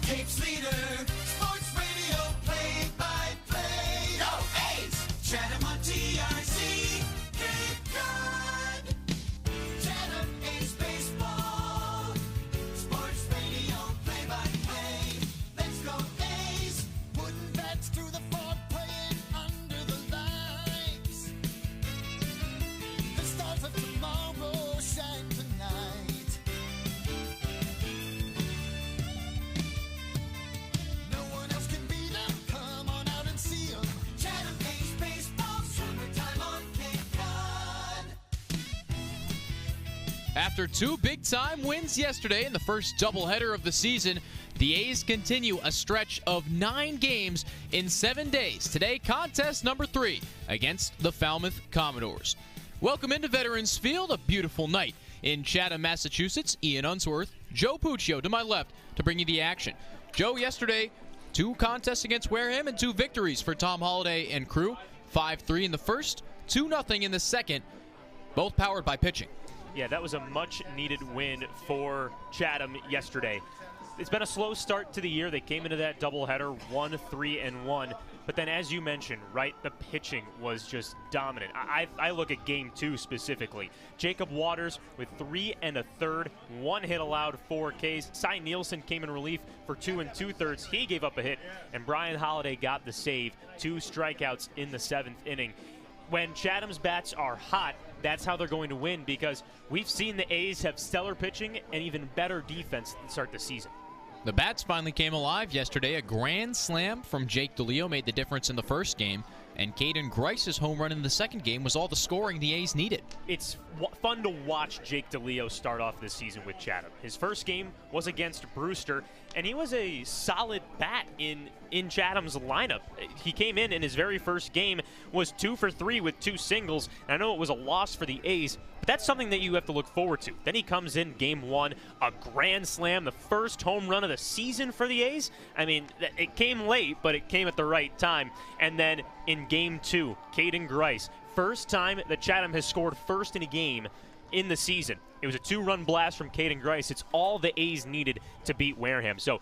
Cape's leader, sports radio play-by-play. Go A's! Chatham on TRC, Cape Cod. Chatham A's baseball, sports radio play-by-play. Let's go A's! Wooden bats through the fog, playing under the lights. The stars of tomorrow shine tonight. No one else can beat them. Come on out and see them. Chatham A's baseball, summertime on Cape Cod. After two big-time wins yesterday in the first doubleheader of the season, the A's continue a stretch of 9 games in 7 days. Today, contest number 3 against the Falmouth Commodores. Welcome into Veterans Field, a beautiful night in Chatham, Massachusetts. Ian Unsworth, Joe Puccio to my left to bring you the action. Joe, yesterday, 2 contests against Wareham and 2 victories for Tom Holliday and crew. 5-3 in the first, 2-0 in the second, both powered by pitching. Yeah, that was a much-needed win for Chatham yesterday. It's been a slow start to the year. They came into that doubleheader 1-3-1. But then, as you mentioned, right, the pitching was just dominant. I look at Game 2 specifically. Jacob Waters with 3 1/3, 1 hit allowed, 4 Ks. Cy Nielsen came in relief for 2 2/3. He gave up a hit, and Brian Holliday got the save. 2 strikeouts in the 7th inning. When Chatham's bats are hot, that's how they're going to win, because we've seen the A's have stellar pitching and even better defense to start the season. The bats finally came alive yesterday. A grand slam from Jake DeLeo made the difference in the first game, and Caden Grice's home run in the second game was all the scoring the A's needed. It's fun to watch Jake DeLeo start off this season with Chatham. His first game was against Brewster, and he was a solid bat in Chatham's lineup. He came in his very first game, was 2 for 3 with 2 singles, and I know it was a loss for the A's, but that's something that you have to look forward to. Then he comes in Game 1, a grand slam, the first home run of the season for the A's. I mean, it came late, but it came at the right time. And then in Game 2, Caden Grice, first time that Chatham has scored first in a game in the season. It was a 2-run blast from Caden Grice. It's all the A's needed to beat Wareham. So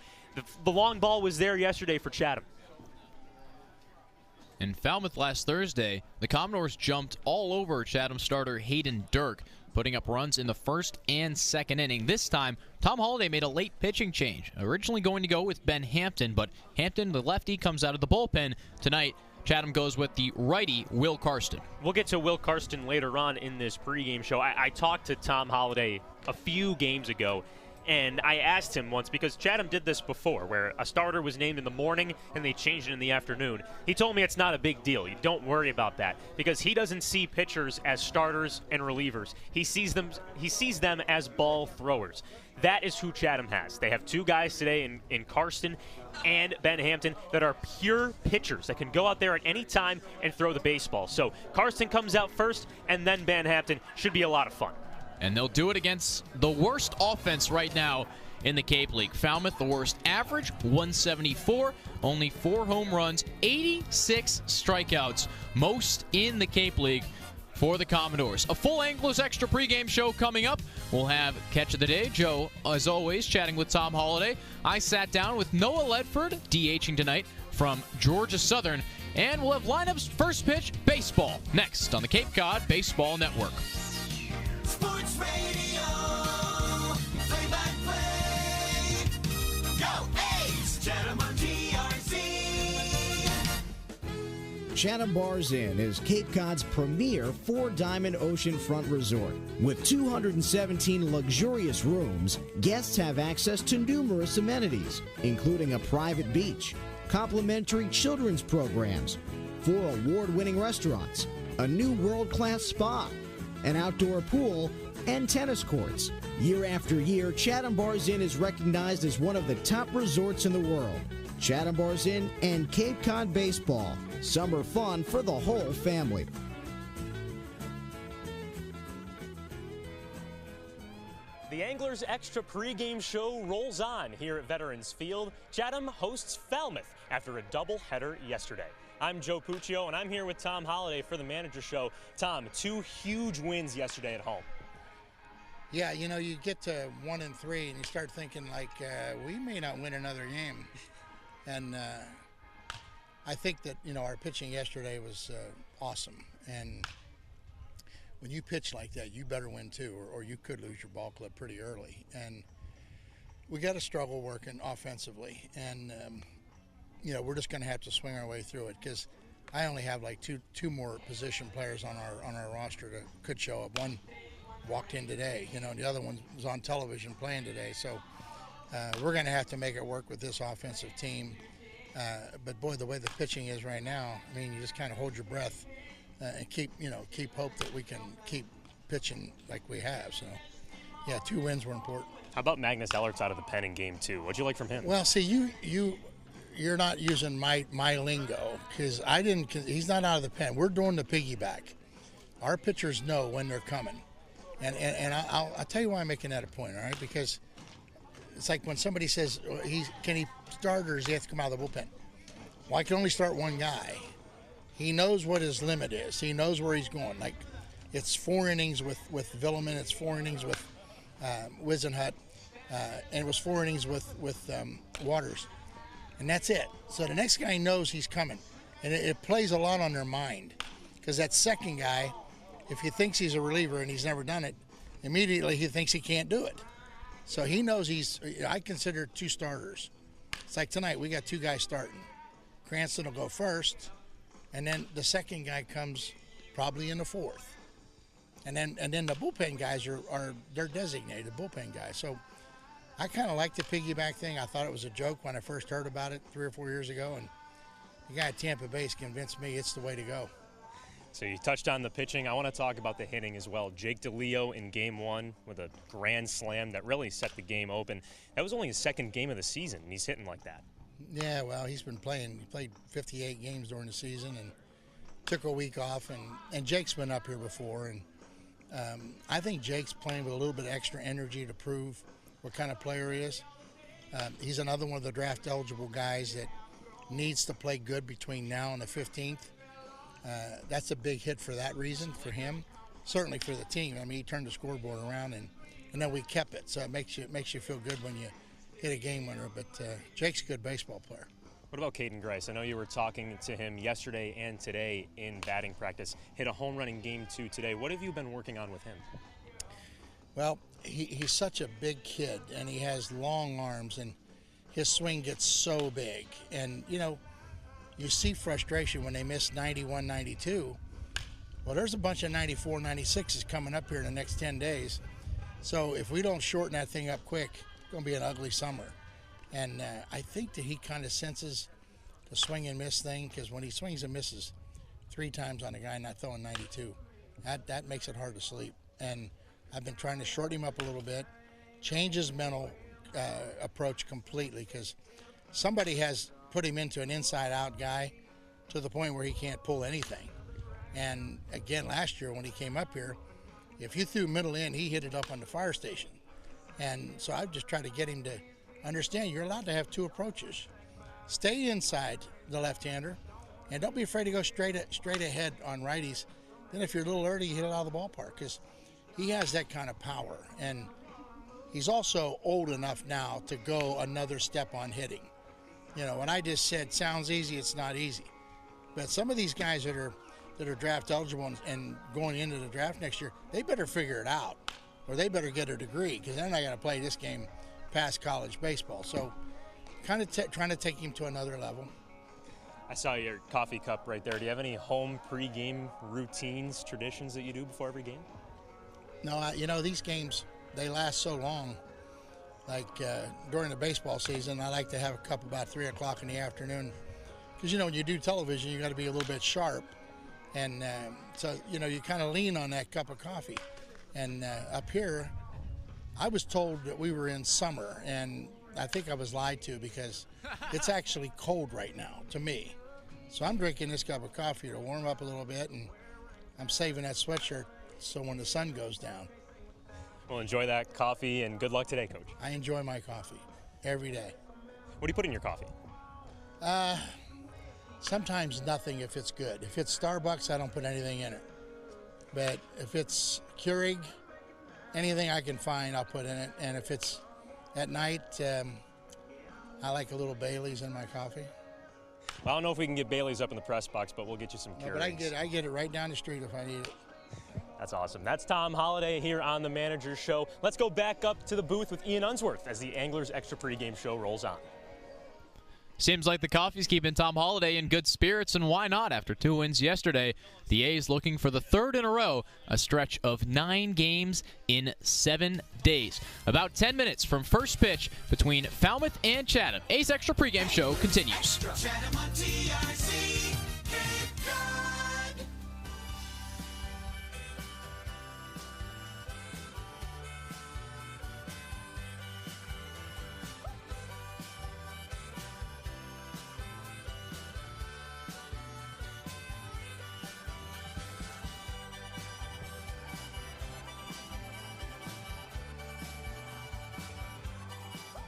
the long ball was there yesterday for Chatham. In Falmouth last Thursday, the Commodores jumped all over Chatham starter Hayden Dirk, putting up runs in the first and second inning. This time, Tom Holliday made a late pitching change. Originally going to go with Ben Hampton, but Hampton, the lefty, comes out of the bullpen. Tonight, Chatham goes with the righty, Will Karsten. We'll get to Will Karsten later on in this pregame show. I talked to Tom Holliday a few games ago, and I asked him once, because Chatham did this before, where a starter was named in the morning and they changed it in the afternoon. He told me it's not a big deal. You don't worry about that, because he doesn't see pitchers as starters and relievers. He sees them as ball throwers. That is who Chatham has. They have 2 guys today in Karsten and Ben Hampton that are pure pitchers that can go out there at any time and throw the baseball. So Karsten comes out first, and then Ben Hampton. Should be a lot of fun. And they'll do it against the worst offense right now in the Cape League. Falmouth, the worst average, 174, only 4 home runs, 86 strikeouts, most in the Cape League for the Commodores. A full Anglers Extra pregame show coming up. We'll have Catch of the Day. Joe, as always, chatting with Tom Holliday. I sat down with Noah Ledford, DHing tonight from Georgia Southern. And we'll have lineups, first pitch, baseball, next on the Cape Cod Baseball Network. Sports Radio, play-by-play. Go A's! Chatham on TRC. Chatham Bars Inn is Cape Cod's premier 4-diamond oceanfront resort. With 217 luxurious rooms, guests have access to numerous amenities, including a private beach, complimentary children's programs, 4 award-winning restaurants, a new world-class spa, an outdoor pool, and tennis courts. Year after year, Chatham Bars Inn is recognized as one of the top resorts in the world. Chatham Bars Inn and Cape Cod Baseball. Summer fun for the whole family. The Anglers Extra pregame show rolls on here at Veterans Field. Chatham hosts Falmouth after a doubleheader yesterday. I'm Joe Puccio, and I'm here with Tom Holliday for the Manager Show. Tom, 2 huge wins yesterday at home. Yeah, you get to 1-3 and you start thinking like we may not win another game, and I think that our pitching yesterday was awesome. And when you pitch like that, you better win too, or you could lose your ball club pretty early. And we got to struggle working offensively, and we're just going to have to swing our way through it because I only have like two more position players on our roster that could show up. One walked in today, the other one was on television playing today. So we're going to have to make it work with this offensive team. But boy, the way the pitching is right now, I mean, you just kind of hold your breath and keep hope that we can keep pitching like we have. So, yeah, 2 wins were important. How about Magnus Ellert's out of the pen in Game 2? What'd you like from him? Well, see, you're not using my lingo because he's not out of the pen. We're doing the piggyback. Our pitchers know when they're coming. And I'll tell you why I'm making that a point, all right? Because it's like when somebody says, can he start or does he have to come out of the bullpen? Well, I can only start one guy. He knows what his limit is. He knows where he's going. Like, it's 4 innings with Villeman. It's 4 innings with Wisenhut. And it was 4 innings with Waters. And that's it. So the next guy knows he's coming. And it plays a lot on their mind. Because that second guy, if he thinks he's a reliever and he's never done it, immediately he thinks he can't do it. So he knows I consider 2 starters. It's like tonight, we got 2 guys starting. Cranston will go first, and then the second guy comes probably in the 4th. And then the bullpen guys they're designated bullpen guys. So I kind of like the piggyback thing. I thought it was a joke when I first heard about it 3 or 4 years ago, and the guy at Tampa Bay's convinced me it's the way to go. So you touched on the pitching. I want to talk about the hitting as well. Jake DeLeo in Game 1 with a grand slam that really set the game open. That was only his 2nd game of the season, and he's hitting like that. Yeah, well, he's been playing. He played 58 games during the season and took a week off. And Jake's been up here before. And I think Jake's playing with a little bit of extra energy to prove what kind of player he is. He's another one of the draft-eligible guys that needs to play good between now and the 15th. That's a big hit for that reason, for him. Certainly for the team. I mean, he turned the scoreboard around, and then we kept it. So it makes you feel good when you hit a game winner. But Jake's a good baseball player. What about Caden Grice? I know you were talking to him yesterday and today in batting practice. Hit a home run in Game 2 today. What have you been working on with him? Well, he's such a big kid, and he has long arms, and his swing gets so big. And, you see frustration when they miss 91, 92. Well, there's a bunch of 94, 96s coming up here in the next 10 days. So if we don't shorten that thing up quick, it's going to be an ugly summer. And I think that he kind of senses the swing and miss thing, because when he swings and misses 3 times on a guy not throwing 92, that makes it hard to sleep. And I've been trying to shorten him up a little bit, change his mental approach completely, because somebody has put him into an inside-out guy to the point where he can't pull anything. And again, last year when he came up here, if you threw middle in, he hit it up on the fire station. And so I've just tried to get him to understand you're allowed to have 2 approaches. Stay inside the left-hander, and don't be afraid to go straight ahead on righties. Then if you're a little early, you hit it out of the ballpark, because he has that kind of power. And he's also old enough now to go another step on hitting. When I just said sounds easy, it's not easy. But some of these guys that are draft eligible and going into the draft next year, they better figure it out, or they better get a degree, because they're not going to play this game past college baseball. So kind of trying to take him to another level. I saw your coffee cup right there. Do you have any home pregame routines, traditions that you do before every game? No, these games, they last so long. Like during the baseball season, I like to have a cup about 3 o'clock in the afternoon. Because, when you do television, you got to be a little bit sharp. And so, you kind of lean on that cup of coffee. And up here, I was told that we were in summer. And I think I was lied to, because it's actually cold right now to me. So I'm drinking this cup of coffee to warm up a little bit. And I'm saving that sweatshirt so when the sun goes down. Well, enjoy that coffee, and good luck today, Coach. I enjoy my coffee every day. What do you put in your coffee? Sometimes nothing if it's good. If it's Starbucks, I don't put anything in it. But if it's Keurig, anything I can find, I'll put in it. And if it's at night, I like a little Bailey's in my coffee. Well, I don't know if we can get Bailey's up in the press box, but we'll get you some Keurigs. But I get it right down the street if I need it. That's awesome. That's Tom Holliday here on the Manager's Show. Let's go back up to the booth with Ian Unsworth as the Anglers Extra Pregame Show rolls on. Seems like the coffee's keeping Tom Holliday in good spirits, and why not? After 2 wins yesterday, the A's looking for the third in a row, a stretch of 9 games in 7 days. About 10 minutes from first pitch between Falmouth and Chatham. A's Extra Pregame Show continues. Chatham on TIC, Cape Cod.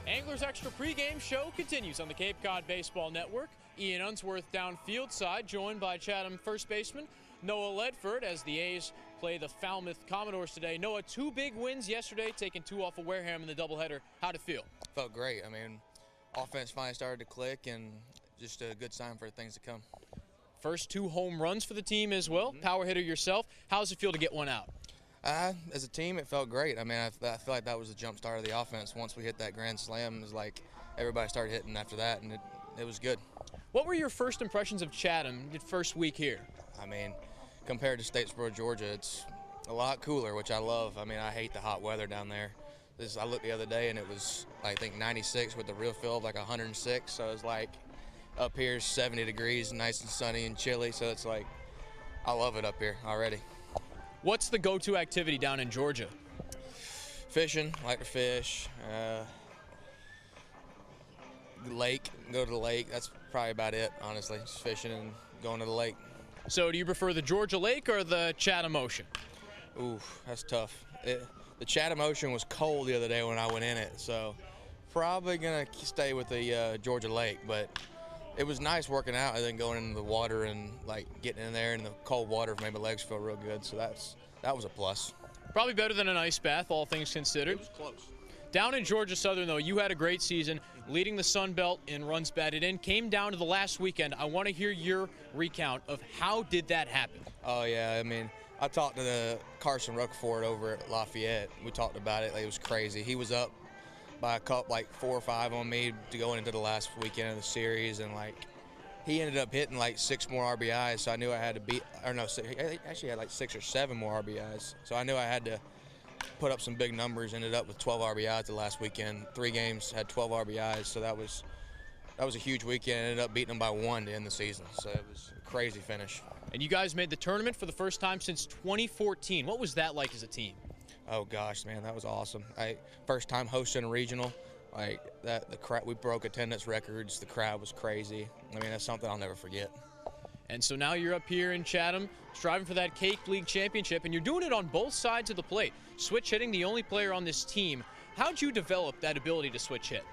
Anglers Extra Pregame Show continues on the Cape Cod Baseball Network. Ian Unsworth down field side, joined by Chatham first baseman Noah Ledford as the A's play the Falmouth Commodores today. Noah, 2 big wins yesterday, taking 2 off of Wareham in the doubleheader. How'd it feel? Felt great. I mean, offense finally started to click, and just a good sign for things to come. First 2 home runs for the team as well. Power hitter yourself. How does it feel to get one out? As a team, it felt great. I mean, I feel like that was the jump start of the offense. Once we hit that grand slam, it was like everybody started hitting after that, and it was good. What were your first impressions of Chatham your first week here? I mean, compared to Statesboro, Georgia, it's a lot cooler, which I love. I mean, I hate the hot weather down there. I looked the other day, and it was, I think, 96 with the real feel of like 106. So it's like up here, 70 degrees, nice and sunny and chilly. So it's like, I love it up here already. What's the go-to activity down in Georgia? Fishing, like to fish. Lake, go to the lake. That's probably about it, honestly. Just fishing and going to the lake. So do you prefer the Georgia Lake or the Chatham Ocean? Oof, that's tough. The Chatham Ocean was cold the other day when I went in it, so probably going to stay with the Georgia Lake. But it was nice working out and then going into the water and like getting in there in the cold water made my legs feel real good. So that was a plus. Probably better than an ice bath, all things considered. It was close. Down in Georgia Southern, though, you had a great season, leading the Sun Belt in runs batted in. Came down to the last weekend. I want to hear your recount of how did that happen. Oh, yeah. I mean, I talked to the Carson Ruckford over at Lafayette. We talked about it. Like, it was crazy. He was up by a cup, like 4 or 5 on me to go into the last weekend of the series, and like he ended up hitting like 6 more RBIs, so I knew I had to beat, or no, he actually had like 6 or 7 more RBIs, so I knew I had to put up some big numbers. Ended up with 12 RBIs the last weekend. 3 games had 12 RBIs, so that was a huge weekend. Ended up beating them by 1 to end the season, so it was a crazy finish. And you guys made the tournament for the first time since 2014. What was that like as a team? Oh gosh, man, that was awesome. First time hosting a regional, like that. The crowd, we broke attendance records. The crowd was crazy. I mean, that's something I'll never forget. And so now you're up here in Chatham, striving for that Cape League championship, and you're doing it on both sides of the plate. Switch hitting, the only player on this team. How'd you develop that ability to switch hit?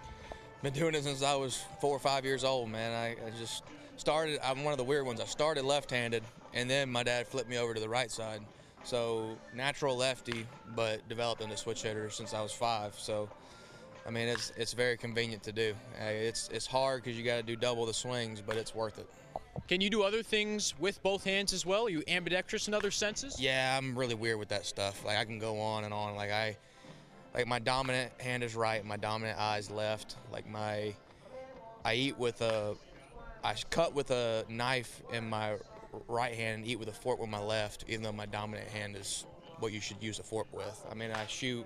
Been doing it since I was 4 or 5 years old, man. I just started. I'm one of the weird ones. I started left-handed, and then my dad flipped me over to the right side. So natural lefty, but developed into switch hitter since I was 5. So, I mean, it's very convenient to do. It's hard because you got to do double the swings, but it's worth it. Can you do other things with both hands as well? Are you ambidextrous in other senses? Yeah, I'm really weird with that stuff. Like I can go on and on. Like my dominant hand is right, my dominant eye is left. Like I cut with a knife in my right hand and eat with a fork with my left, even though my dominant hand is what you should use a fork with. I mean, I shoot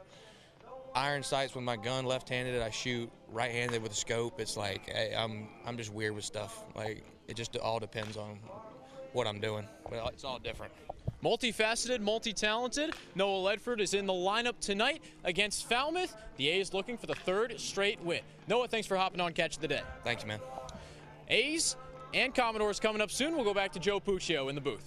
iron sights with my gun left-handed. I shoot right-handed with a scope. It's like I'm just weird with stuff. Like it just all depends on what I'm doing. But it's all different. Multifaceted, multi-talented. Noah Ledford is in the lineup tonight against Falmouth. The A's looking for the 3rd straight win. Noah, thanks for hopping on Catch of the Day. Thank you, man. A's and Commodores coming up soon. We'll go back to Joe Puccio in the booth.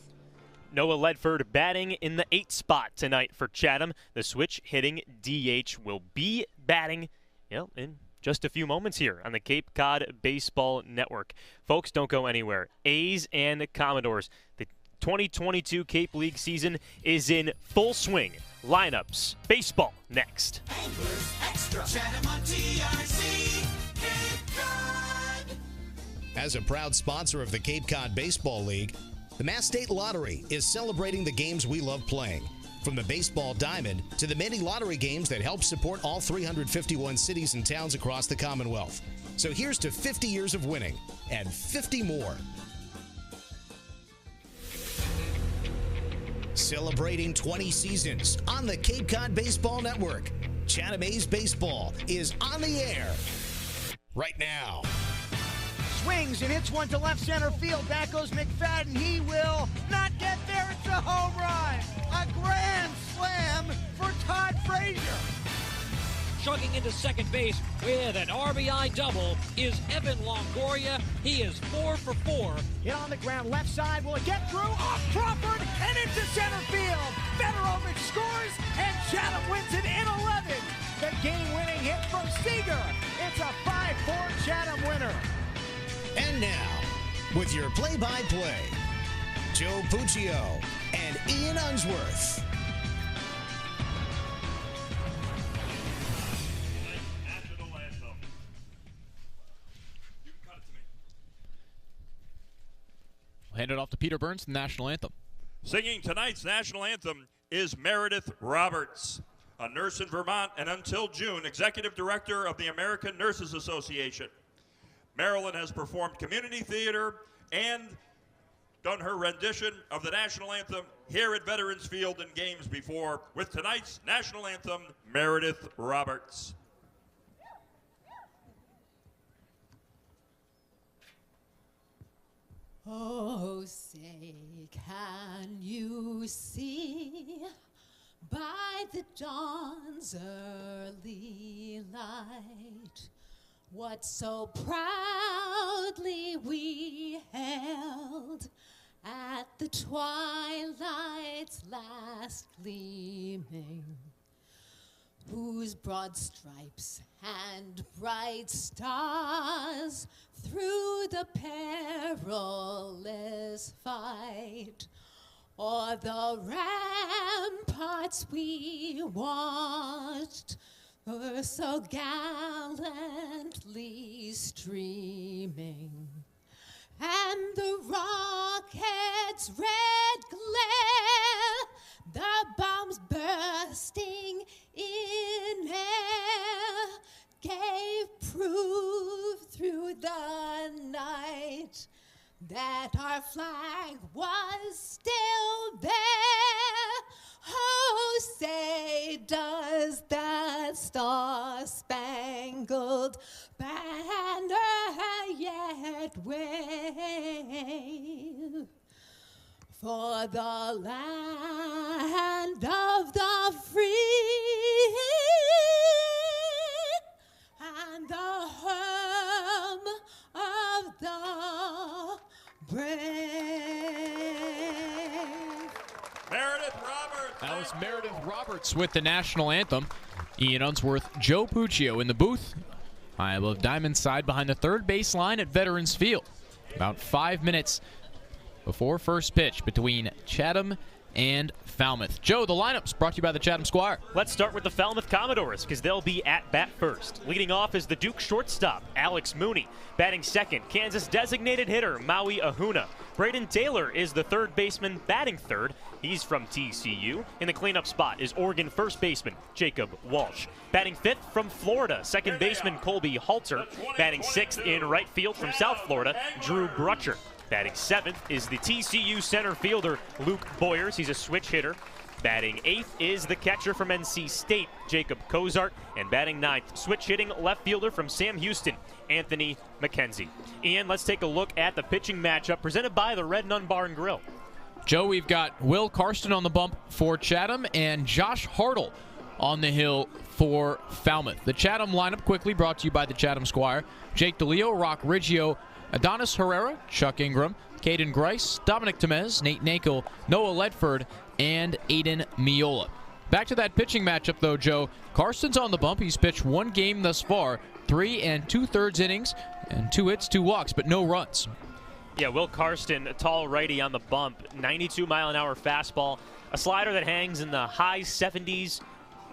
Noah Ledford batting in the 8th spot tonight for Chatham. The switch hitting DH will be batting in just a few moments here on the Cape Cod Baseball Network. Folks, don't go anywhere. A's and Commodores. The 2022 Cape League season is in full swing. Lineups, baseball next. Anglers Extra. Chatham on TRC. Cape Cod. As a proud sponsor of the Cape Cod Baseball League, the Mass State Lottery is celebrating the games we love playing. From the baseball diamond to the many lottery games that help support all 351 cities and towns across the Commonwealth. So here's to 50 years of winning and 50 more. Celebrating 20 seasons on the Cape Cod Baseball Network. Chatham A's Baseball is on the air right now. Swings and hits one to left center field. Back goes McFadden. He will not get there. It's a home run. A grand slam for Todd Frazier. Chugging into second base with an RBI double is Evan Longoria. He is 4 for 4. Hit on the ground, left side. Will it get through? Off Crawford and into center field. Federovic scores and Chatham wins it in 11. The game-winning hit from Seager. It's a 5-4 Chatham winner. And now, with your play-by-play, Joe Puccio and Ian Unsworth. We'll hand it off to Peter Burns, the national anthem. Singing tonight's national anthem is Meredith Roberts, a nurse in Vermont and until June, executive director of the American Nurses Association. Marilyn has performed community theater and done her rendition of the national anthem here at Veterans Field in games before with tonight's national anthem, Meredith Roberts. Oh, say, can you see by the dawn's early light what so proudly we held at the twilight's last gleaming, whose broad stripes and bright stars through the perilous fight o'er the ramparts we watched were so gallantly streaming, and the rocket's red glare, the bombs bursting in air, gave proof through the night that our flag was still there. Oh, say, does that star-spangled banner yet wave for the land of the free and the home of the brave? Meredith Roberts. That was Meredith Roberts with the national anthem. Ian Unsworth, Joe Puccio in the booth. I love Diamond side behind the third base line at Veterans Field. About 5 minutes before first pitch between Chatham and Falmouth. Joe, the lineups brought to you by the Chatham Squire. Let's start with the Falmouth Commodores because they'll be at bat first. Leading off is the Duke shortstop, Alex Mooney. Batting second, Kansas designated hitter, Maui Ahuna. Braden Taylor is the third baseman, batting third. He's from TCU. In the cleanup spot is Oregon first baseman, Jacob Walsh. Batting fifth from Florida, second baseman, Colby Halter. Batting sixth in right field from South Florida, Drew Brutcher. Batting seventh is the TCU center fielder, Luke Boyers. He's a switch hitter. Batting eighth is the catcher from NC State, Jacob Cozart. And batting ninth, switch hitting left fielder from Sam Houston, Anthony McKenzie. Ian, let's take a look at the pitching matchup presented by the Red Nun Bar and Grill. Joe, we've got Will Karsten on the bump for Chatham and Josh Hartle on the hill for Falmouth. The Chatham lineup quickly brought to you by the Chatham Squire. Jake DeLeo, Rock Riggio, Adonis Herrera, Chuck Ingram, Caden Grice, Dominic Temez, Nate Nakel, Noah Ledford, and Aiden Miola. Back to that pitching matchup, though, Joe. Karsten's on the bump. He's pitched one game thus far, 3 2/3 innings, and 2 hits, 2 walks, but no runs. Yeah, Will Karsten, a tall righty on the bump, 92-mile-an-hour fastball, a slider that hangs in the high 70s,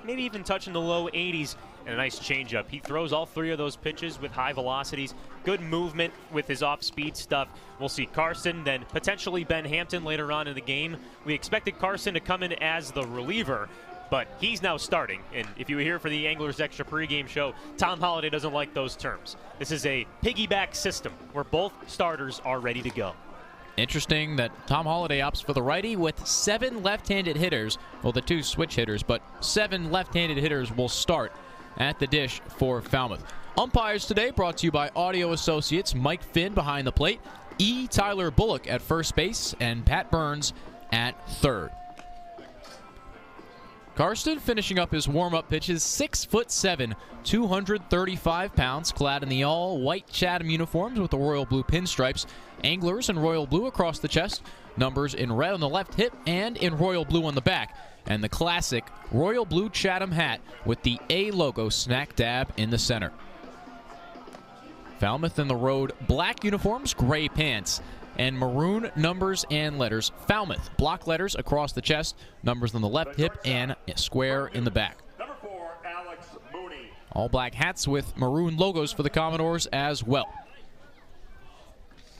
maybe even touching the low 80s, and a nice changeup. He throws all three of those pitches with high velocities, good movement with his off-speed stuff. We'll see Karsten, then potentially Ben Hampton later on in the game. We expected Karsten to come in as the reliever, but he's now starting. And if you were here for the Anglers Extra pregame show, Tom Holliday doesn't like those terms. This is a piggyback system where both starters are ready to go. Interesting that Tom Holliday opts for the righty with 7 left-handed hitters. Well, the 2 switch hitters, but 7 left-handed hitters will start at the dish for Falmouth. Umpires today brought to you by Audio Associates, Mike Finn behind the plate, E. Tyler Bullock at first base, and Pat Burns at third. Karsten finishing up his warm-up pitches, 6'7", 235 pounds, clad in the all-white Chatham uniforms with the royal blue pinstripes, anglers in royal blue across the chest, numbers in red on the left hip and in royal blue on the back, and the classic royal blue Chatham hat with the A logo smack dab in the center. Falmouth in the road, black uniforms, gray pants, and maroon numbers and letters. Falmouth, block letters across the chest, numbers on the left hip, and square in the back. Number 4, Alex Mooney. All black hats with maroon logos for the Commodores as well.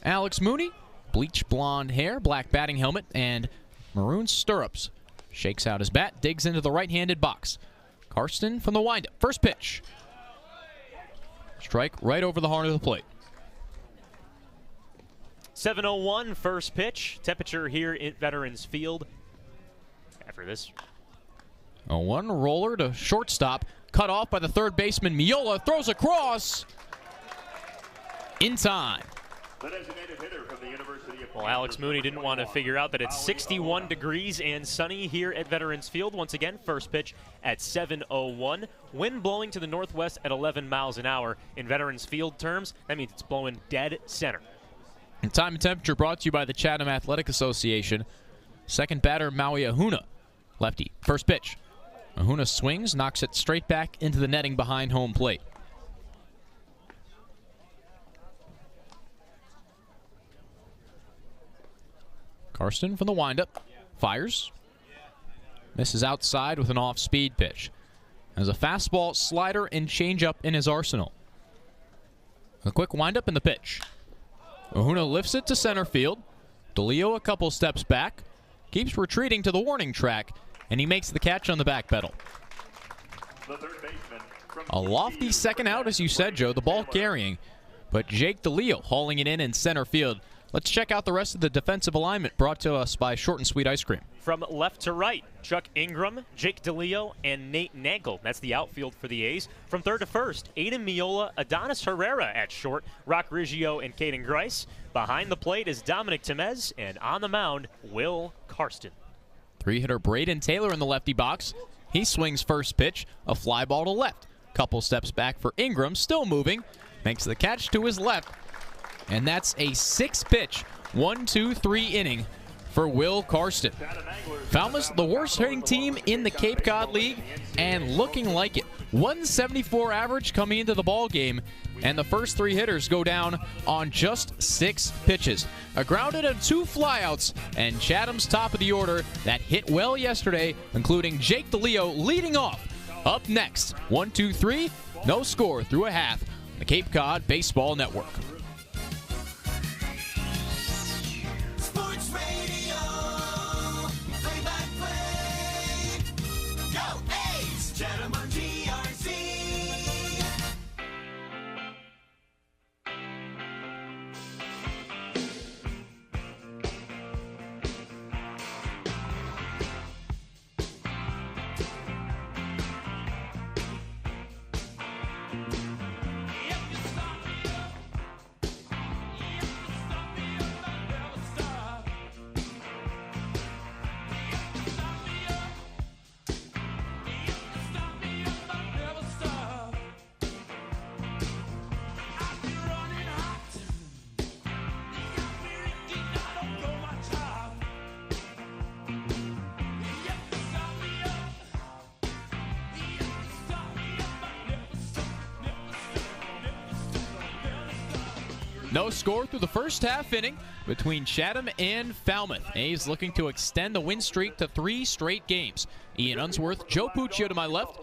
Alex Mooney, bleach blonde hair, black batting helmet, and maroon stirrups. Shakes out his bat, digs into the right-handed box. Karsten from the windup. First pitch. Strike right over the heart of the plate. 7:01 first pitch. Temperature here at Veterans Field. After this. A 1 roller to shortstop. Cut off by the third baseman. Miola throws across. In time. The designated hitter from the University of Well, Alex Mooney didn't want to figure out that it's 61 degrees and sunny here at Veterans Field. Once again, first pitch at 7:01. Wind blowing to the northwest at 11 miles an hour. In Veterans Field terms, that means it's blowing dead center. And time and temperature brought to you by the Chatham Athletic Association. Second batter, Maui Ahuna. Lefty. First pitch. Ahuna swings, knocks it straight back into the netting behind home plate. Karsten from the windup. Fires. Misses outside with an off-speed pitch. Has a fastball, slider, and changeup in his arsenal. A quick windup in the pitch. Ahuna lifts it to center field. DeLeo a couple steps back. Keeps retreating to the warning track, and he makes the catch on the back pedal. A lofty second out, as you said, Joe, the ball carrying. But Jake DeLeo hauling it in center field. Let's check out the rest of the defensive alignment brought to us by Short and Sweet Ice Cream. From left to right, Chuck Ingram, Jake DeLeo, and Nate Nagel. That's the outfield for the A's. From third to first, Aiden Miola, Adonis Herrera at short, Rock Riggio, and Caden Grice. Behind the plate is Dominic Temez, and on the mound, Will Karsten. 3-hitter Braden Taylor in the lefty box. He swings first pitch, a fly ball to left. Couple steps back for Ingram, still moving. Makes the catch to his left. And that's a 6-pitch, 1-2-3 inning for Will Karsten. Falmouth, the worst hitting team in the Cape Cod League, and looking like it. 174 average coming into the ball game, and the first 3 hitters go down on just 6 pitches. A grounded and 2 flyouts, and Chatham's top of the order that hit well yesterday, including Jake DeLeo leading off. Up next, 1-2-3, no score through a half. The Cape Cod Baseball Network. Sports Radio, play-by-play. Go A's, Chatham on GRC. No score through the first half inning between Chatham and Falmouth. A's looking to extend the win streak to 3 straight games. Ian Unsworth, Joe Puccio to my left,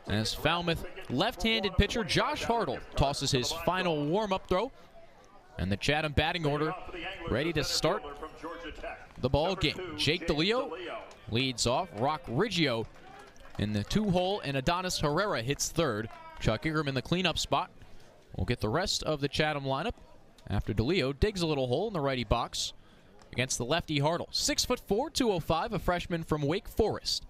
as Falmouth left-handed pitcher Josh Hartle tosses his final warm-up throw. And the Chatham batting order ready to start the ball game. Jake DeLeo leads off. Rock Riggio in the 2-hole, and Adonis Herrera hits third. Chuck Ingram in the cleanup spot. We'll get the rest of the Chatham lineup after DeLeo digs a little hole in the righty box against the lefty Hartle. 6'4", 205, a freshman from Wake Forest.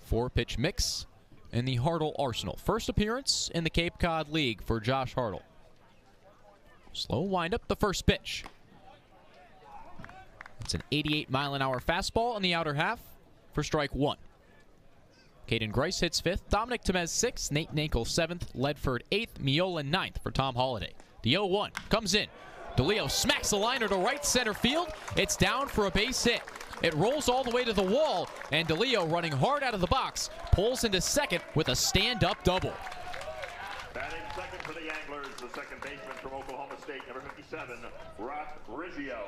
4-pitch mix in the Hartle arsenal. First appearance in the Cape Cod League for Josh Hartle. Slow windup, the first pitch. It's an 88-mile-an-hour fastball in the outer half for strike 1. Caden Grice hits 5th, Dominic Temez 6th, Nate Nankel 7th, Ledford 8th, Miola 9th for Tom Holliday. The 0-1 comes in. DeLeo smacks the liner to right center field. It's down for a base hit. It rolls all the way to the wall, and DeLeo, running hard out of the box, pulls into second with a stand-up double. Batting second for the Anglers, the second baseman from Oklahoma State, number 57, Rock Riggio.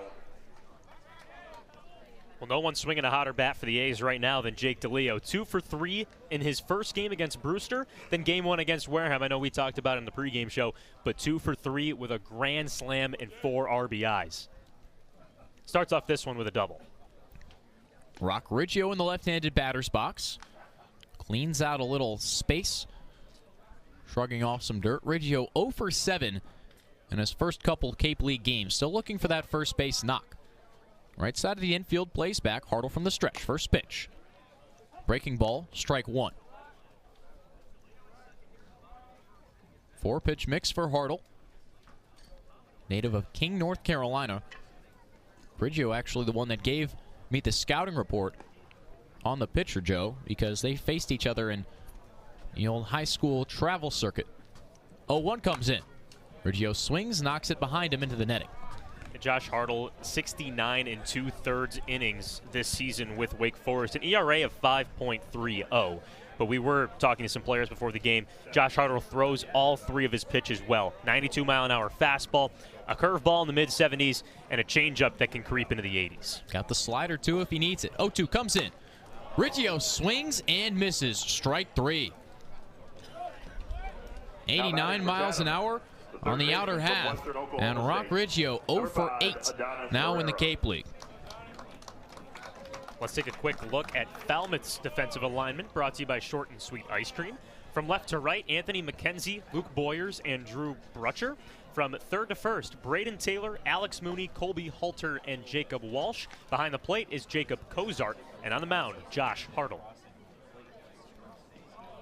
Well, no one's swinging a hotter bat for the A's right now than Jake DeLeo. 2 for 3 in his first game against Brewster, then game 1 against Wareham. I know we talked about it in the pregame show, but 2 for 3 with a grand slam and 4 RBIs. Starts off this one with a double. Rock Riggio in the left-handed batter's box. Cleans out a little space, shrugging off some dirt. Riggio 0 for 7 in his first couple Cape League games. Still looking for that first base knock. Right side of the infield, plays back. Hartle from the stretch. First pitch. Breaking ball, strike 1. 4-pitch mix for Hartle. Native of King, North Carolina. Riggio actually the one that gave me the scouting report on the pitcher, Joe, because they faced each other in the old high school travel circuit. 0-1 comes in. Riggio swings, knocks it behind him into the netting. Josh Hartle, 69 2/3 innings this season with Wake Forest, an ERA of 5.30. But we were talking to some players before the game. Josh Hartle throws all 3 of his pitches well. 92-mile-an-hour fastball, a curveball in the mid-70s, and a changeup that can creep into the 80s. Got the slider, too, if he needs it. 0-2 comes in. Riggio swings and misses. Strike 3. 89 miles an hour on the outer half, and Rock Riggio 0 for 8 now in the Cape League. Let's take a quick look at Falmouth's defensive alignment, brought to you by Short and Sweet Ice Cream. From left to right, Anthony McKenzie, Luke Boyers, and Drew Brutcher. From third to first, Braden Taylor, Alex Mooney, Colby Halter, and Jacob Walsh. Behind the plate is Jacob Cozart, and on the mound, Josh Hartle.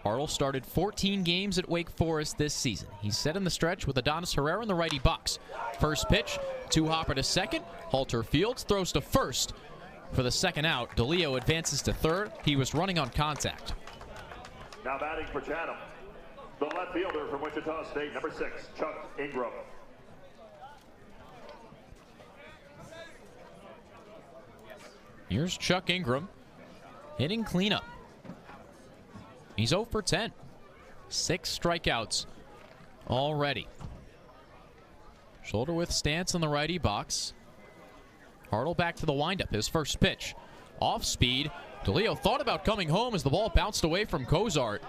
Hartle started 14 games at Wake Forest this season. He's set in the stretch with Adonis Herrera in the righty box. First pitch, 2-hopper to second. Halter fields, throws to first for the second out. DeLeo advances to third. He was running on contact. Now batting for Chatham, the left fielder from Wichita State, number 6, Chuck Ingram. Here's Chuck Ingram hitting cleanup. He's 0 for 10. 6 strikeouts already. Shoulder width stance in the righty box. Hartle back to the windup. His first pitch. Off speed. DeLeo thought about coming home as the ball bounced away from Cozart,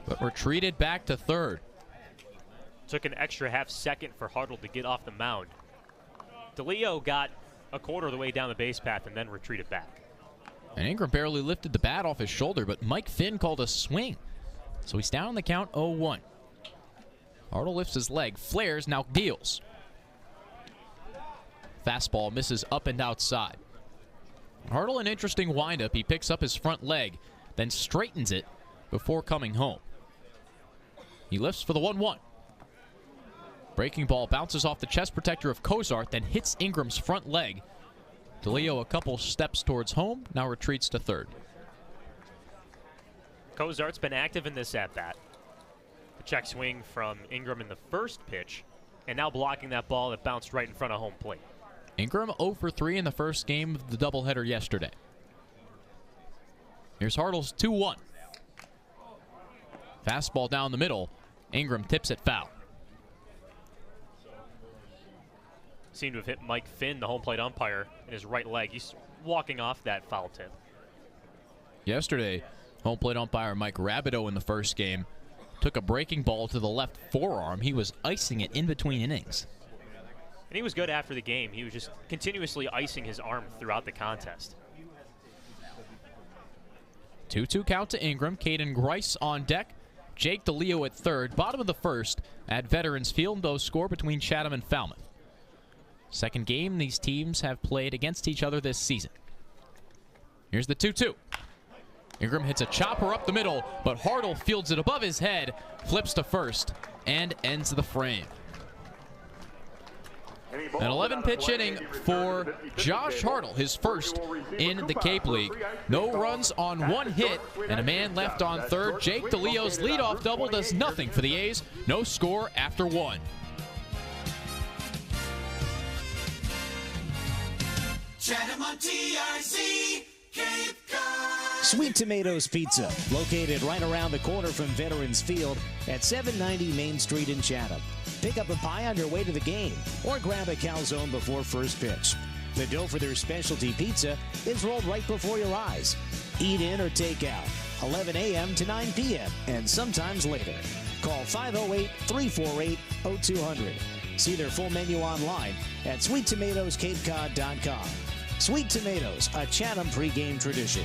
but retreated back to third. Took an extra half second for Hartle to get off the mound. DeLeo got a quarter of the way down the base path and then retreated back. And Ingram barely lifted the bat off his shoulder, but Mike Finn called a swing. So he's down on the count 0-1. Hartle lifts his leg, flares, now deals. Fastball misses up and outside. Hartle, an interesting windup. He picks up his front leg, then straightens it before coming home. He lifts for the 1-1. Breaking ball bounces off the chest protector of Cozart, then hits Ingram's front leg. DeLeo a couple steps towards home, now retreats to third. Cozart's been active in this at-bat. The check swing from Ingram in the first pitch, and now blocking that ball that bounced right in front of home plate. Ingram 0 for 3 in the first game of the doubleheader yesterday. Here's Hartle's 2-1. Fastball down the middle. Ingram tips it foul. seemed to have hit Mike Finn, the home plate umpire, in his right leg. He's walking off that foul tip. Yesterday, home plate umpire Mike Rabideau in the first game took a breaking ball to the left forearm. He was icing it in between innings. And he was good after the game. He was just continuously icing his arm throughout the contest. 2-2 count to Ingram. Caden Grice on deck. Jake DeLeo at third. Bottom of the first at Veterans Field. Those score between Chatham and Falmouth. Second game these teams have played against each other this season. Here's the 2-2. Ingram hits a chopper up the middle, but Hartle fields it above his head, flips to first, and ends the frame. An 11-pitch inning for Josh Hartle, his first in the Cape League. No runs on one hit, and a man left on third. Jake DeLeo's leadoff double does nothing for the A's. No score after one. Chatham on TRC, Cape Cod. Sweet Tomatoes Pizza, located right around the corner from Veterans Field at 790 Main Street in Chatham. Pick up a pie on your way to the game or grab a calzone before first pitch. The dough for their specialty pizza is rolled right before your eyes. Eat in or take out, 11 a.m. to 9 p.m. and sometimes later. Call 508-348-0200. See their full menu online at sweettomatoescapecod.com. Sweet Tomatoes, a Chatham pregame tradition.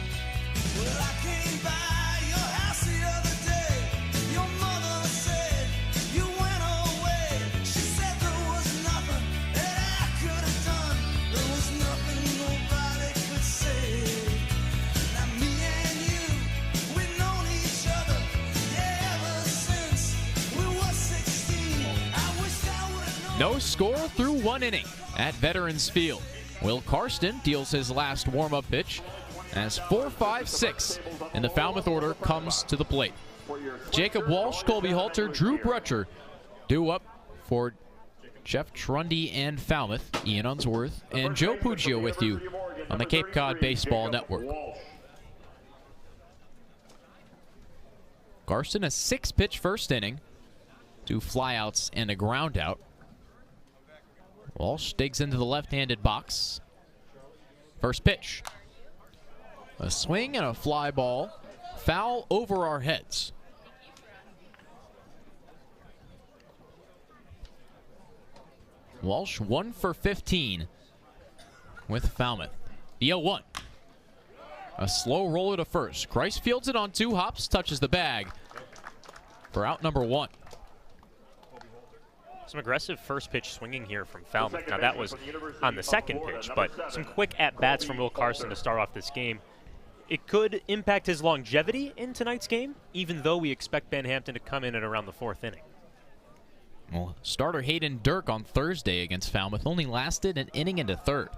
Well, I came by your house the other day. Your mother said you went away. She said there was nothing that I could have done. There was nothing nobody could say. Now me and you, we've known each other, yeah, ever since we were 16. I wish I would have known. No score through one inning at Veterans Field. Will Karsten deals his last warm-up pitch as 4-5-6 in the Falmouth order comes to the plate. Jacob Walsh, Colby Halter, Drew Brutcher due up for Jeff Trundy and Falmouth. Ian Unsworth and Joe Puccio with you on the Cape Cod Baseball Network. Karsten, a 6-pitch first inning, 2 flyouts and a groundout. Walsh digs into the left-handed box. First pitch. A swing and a fly ball. Foul over our heads. Walsh 1 for 15 with Falmouth. The 0-1. A slow roller to first. Grice fields it on 2 hops, touches the bag for out number 1. Some aggressive first pitch swinging here from Falmouth. Now that was on the second pitch, but some quick at-bats from Will Karsten to start off this game. It could impact his longevity in tonight's game, even though we expect Ben Hampton to come in at around the 4th inning. Well, starter Hayden Dirk on Thursday against Falmouth only lasted an inning into third.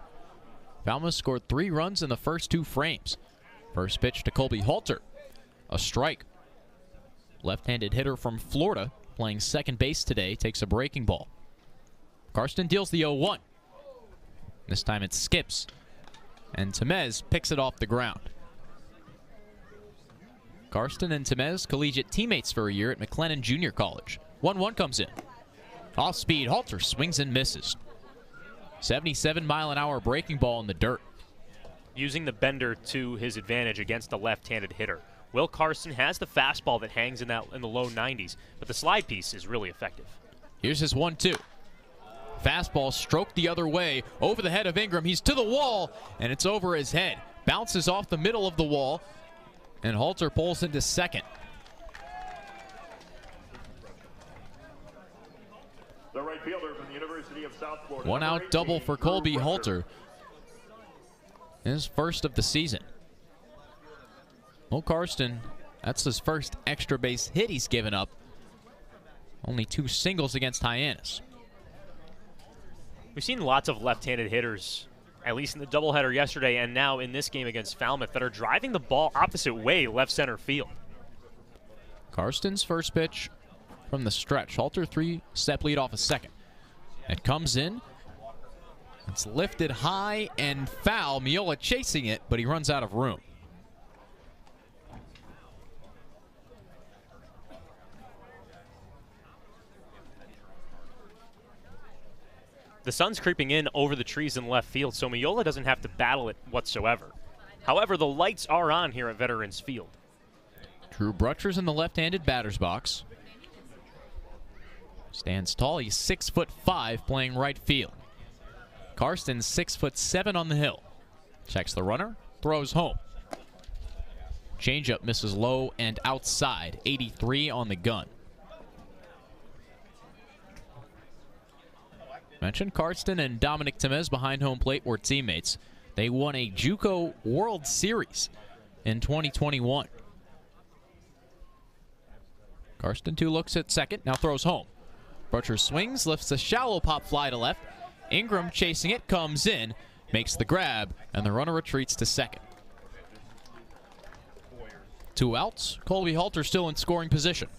Falmouth scored 3 runs in the first 2 frames. First pitch to Colby Halter. A strike. Left-handed hitter from Florida, playing second base today, takes a breaking ball. Karsten deals the 0-1. This time it skips, and Temez picks it off the ground. Karsten and Temez, collegiate teammates for a year at McLennan Junior College. 1-1 comes in. Off speed, Halter swings and misses. 77-mile-an-hour breaking ball in the dirt. Using the bender to his advantage against a left-handed hitter. Will Karsten has the fastball that hangs in the low 90s, but the slide piece is really effective. Here's his 1-2. Fastball stroked the other way, over the head of Ingram. He's to the wall, and it's over his head. Bounces off the middle of the wall, and Halter pulls into second. The right fielder from the University of South Florida. 1 out double for Colby Halter. His first of the season. Will Karsten, that's his first extra base hit he's given up. Only 2 singles against Hyannis. We've seen lots of left-handed hitters, at least in the doubleheader yesterday and now in this game against Falmouth, that are driving the ball opposite way left center field. Karsten's first pitch from the stretch. Halter 3-step lead off a second. It comes in. It's lifted high and foul. Miola chasing it, but he runs out of room. The sun's creeping in over the trees in left field, so Miola doesn't have to battle it whatsoever. However, the lights are on here at Veterans Field. Drew Brutcher's in the left-handed batter's box. Stands tall. He's 6'5", playing right field. Karsten's 6'7" on the hill. Checks the runner, throws home. Changeup misses low and outside. 83 on the gun. Mentioned Karsten and Dominic Temez behind home plate were teammates. They won a JUCO World Series in 2021. Karsten 2 looks at second, now throws home. Brutcher swings, lifts a shallow pop fly to left. Ingram chasing it, comes in, makes the grab, and the runner retreats to second. 2 outs. Colby Halter still in scoring position.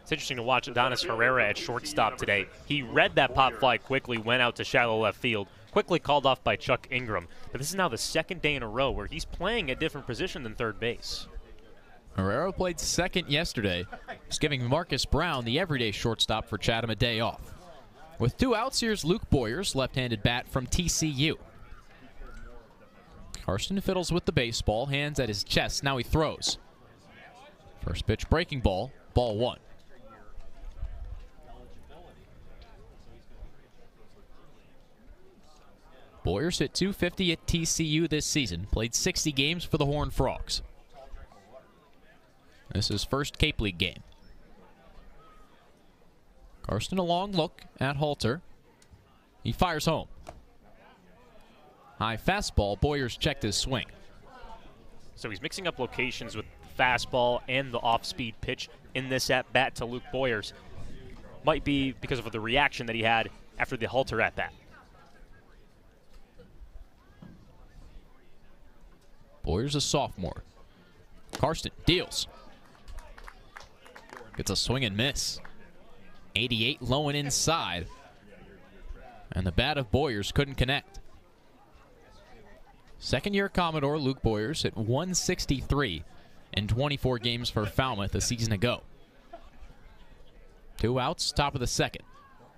It's interesting to watch Adonis Herrera at shortstop today. He read that pop fly quickly, went out to shallow left field, quickly called off by Chuck Ingram. But this is now the second day in a row where he's playing a different position than third base. Herrera played second yesterday, just giving Marcus Brown, the everyday shortstop for Chatham, a day off. With 2 outs, here's Luke Boyers, left-handed bat from TCU. Karsten fiddles with the baseball, hands at his chest. Now he throws. First pitch, breaking ball, ball 1. Boyers hit .250 at TCU this season. Played 60 games for the Horned Frogs. This is first Cape League game. Karsten a long look at Halter. He fires home. High fastball. Boyers checked his swing. So he's mixing up locations with fastball and the off-speed pitch in this at-bat to Luke Boyers. Might be because of the reaction that he had after the Halter at-bat. Boyers a sophomore. Karsten deals. Gets a swing and miss. 88 low and inside. And the bat of Boyers couldn't connect. Second-year Commodore Luke Boyers hit .163 in 24 games for Falmouth a season ago. 2 outs, top of the second.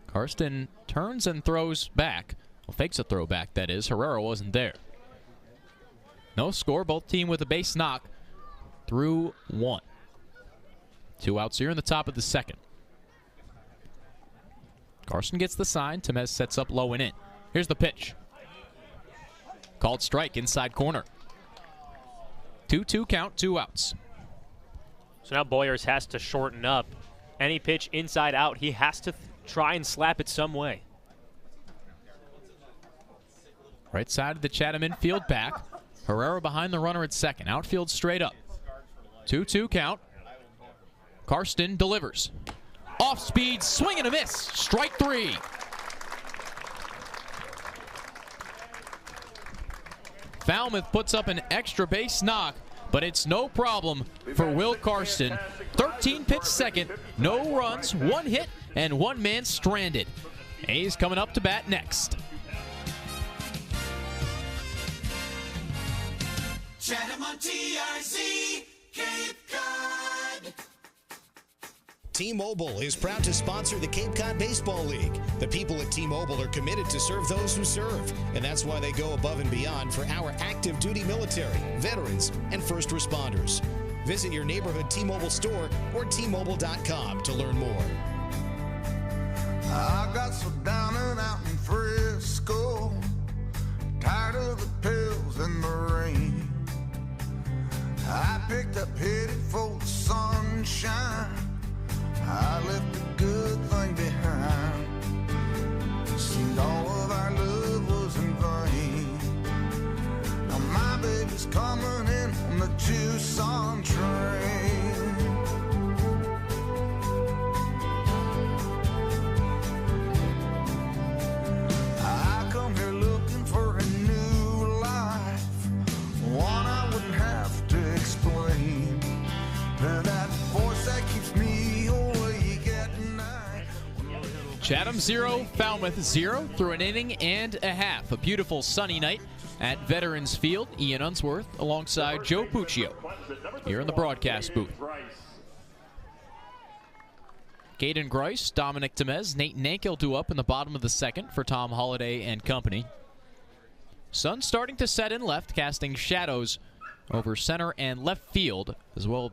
Karsten turns and throws back. Well, fakes a throw back, that is. Herrera wasn't there. No score, both team with a base knock through 1. 2 outs here in the top of the second. Karsten gets the sign. Temez sets up low and in. Here's the pitch. Called strike inside corner. 2-2 count, 2 outs. So now Boyers has to shorten up. Any pitch inside out, he has to try and slap it some way. Right side of the Chatham infield back. Herrera behind the runner at second. Outfield straight up. 2-2 count. Karsten delivers. Off speed, swing and a miss. Strike 3. Falmouth puts up an extra base knock, but it's no problem for Will Karsten. 13 pitch second, no runs, 1 hit, and 1 man stranded. A's coming up to bat next. Chatham on TRC, Cape Cod. T-Mobile is proud to sponsor the Cape Cod Baseball League. The people at T-Mobile are committed to serve those who serve, and that's why they go above and beyond for our active duty military, veterans, and first responders. Visit your neighborhood T-Mobile store or T-Mobile.com to learn more. I got so down and out in Frisco, tired of the pills and the rain. I picked up headed for the sunshine. I left a good thing behind. Seemed all of our love was in vain. Now my baby's coming in on the Tucson train. I come here looking for a new life, one I wouldn't have to explain. That voice that keeps me awake at night. Chatham 0, Falmouth 0 through an inning and a half. A beautiful sunny night at Veterans Field. Ian Unsworth alongside Joe Puccio here in the broadcast booth. Caden Grice, Dominic Temez, Nate Nankel due up in the bottom of the second for Tom Holliday and company. Sun starting to set in left, casting shadows over center and left field, as well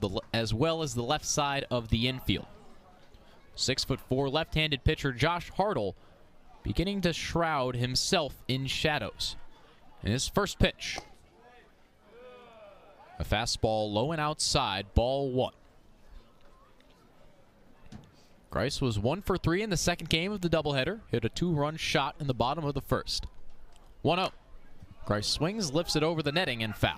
as the left side of the infield. 6'4" left-handed pitcher Josh Hartle beginning to shroud himself in shadows. And his first pitch, a fastball low and outside, ball 1. Grice was 1 for 3 in the second game of the doubleheader. Hit a 2-run shot in the bottom of the first. 1-0. Grice swings, lifts it over the netting, and foul.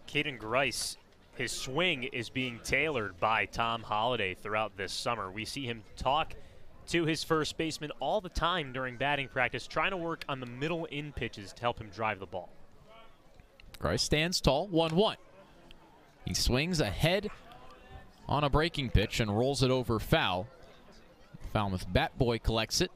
Caden Grice, his swing is being tailored by Tom Holliday throughout this summer. We see him talk to his first baseman all the time during batting practice, trying to work on the middle in pitches to help him drive the ball. Grice stands tall, 1-1. He swings ahead on a breaking pitch and rolls it over foul. Falmouth bat boy collects it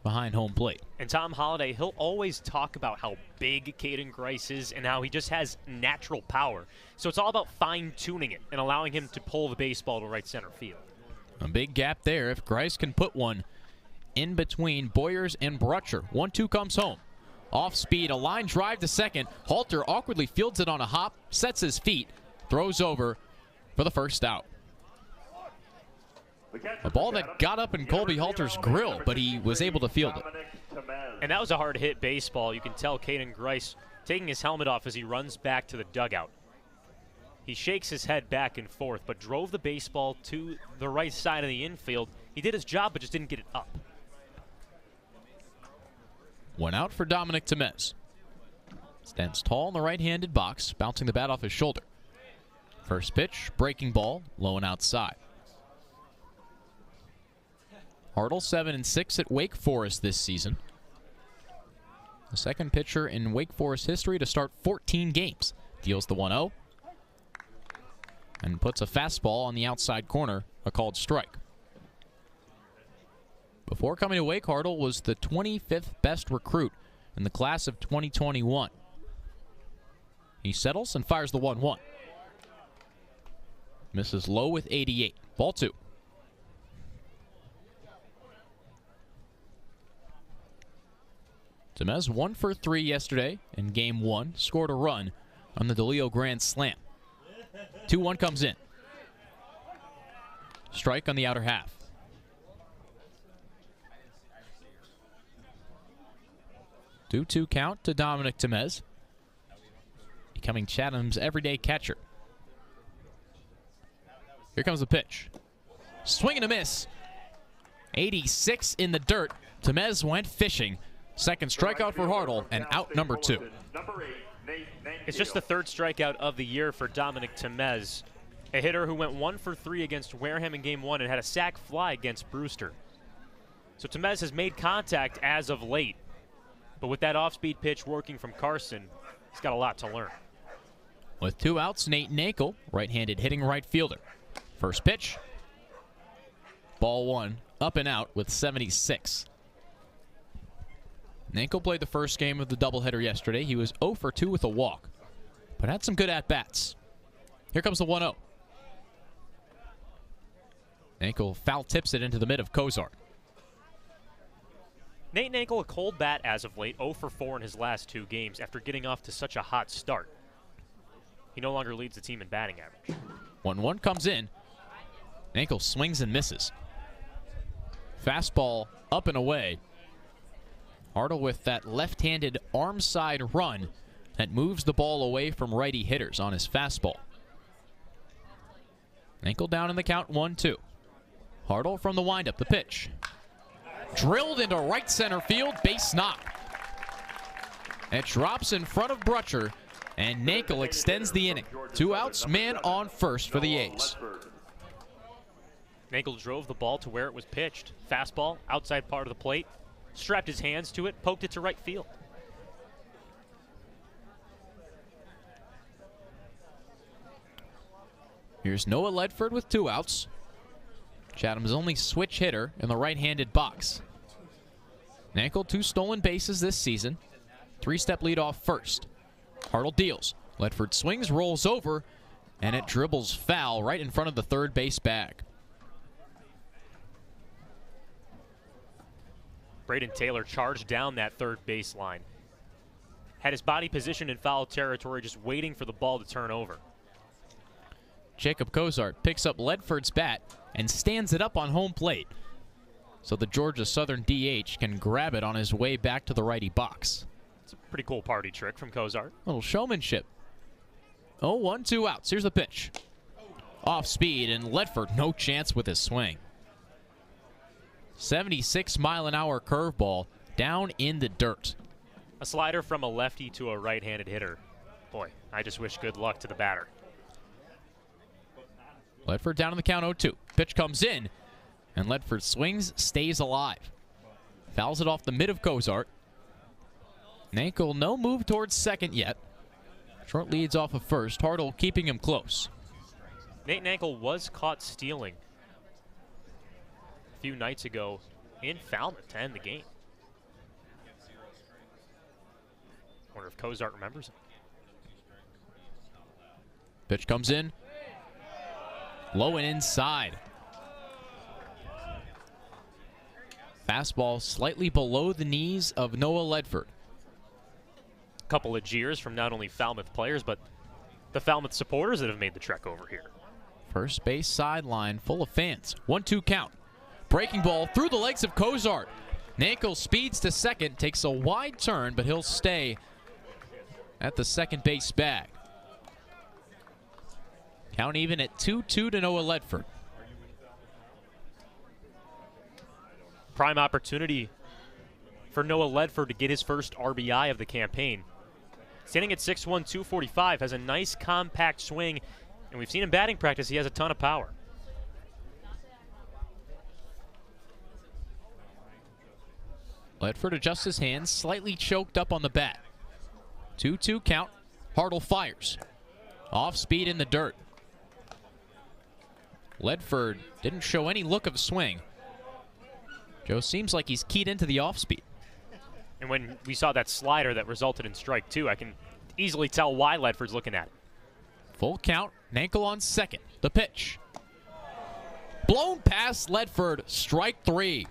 behind home plate. And Tom Holliday, he'll always talk about how big Caden Grice is and how he just has natural power. So it's all about fine-tuning it and allowing him to pull the baseball to right center field. A big gap there if Grice can put one in between Boyers and Brutcher. 1-2 comes home. Off speed, a line drive to second. Halter awkwardly fields it on a hop, sets his feet, throws over for the first out. A ball that got up in Colby Halter's grill, but he was able to field it. And that was a hard-hit baseball. You can tell Caden Grice taking his helmet off as he runs back to the dugout. He shakes his head back and forth, but drove the baseball to the right side of the infield. He did his job, but just didn't get it up. 1 out for Dominic Temez. Stands tall in the right-handed box, bouncing the bat off his shoulder. First pitch, breaking ball, low and outside. Hartle 7-6 at Wake Forest this season. The second pitcher in Wake Forest history to start 14 games. Deals the 1-0 and puts a fastball on the outside corner, a called strike. Before coming to Wake, Hartle was the 25th best recruit in the class of 2021. He settles and fires the 1-1. Misses low with 88. Ball 2. Temez 1 for 3 yesterday in game 1. Scored a run on the DeLeo grand slam. 2-1 comes in. Strike on the outer half. Two count to Dominic Temez, becoming Chatham's everyday catcher. Here comes the pitch. Swing and a miss. 86 in the dirt. Temez went fishing. Second strikeout for Hartle, and out number 2. It's just the third strikeout of the year for Dominic Temez, a hitter who went 1 for 3 against Wareham in game 1 and had a sac fly against Brewster. So Temez has made contact as of late, but with that off-speed pitch working from Carson, he's got a lot to learn. With 2 outs, Nate Nankel, right-handed hitting right fielder. First pitch. Ball 1, up and out with 76. Nankel played the first game of the doubleheader yesterday. He was 0 for 2 with a walk, but had some good at-bats. Here comes the 1-0. Nankel foul tips it into the mid of Kozar. Nate Nankel, a cold bat as of late, 0 for 4 in his last 2 games after getting off to such a hot start. He no longer leads the team in batting average. 1-1 comes in. Nankel swings and misses. Fastball up and away. Hartle with that left-handed arm side run that moves the ball away from righty hitters on his fastball. Nankel down in the count, 1-2. Hartle from the windup, the pitch. Drilled into right center field, base knock. It drops in front of Brutcher, and Nankel extends the inning. 2 outs, man on first for the A's. Nankel drove the ball to where it was pitched. Fastball, outside part of the plate. Strapped his hands to it, poked it to right field. Here's Noah Ledford with 2 outs. Chatham's only switch hitter in the right-handed box. Nankel 2 stolen bases this season. 3-step lead off first. Hartle deals. Ledford swings, rolls over, And it dribbles foul right in front of the third base bag. Braden Taylor charged down that third baseline. Had his body positioned in foul territory, just waiting for the ball to turn over. Jacob Cozart picks up Ledford's bat and stands it up on home plate, so the Georgia Southern DH can grab it on his way back to the righty box. It's a pretty cool party trick from Cozart. Little showmanship. 0-1, 2 outs. Here's the pitch. Off speed, and Ledford no chance with his swing. 76-mile-an-hour curveball down in the dirt. A slider from a lefty to a right-handed hitter. Boy, I just wish good luck to the batter. Ledford down on the count 0-2. Pitch comes in, and Ledford swings, stays alive. Fouls it off the mid of Cozart. Nankel no move towards second yet. Short leads off of first. Hartle keeping him close. Nate Nankel was caught stealing a few nights ago in Falmouth to end the game. Wonder if Cozart remembers him. Pitch comes in. Low and inside. Fastball slightly below the knees of Noah Ledford. Couple of jeers from not only Falmouth players, but the Falmouth supporters that have made the trek over here. First base sideline full of fans. 1-2 count. Breaking ball through the legs of Cozart. Nankel speeds to second, takes a wide turn, but he'll stay at the second base bag. Count even at 2-2 to Noah Ledford. Prime opportunity for Noah Ledford to get his first RBI of the campaign. Standing at 6'1", 245, has a nice compact swing, and we've seen in batting practice he has a ton of power. Ledford adjusts his hands, slightly choked up on the bat. 2-2 count. Hartle fires. Off speed in the dirt. Ledford didn't show any look of swing. Joe seems like he's keyed into the off speed. And when we saw that slider that resulted in strike two, I can easily tell why Ledford's looking at it. Full count. Nankel on second. The pitch. Blown past Ledford. Strike three.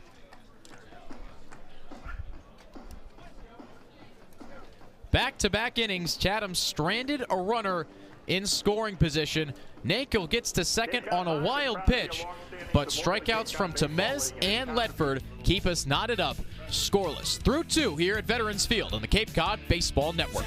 Back-to-back innings. Chatham stranded a runner in scoring position. Nankel gets to second on a wild pitch, but strikeouts from Temez and Ledford keep us knotted up, scoreless. Through two here at Veterans Field on the Cape Cod Baseball Network.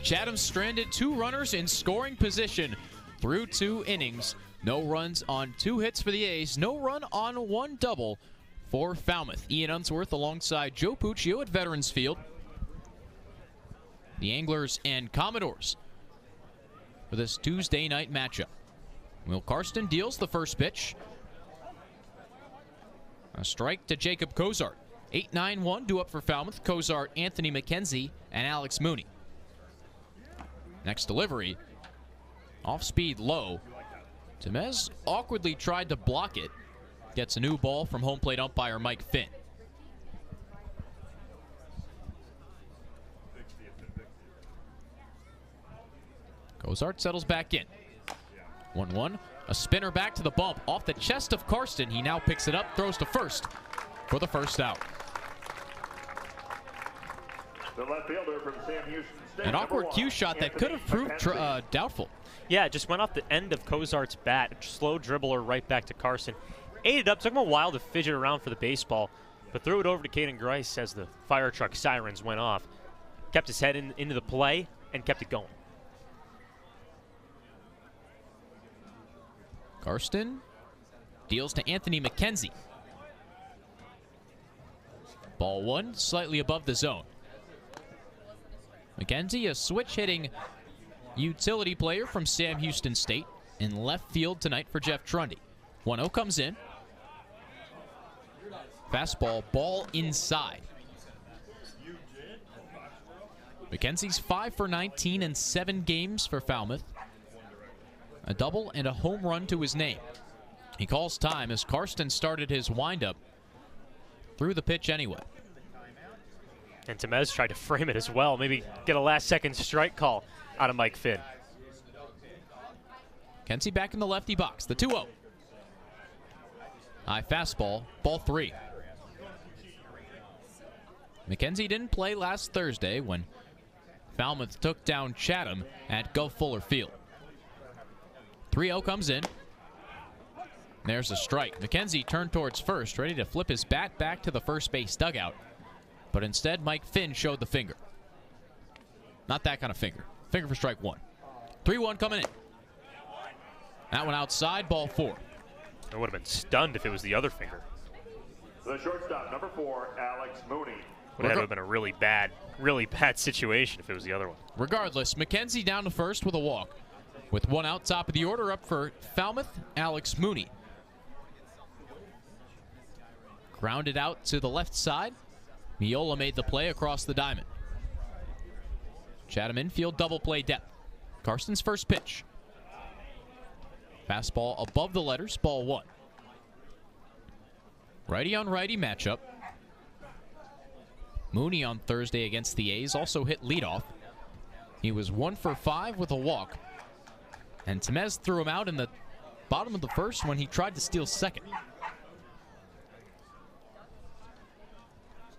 Chatham stranded two runners in scoring position through two innings. No runs on two hits for the A's. No run on one double for Falmouth. Ian Unsworth alongside Joe Puccio at Veterans Field. The Anglers and Commodores for this Tuesday night matchup. Will Karsten deals the first pitch. A strike to Jacob Cozart. 8-9-1 due up for Falmouth. Cozart, Anthony McKenzie, and Alex Mooney. Next delivery, off speed low. Temez awkwardly tried to block it. Gets a new ball from home plate umpire Mike Finn. Cozart settles back in. 1-1, a spinner back to the bump. Off the chest of Karsten, he now picks it up, throws to first for the first out. The left fielder from Sam Houston State. An awkward cue shot that could have proved doubtful. Yeah, it just went off the end of Cozart's bat. Slow dribbler right back to Carson. Ate it up. Took him a while to fidget around for the baseball, but threw it over to Caden Grice as the fire truck sirens went off. Kept his head into the play and kept it going. Karsten deals to Anthony McKenzie. Ball one, slightly above the zone. McKenzie, a switch-hitting utility player from Sam Houston State, in left field tonight for Jeff Trundy. 1-0 comes in. Fastball, ball inside. McKenzie's 5 for 19 in 7 games for Falmouth. A double and a home run to his name. He calls time as Karsten started his windup. Threw the pitch anyway. And Temez tried to frame it as well. Maybe get a last-second strike call out of Mike Finn. Kenzie back in the lefty box. The 2-0. High fastball, ball 3. McKenzie didn't play last Thursday when Falmouth took down Chatham at Gulf Fuller Field. 3-0 comes in. There's a strike. McKenzie turned towards first, ready to flip his bat back to the first base dugout. But instead, Mike Finn showed the finger. Not that kind of finger. Finger for strike 1. 3-1 coming in. That one outside, ball 4. I would have been stunned if it was the other finger. The shortstop, number 4, Alex Mooney. Would have been a really bad situation if it was the other one. Regardless, McKenzie down to first with a walk. With one out, top of the order, up for Falmouth, Alex Mooney. Grounded out to the left side. Miola made the play across the diamond. Chatham infield double play depth. Karsten's first pitch. Fastball above the letters, ball 1. Righty on righty matchup. Mooney on Thursday against the A's also hit leadoff. He was 1 for 5 with a walk. And Temez threw him out in the bottom of the first when he tried to steal second.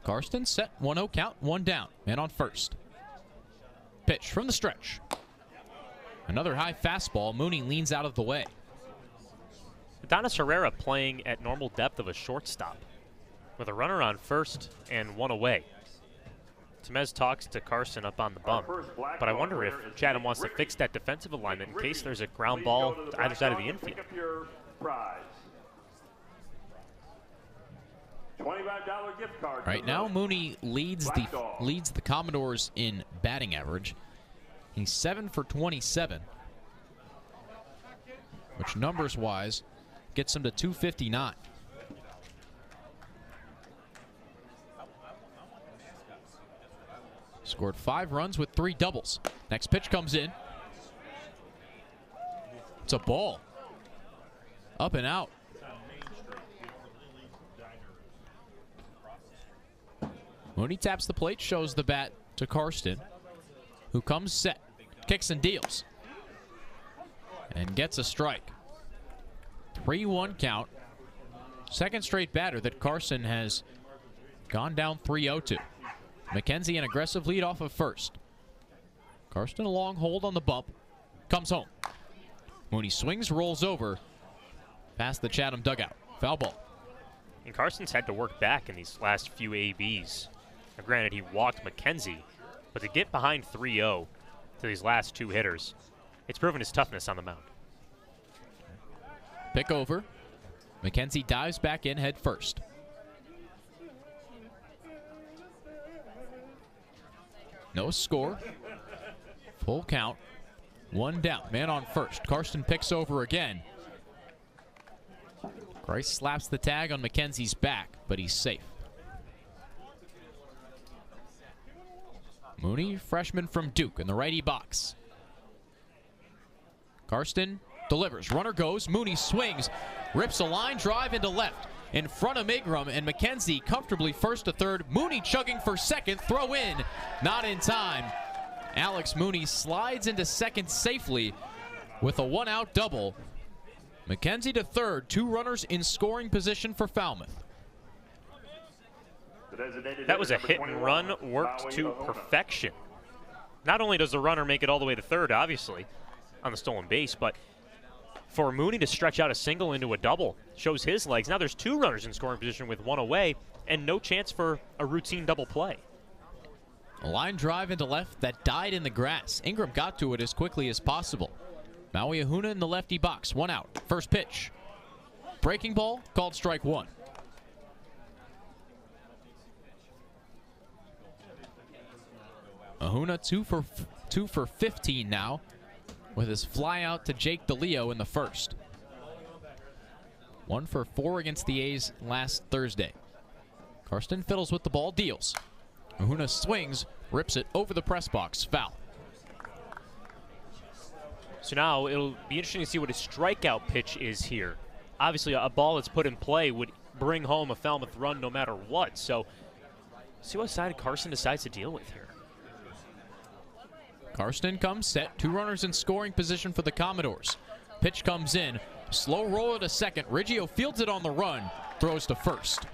Karsten set, 1-0 count, 1 down. Man on first. Pitch from the stretch. Another high fastball. Mooney leans out of the way. Adonis Herrera playing at normal depth of a shortstop with a runner on first and 1 away. Temez talks to Carson up on the bump, but I wonder if Chatham wants to fix that defensive alignment in case there's a ground ball to either side of the infield. $25 gift card. Right now, Mooney leads the Commodores in batting average. He's 7 for 27, which numbers-wise gets him to 259. Scored 5 runs with 3 doubles. Next pitch comes in. It's a ball. Up and out. Mooney taps the plate, shows the bat to Karsten, who comes set, kicks and deals, and gets a strike. 3-1 count. Second straight batter that Karsten has gone down 3-0 to. McKenzie an aggressive lead off of first. Karsten a long hold on the bump. Comes home. Mooney swings, rolls over. Past the Chatham dugout. Foul ball. And Carson's had to work back in these last few ABs. Now, granted, he walked McKenzie, but to get behind 3-0 to these last 2 hitters, it's proven his toughness on the mound. Pick over. McKenzie dives back in head first. No score. Full count. 1 down. Man on first. Karsten picks over again. Grice slaps the tag on McKenzie's back, but he's safe. Mooney, freshman from Duke, in the righty box. Karsten delivers. Runner goes. Mooney swings. Rips a line drive into left. In front of Migrum, and McKenzie comfortably first to third. Mooney chugging for second. Throw in. Not in time. Alex Mooney slides into second safely with a 1-out double. McKenzie to third. 2 runners in scoring position for Falmouth. The That was a hit and run worked to perfection. Not only does the runner make it all the way to third, obviously, on the stolen base, but for Mooney to stretch out a single into a double shows his legs. Now there's 2 runners in scoring position with 1 away and no chance for a routine double play. A line drive into left that died in the grass. Ingram got to it as quickly as possible. Maui Ahuna in the lefty box, 1 out. First pitch. Breaking ball, called strike 1. Ahuna 2 for 15 now, with his fly out to Jake DeLeo in the first. 1 for 4 against the A's last Thursday. Karsten fiddles with the ball, deals. Ahuna swings, rips it over the press box, foul. So now it'll be interesting to see what his strikeout pitch is here. Obviously, a ball that's put in play would bring home a Falmouth run no matter what. So see what side Karsten decides to deal with here. Karsten comes set, 2 runners in scoring position for the Commodores. Pitch comes in, slow roll to second. Riggio fields it on the run, throws to first.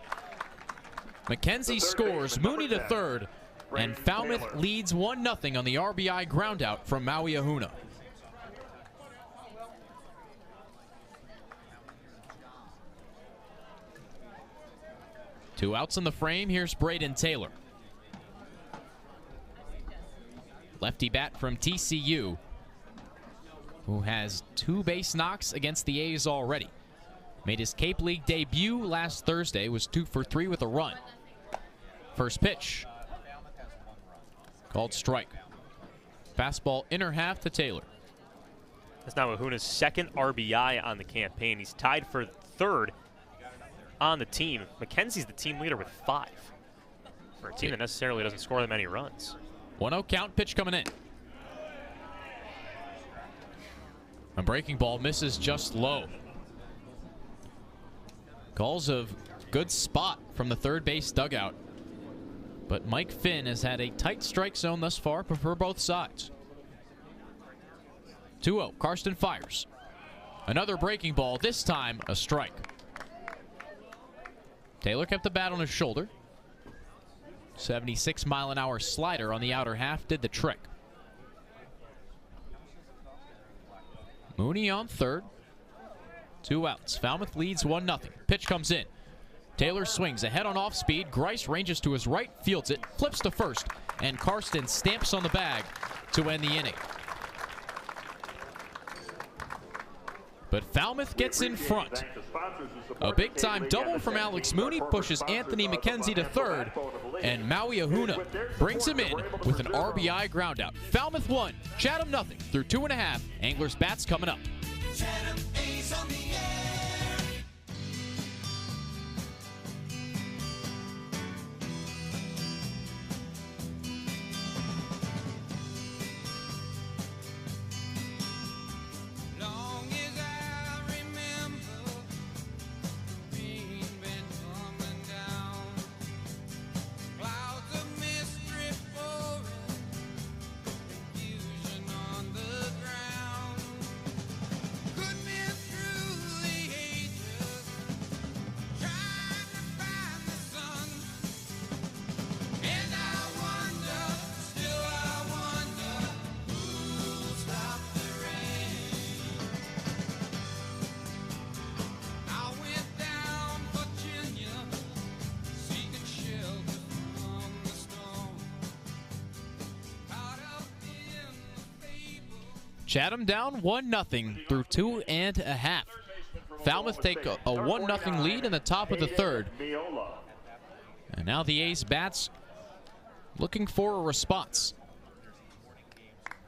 McKenzie scores, Mooney to third, and Falmouth leads 1-0 on the RBI groundout from Maui Ahuna. Two outs in the frame. Here's Braden Taylor. Lefty bat from TCU, who has 2 base knocks against the A's already. Made his Cape League debut last Thursday, was 2 for 3 with a run. First pitch, called strike. Fastball inner half to Taylor. That's now Ahuna's 2nd RBI on the campaign. He's tied for 3rd on the team. McKenzie's the team leader with 5 for a team that necessarily doesn't score that many runs. 1-0 count, pitch coming in. A breaking ball misses just low. Calls of good spot from the third base dugout. But Mike Finn has had a tight strike zone thus far for both sides. 2-0, Karsten fires. Another breaking ball, this time a strike. Taylor kept the bat on his shoulder. 76-mile-an-hour slider on the outer half did the trick. Mooney on third. 2 outs. Falmouth leads 1-0. Pitch comes in. Taylor swings ahead on off speed. Grice ranges to his right, fields it, flips to first, and Karsten stamps on the bag to end the inning. But Falmouth gets in front. A big-time double from Alex Mooney pushes Anthony McKenzie to third, and Maui Ahuna brings him in with an RBI groundout. Falmouth 1, Chatham 0 through 2.5. Anglers bats coming up. Chatham A's on the air. Long as I remember, the rain been coming down, clouds of mist drip pouring, confusion on the ground. Could be through the ages, trying to find the sun. And I wonder, still I wonder, who'll stop the rain. I went down Virginia, seeking shelter from the storm. Caught up in the fable. Chatham down 1-0 through 2.5. Falmouth take a 1-0 lead in the top of the third. And now the A's bats looking for a response.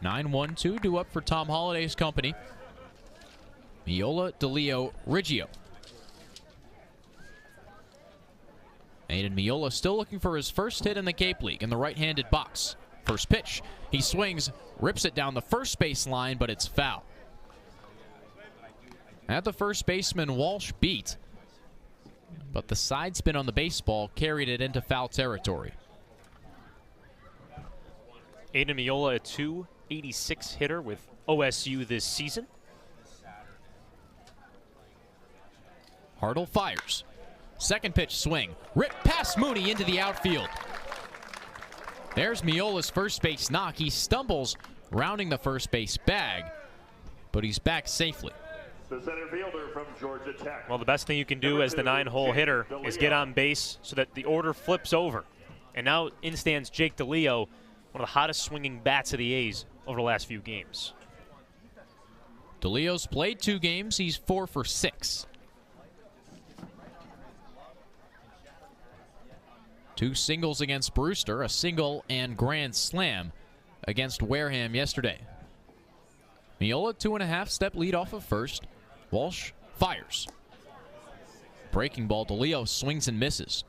9-1-2 due up for Tom Holliday's company. Miola, DeLeo, Riggio. Aiden Miola still looking for his first hit in the Cape League in the right-handed box. First pitch, he swings, rips it down the first base line, but it's foul. At the first baseman, Walsh beat, but the side spin on the baseball carried it into foul territory. Aiden Miola, a .286 hitter with OSU this season. Hartle fires. Second pitch swing. Ripped past Mooney into the outfield. There's Miola's first base knock. He stumbles rounding the first base bag, but he's back safely. The center fielder from Georgia Tech. Well, the best thing you can do as the 9-hole hitter is get on base so that the order flips over. And now in stands Jake DeLeo, one of the hottest swinging bats of the A's over the last few games. DeLeo's played 2 games. He's 4 for 6. 2 singles against Brewster, a single and grand slam against Wareham yesterday. Miola 2.5-step lead off of first. Walsh fires. Breaking ball, DeLeo swings and misses.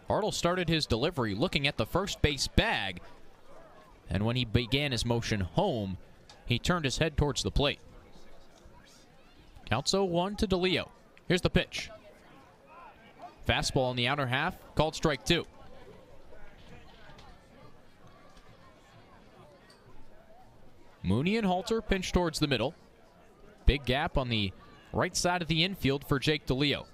Hartle started his delivery looking at the first base bag, and when he began his motion home, he turned his head towards the plate. Counts 0-1 to DeLeo. Here's the pitch. Fastball in the outer half, called strike 2. Mooney and Halter pinch towards the middle. Big gap on the right side of the infield for Jake DeLeo.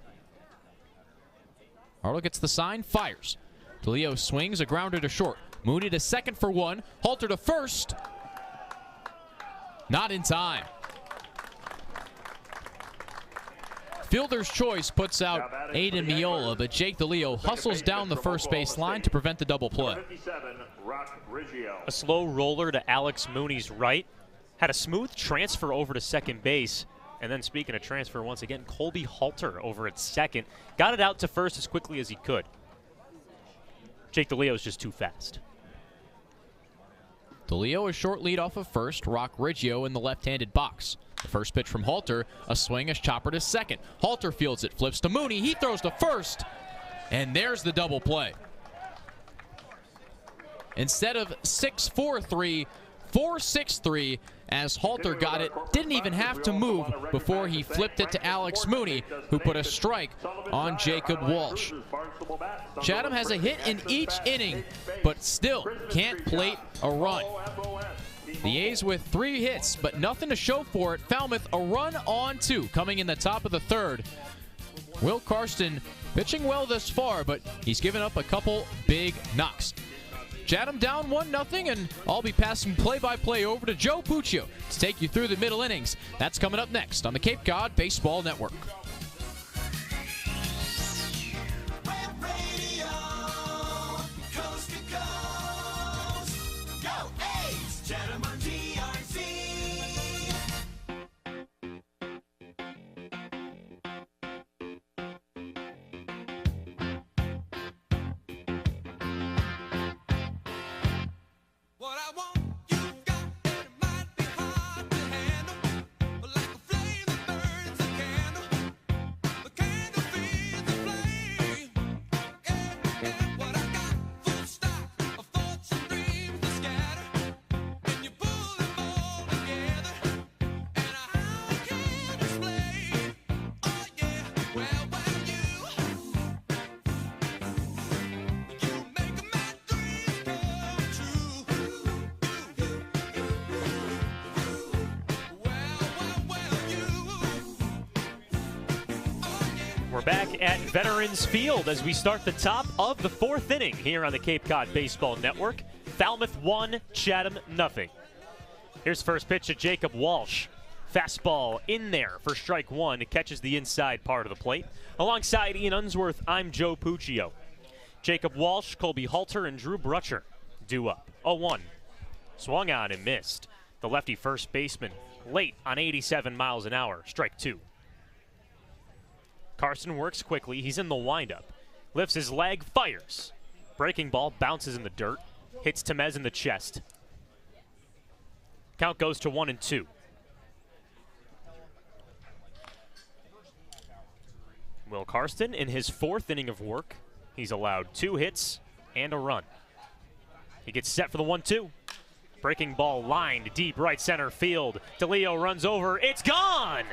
Hartle gets the sign, fires. DeLeo swings, a grounder to short. Mooney to second for 1. Halter to first. Not in time. Fielder's choice puts out Aiden Miola, but Jake DeLeo hustles down the first base line to prevent the double play. A slow roller to Alex Mooney's right. Had a smooth transfer over to second base. And then speaking of transfer, once again, Colby Halter over at second. Got it out to first as quickly as he could. Jake DeLeo is just too fast. DeLeo a short lead off of first. Rock Riggio in the left-handed box. The first pitch from Halter, a swing, a chopper to second. Halter fields it, flips to Mooney. He throws to first, and there's the double play. Instead of 6-4-3, 4-6-3, as Halter got it, didn't even have to move before he flipped it to Alex Mooney, who put a strike on Jacob Walsh. Chatham has a hit in each inning, but still can't plate a run. The A's with 3 hits, but nothing to show for it. Falmouth a run on 2, coming in the top of the 3rd. Will Karsten pitching well thus far, but he's given up a couple big knocks. Chatham down 1-0, and I'll be passing play-by-play over to Joe Puccio to take you through the middle innings. That's coming up next on the Cape Cod Baseball Network. We're back at Veterans Field as we start the top of the 4th inning here on the Cape Cod Baseball Network. Falmouth 1, Chatham 0. Here's first pitch to Jacob Walsh. Fastball in there for strike 1. It catches the inside part of the plate. Alongside Ian Unsworth, I'm Joe Puccio. Jacob Walsh, Colby Halter, and Drew Brutcher due up. 0-1. Swung on and missed. The lefty first baseman late on 87 miles an hour. Strike 2. Carson works quickly. He's in the windup. Lifts his leg, fires. Breaking ball bounces in the dirt. Hits Temez in the chest. Count goes to 1-2. Will Karsten in his 4th inning of work. He's allowed 2 hits and a run. He gets set for the 1-2. Breaking ball lined deep right center field. DeLeo runs over. It's gone!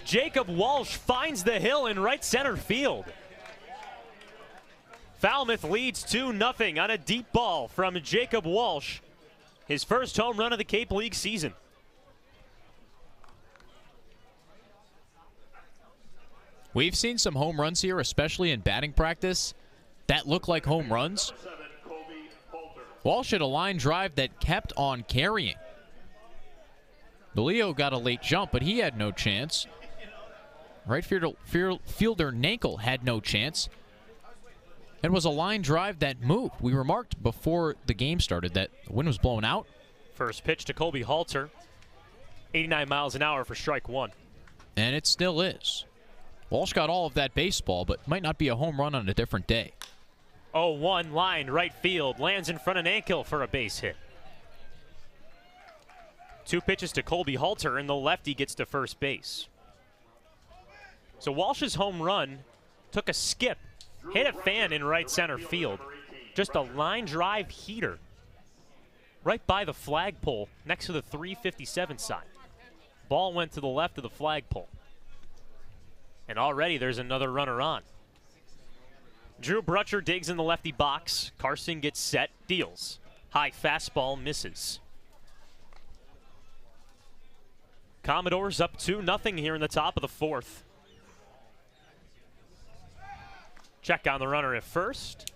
Jacob Walsh finds the hill in right center field. Falmouth leads 2-0 on a deep ball from Jacob Walsh. His first home run of the Cape League season. We've seen some home runs here, especially in batting practice, that look like home runs. Walsh had a line drive that kept on carrying. DeLeo got a late jump, but he had no chance. Right fielder Nankel had no chance. It was a line drive that moved. We remarked before the game started that the wind was blowing out. First pitch to Colby Halter. 89 miles an hour for strike one. And it still is. Walsh got all of that baseball, but might not be a home run on a different day. 0-1 line right field. Lands in front of Nankel for a base hit. 2 pitches to Colby Halter, and the lefty gets to first base. So Walsh's home run took a skip, hit a fan in right center field. Just a line drive heater right by the flagpole next to the 357 sign. Ball went to the left of the flagpole. And already there's another runner on. Drew Brutcher digs in the lefty box. Carson gets set, deals. High fastball misses. Commodores up 2-0 here in the top of the fourth. Check on the runner at first.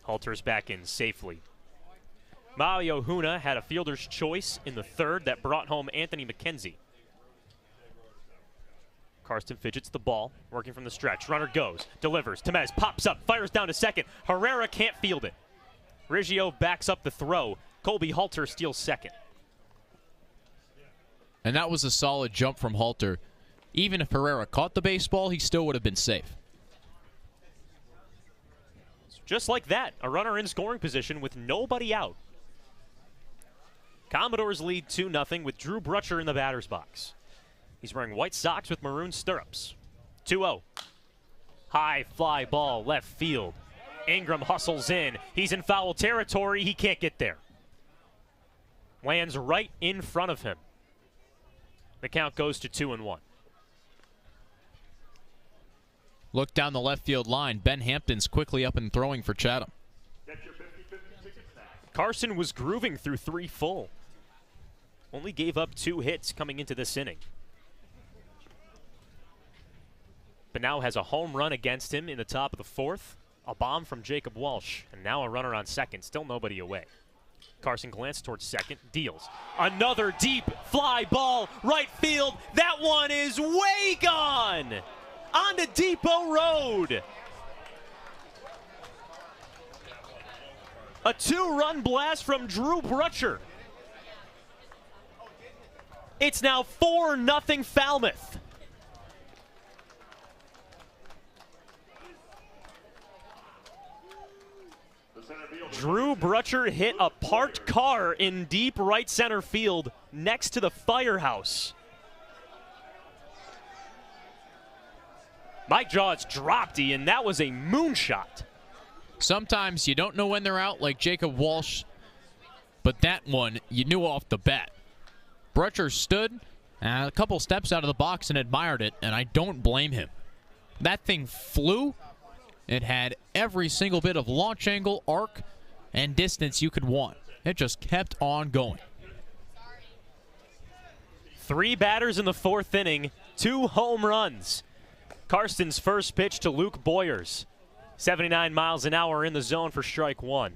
Halter's back in safely. Mario Huna had a fielder's choice in the third that brought home Anthony McKenzie. Karsten fidgets the ball, working from the stretch. Runner goes, delivers. Temez pops up, fires down to second. Herrera can't field it. Riggio backs up the throw. Colby Halter steals second. And that was a solid jump from Halter. Even if Herrera caught the baseball, he still would have been safe. Just like that, a runner in scoring position with nobody out. Commodores lead 2-0 with Drew Brutcher in the batter's box. He's wearing white socks with maroon stirrups. 2-0. High fly ball left field. Ingram hustles in. He's in foul territory. He can't get there. Lands right in front of him. The count goes to 2-1. Look down the left field line. Ben Hampton's quickly up and throwing for Chatham. Carson was grooving through 3 full. Only gave up 2 hits coming into this inning. But now has a home run against him in the top of the fourth. A bomb from Jacob Walsh. And now a runner on second. Still nobody away. Carson glanced towards second. Deals. Another deep fly ball. Right field. That one is way gone. Onto Depot Road. A 2-run blast from Drew Brutcher. It's now 4-0 Falmouth. Drew Brutcher hit a parked car in deep right center field next to the firehouse. My jaw's dropped, and that was a moonshot. Sometimes you don't know when they're out, like Jacob Walsh, but that one you knew off the bat. Brutcher stood a couple steps out of the box and admired it, and I don't blame him. That thing flew. It had every single bit of launch angle, arc, and distance you could want. It just kept on going. 3 batters in the 4th inning, 2 home runs. Karsten's first pitch to Luke Boyers. 79 miles an hour in the zone for strike 1.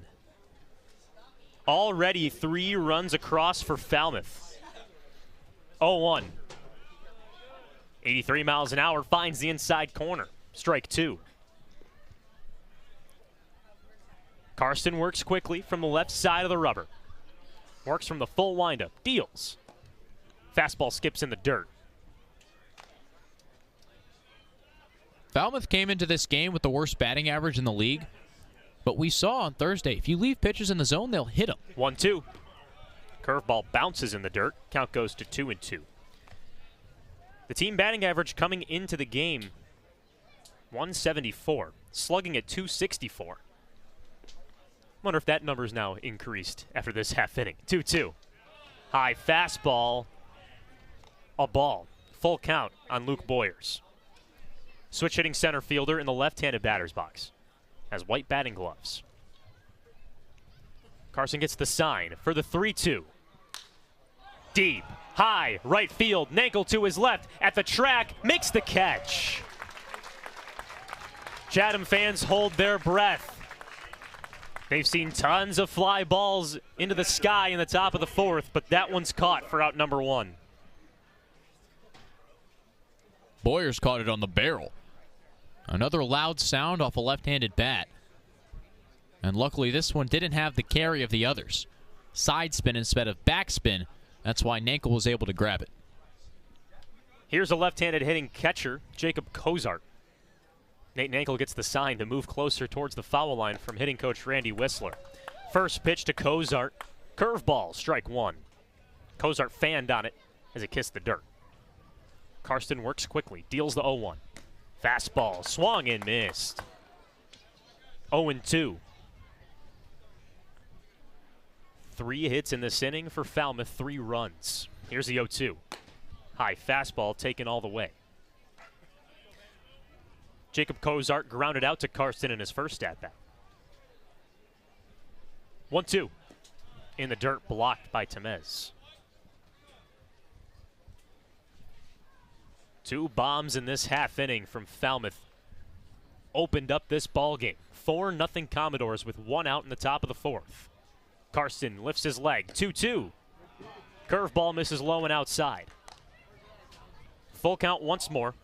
Already 3 runs across for Falmouth. 0-1. 83 miles an hour finds the inside corner. Strike 2. Karsten works quickly from the left side of the rubber. Works from the full windup. Deals. Fastball skips in the dirt. Falmouth came into this game with the worst batting average in the league. But we saw on Thursday, if you leave pitches in the zone, they'll hit them. 1-2. Curveball bounces in the dirt. Count goes to 2-2. The team batting average coming into the game, 174. Slugging at 264. Wonder if that number's now increased after this half inning. 2-2. High fastball. A ball. Full count on Luke Boyers. Switch hitting center fielder in the left-handed batter's box. Has white batting gloves. Carson gets the sign for the 3-2. Deep, high, right field. Nankel to his left at the track. Makes the catch. Chatham fans hold their breath. They've seen tons of fly balls into the sky in the top of the fourth, but that one's caught for out number one. Boyers caught it on the barrel. Another loud sound off a left-handed bat. And luckily this one didn't have the carry of the others. Side spin instead of backspin. That's why Nankel was able to grab it. Here's a left-handed hitting catcher, Jacob Cozart. Nate Nankel gets the sign to move closer towards the foul line from hitting coach Randy Whistler. First pitch to Cozart. Curveball, strike one. Cozart fanned on it as it kissed the dirt. Karsten works quickly, deals the 0-1. Fastball, swung and missed. 0-2. 3 hits in this inning for Falmouth, 3 runs. Here's the 0-2. High fastball taken all the way. Jacob Cozart grounded out to Karsten in his first at-bat. 1-2. In the dirt, blocked by Temez. 2 bombs in this half inning from Falmouth opened up this ball game. 4-0 Commodores with 1 out in the top of the fourth. Karsten lifts his leg. 2-2. Curveball misses low and outside. Full count once more.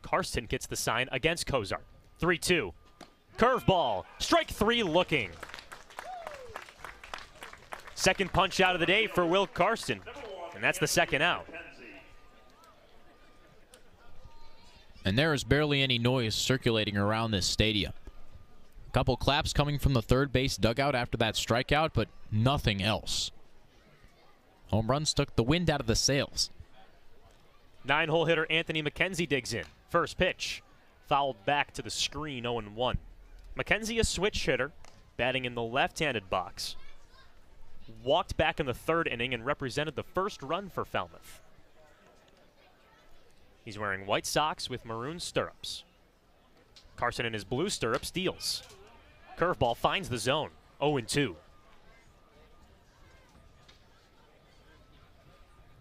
Karsten gets the sign against Cozart. 3-2. Curveball. Strike 3 looking. Second punch out of the day for Will Karsten. And that's the second out. And there is barely any noise circulating around this stadium. A couple claps coming from the third base dugout after that strikeout, but nothing else. Home runs took the wind out of the sails. 9-hole hitter Anthony McKenzie digs in. First pitch. Fouled back to the screen, 0-1. McKenzie, a switch hitter, batting in the left-handed box. Walked back in the third inning and represented the first run for Falmouth. He's wearing white socks with maroon stirrups. Karsten in his blue stirrups deals. Curveball finds the zone, 0-2.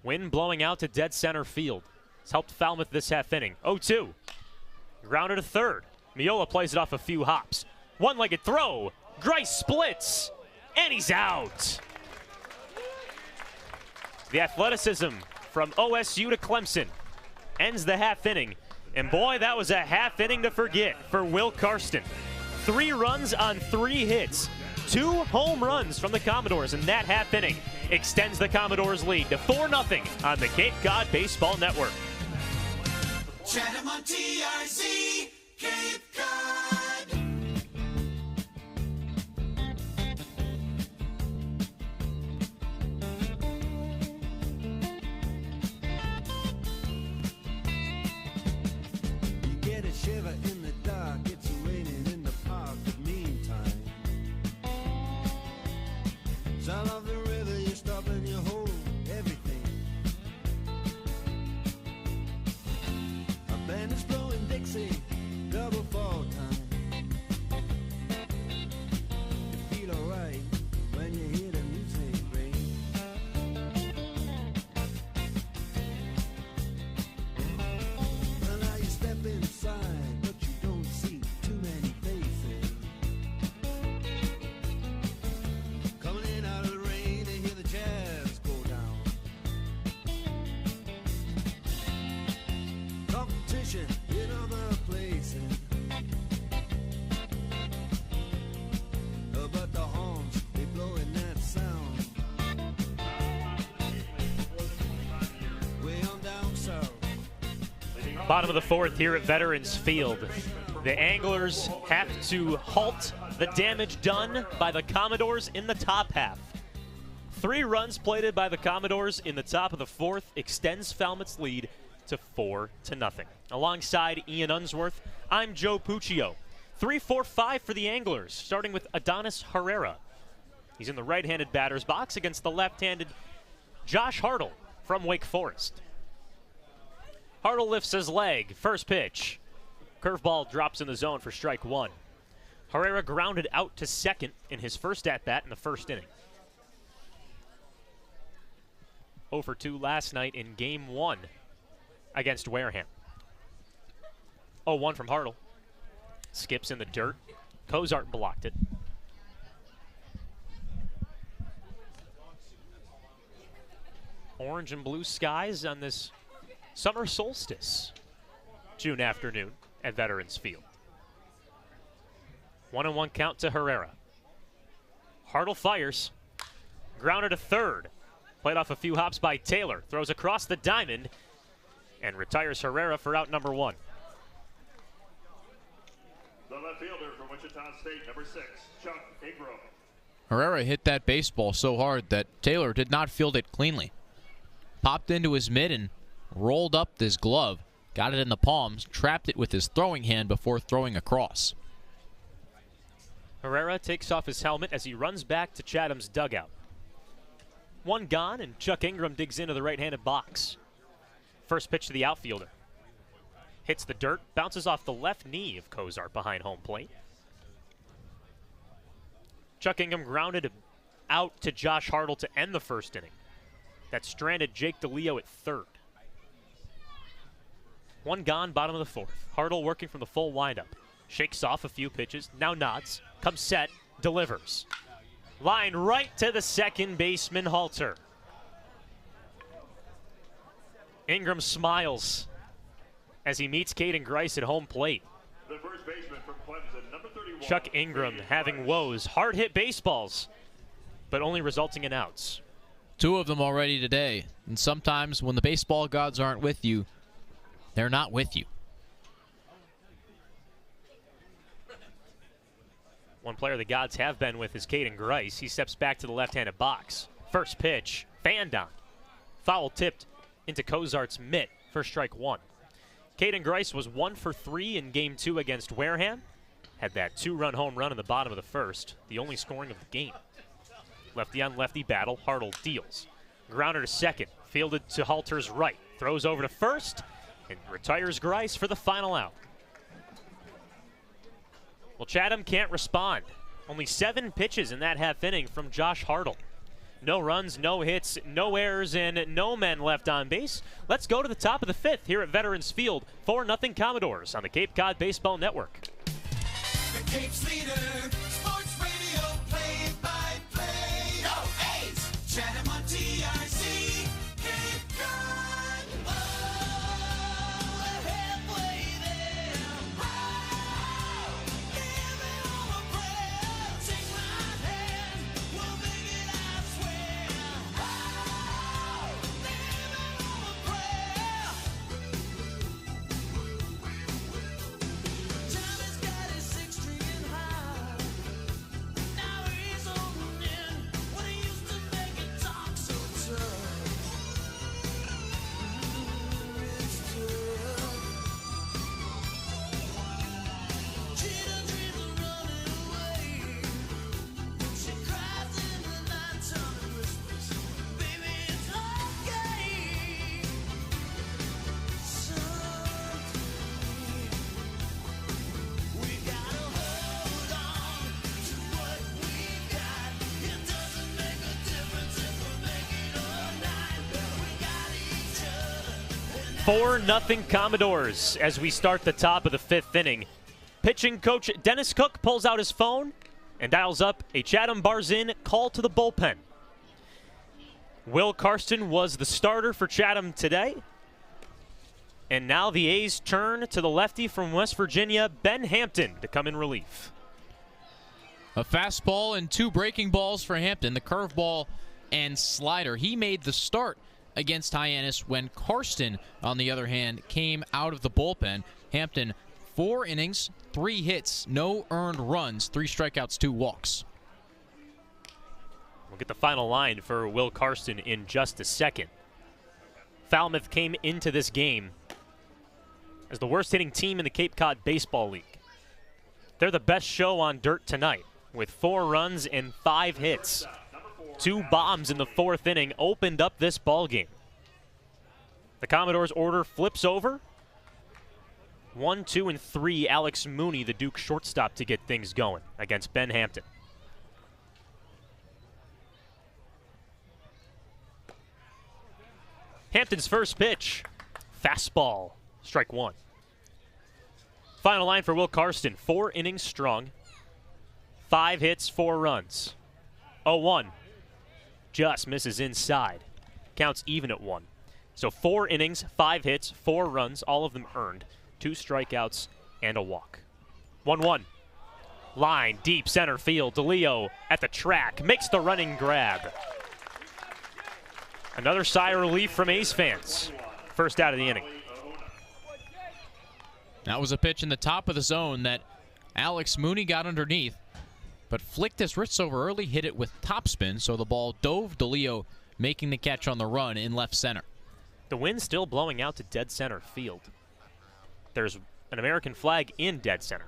Wind blowing out to dead center field. It's helped Falmouth this half inning. 0-2. Grounded to third. Miola plays it off a few hops. One-legged throw. Grice splits. And he's out. The athleticism from OSU to Clemson ends the half inning. And boy, that was a half inning to forget for Will Karsten. 3 runs on 3 hits. 2 home runs from the Commodores in that half inning. Extends the Commodores' lead to 4-0 on the Cape Cod Baseball Network. Chatham on TRZ, Cape Cod. You get a shiver in the dark, it's raining in the park, but meantime, sound of the river, you stop and you hold everything. A band is blowing Dixie, double fall time. You feel alright when you hear the music ring. Well, now you step inside, but you don't see too many faces. Coming in out of the rain to hear the jazz go down. Competition in other places. But the horns, they blowing that sound. Way on down south. Bottom of the fourth here at Veterans Field. The Anglers have to halt the damage done by the Commodores in the top half. 3 runs plated by the Commodores in the top of the fourth extends Falmouth's lead to 4-0. Alongside Ian Unsworth, I'm Joe Puccio. 3-4-5 for the Anglers, starting with Adonis Herrera. He's in the right-handed batter's box against the left-handed Josh Hartle from Wake Forest. Hartle lifts his leg. First pitch. Curveball drops in the zone for strike 1. Herrera grounded out to second in his first at-bat in the first inning. 0 for 2 last night in Game 1 against Wareham. 0-1 from Hartle. Skips in the dirt. Cozart blocked it. Orange and blue skies on this summer solstice June afternoon at Veterans Field. 1-1 count to Herrera. Hartle fires. Grounded to third. Played off a few hops by Taylor. Throws across the diamond and retires Herrera for out number 1. The left fielder from Wichita State, number 6, Chuck Ingram. Herrera hit that baseball so hard that Taylor did not field it cleanly. Popped into his mitt and rolled up his glove. Got it in the palms, trapped it with his throwing hand before throwing across. Herrera takes off his helmet as he runs back to Chatham's dugout. 1 gone, and Chuck Ingram digs into the right-handed box. First pitch to the outfielder. Hits the dirt, bounces off the left knee of Cozart behind home plate. Chuck Ingram grounded out to Josh Hartle to end the first inning. That stranded Jake DeLeo at third. 1 gone, bottom of the 4th. Hartle working from the full windup. Shakes off a few pitches, now nods, comes set, delivers. Line right to the second baseman, Halter. Ingram smiles as he meets Caden Grice at home plate. The first baseman from Clemson, number 31. Chuck Ingram having woes. Hard hit baseballs, but only resulting in outs. 2 of them already today. And sometimes when the baseball gods aren't with you, they're not with you. One player the gods have been with is Caden Grice. He steps back to the left-handed box. First pitch, fanned on. Foul tipped into Cozart's mitt for strike 1. Caden Grice was 1 for 3 in Game 2 against Wareham. Had that 2-run home run in the bottom of the first, the only scoring of the game. Lefty-on-lefty battle, Hartle deals. Grounder to second, fielded to Halter's right. Throws over to first, and retires Grice for the final out. Well, Chatham can't respond. Only 7 pitches in that half inning from Josh Hartle. No runs, no hits, no errors, and no men left on base. Let's go to the top of the 5th here at Veterans Field. 4-0 Commodores on the Cape Cod Baseball Network. The Cape's leader, sports radio, play-by-play. Oh, A's, Chatham on TRC, Cape Cod. Oh, we're halfway there. Oh, give it all a prayer. Take my hand, we'll make it, I swear. Oh, give it all a prayer. Time has got his 6 string high. Now he's holding in when he used to make it talk so tough. It's tough. Cheetah dreams of running away. She cries in the nighttime and whispers, "Baby, it's okay. Someday we gotta hold on to what we got. It doesn't make a difference if we're making or not. We got each other." 4-0 Commodores as we start the top of the 5th inning. Pitching coach Dennis Cook pulls out his phone and dials up a Chatham Barzin call to the bullpen. Will Karsten was the starter for Chatham today. And now the A's turn to the lefty from West Virginia, Ben Hampton, to come in relief. A fastball and 2 breaking balls for Hampton, the curveball and slider. He made the start against Hyannis when Karsten, on the other hand, came out of the bullpen. Hampton, 4 innings, 3 hits, no earned runs, 3 strikeouts, 2 walks. We'll get the final line for Will Karsten in just a second. Falmouth came into this game as the worst hitting team in the Cape Cod Baseball League. They're the best show on dirt tonight with 4 runs and 5 hits. 2 bombs in the 4th inning opened up this ball game. The Commodores' order flips over. 1, 2, and 3, Alex Mooney, the Duke shortstop, to get things going against Ben Hampton. Hampton's first pitch, fastball, strike one. Final line for Will Karsten, 4 innings strong, 5 hits, 4 runs. 0-1, just misses inside. Counts even at 1. So 4 innings, 5 hits, 4 runs, all of them earned. 2 strikeouts and a walk. 1-1. Line, deep center field. DeLeo at the track, makes the running grab. Another sigh of relief from A's fans. First out of the inning. That was a pitch in the top of the zone that Alex Mooney got underneath, but flicked his wrists over early, hit it with topspin, so the ball dove. DeLeo making the catch on the run in left center. The wind still blowing out to dead center field. There's an American flag in dead center.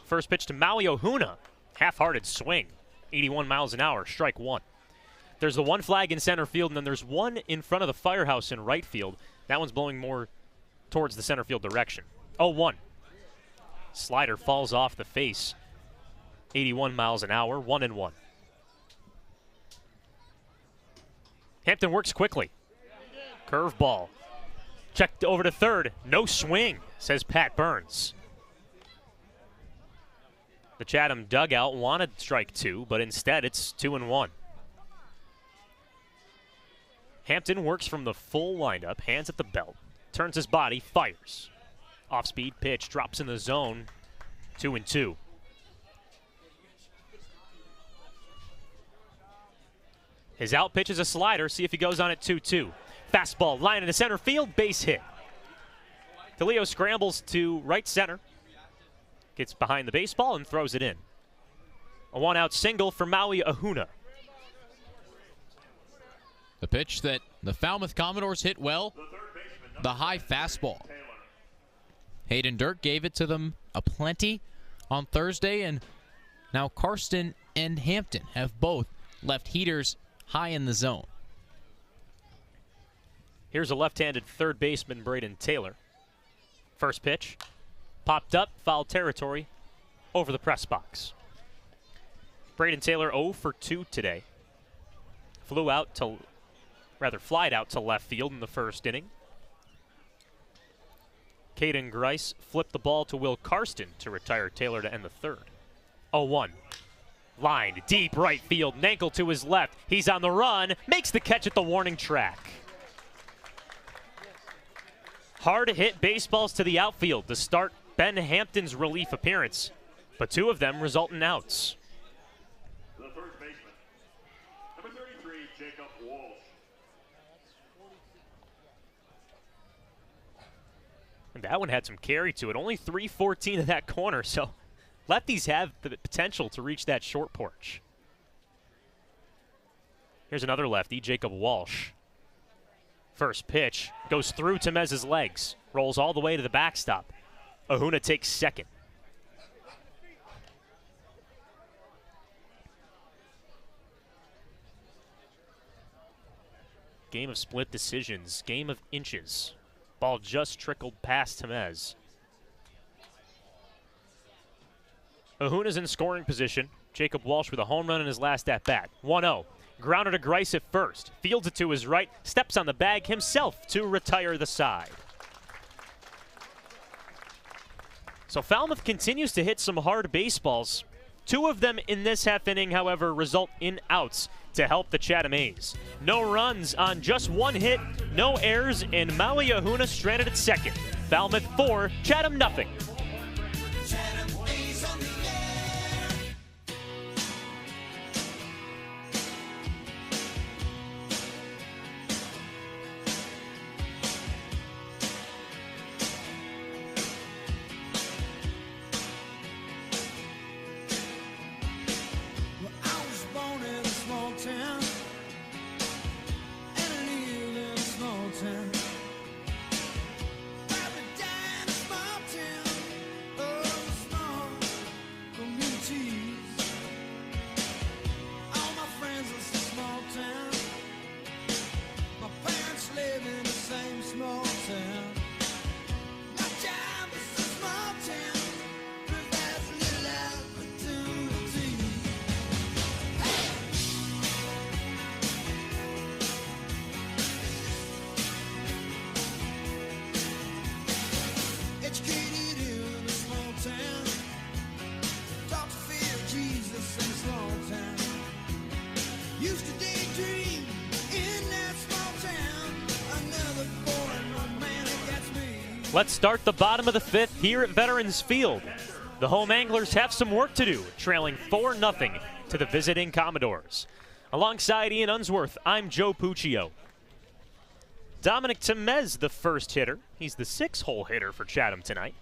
First pitch to Maui Ohuna. Half-hearted swing. 81 miles an hour, strike one. There's the one flag in center field, and then there's one in front of the firehouse in right field. That one's blowing more towards the center field direction. 0-1. Slider falls off the face. 81 miles an hour, 1-1. Hampton works quickly. Curveball. Checked over to third. No swing, says Pat Burns. The Chatham dugout wanted strike 2, but instead it's 2-1. Hampton works from the full windup, hands at the belt, turns his body, fires. Off-speed pitch, drops in the zone, 2-2. His out pitch is a slider, see if he goes on at 2-2. Fastball, line into center field, base hit. DeLeo scrambles to right center, gets behind the baseball and throws it in. A one-out single for Maui Ahuna. The pitch that the Falmouth Commodores hit well, the high fastball. Hayden Dirk gave it to them aplenty on Thursday, and now Karsten and Hampton have both left heaters high in the zone. Here's a left-handed third baseman, Braden Taylor. First pitch, popped up, foul territory, over the press box. Braden Taylor 0 for 2 today. Flied out to left field in the first inning. Caden Grice flipped the ball to Will Karsten to retire Taylor to end the third. 0-1. Lined deep right field, Nankel to his left. He's on the run, makes the catch at the warning track. Hard hit baseballs to the outfield to start Ben Hampton's relief appearance, but 2 of them result in outs. The first baseman, number 33, Jacob Walsh. And that one had some carry to it. Only 314 in that corner, so lefties have the potential to reach that short porch. Here's another lefty, Jacob Walsh. First pitch goes through Temez's legs, rolls all the way to the backstop. Ahuna takes second. Game of split decisions, game of inches. Ball just trickled past Temez. Ahuna's in scoring position. Jacob Walsh with a home run in his last at-bat. 1-0. Grounder to Grice at first. Fields it to his right. Steps on the bag himself to retire the side. So Falmouth continues to hit some hard baseballs. 2 of them in this half inning, however, result in outs to help the Chatham A's. No runs on just 1 hit, no errors, and Maui Ahuna stranded at second. Falmouth 4, Chatham nothing. Let's start the bottom of the 5th here at Veterans Field. The home Anglers have some work to do, trailing 4-0 to the visiting Commodores. Alongside Ian Unsworth, I'm Joe Puccio. Dominic Temez, the first hitter. He's the 6-hole hitter for Chatham tonight.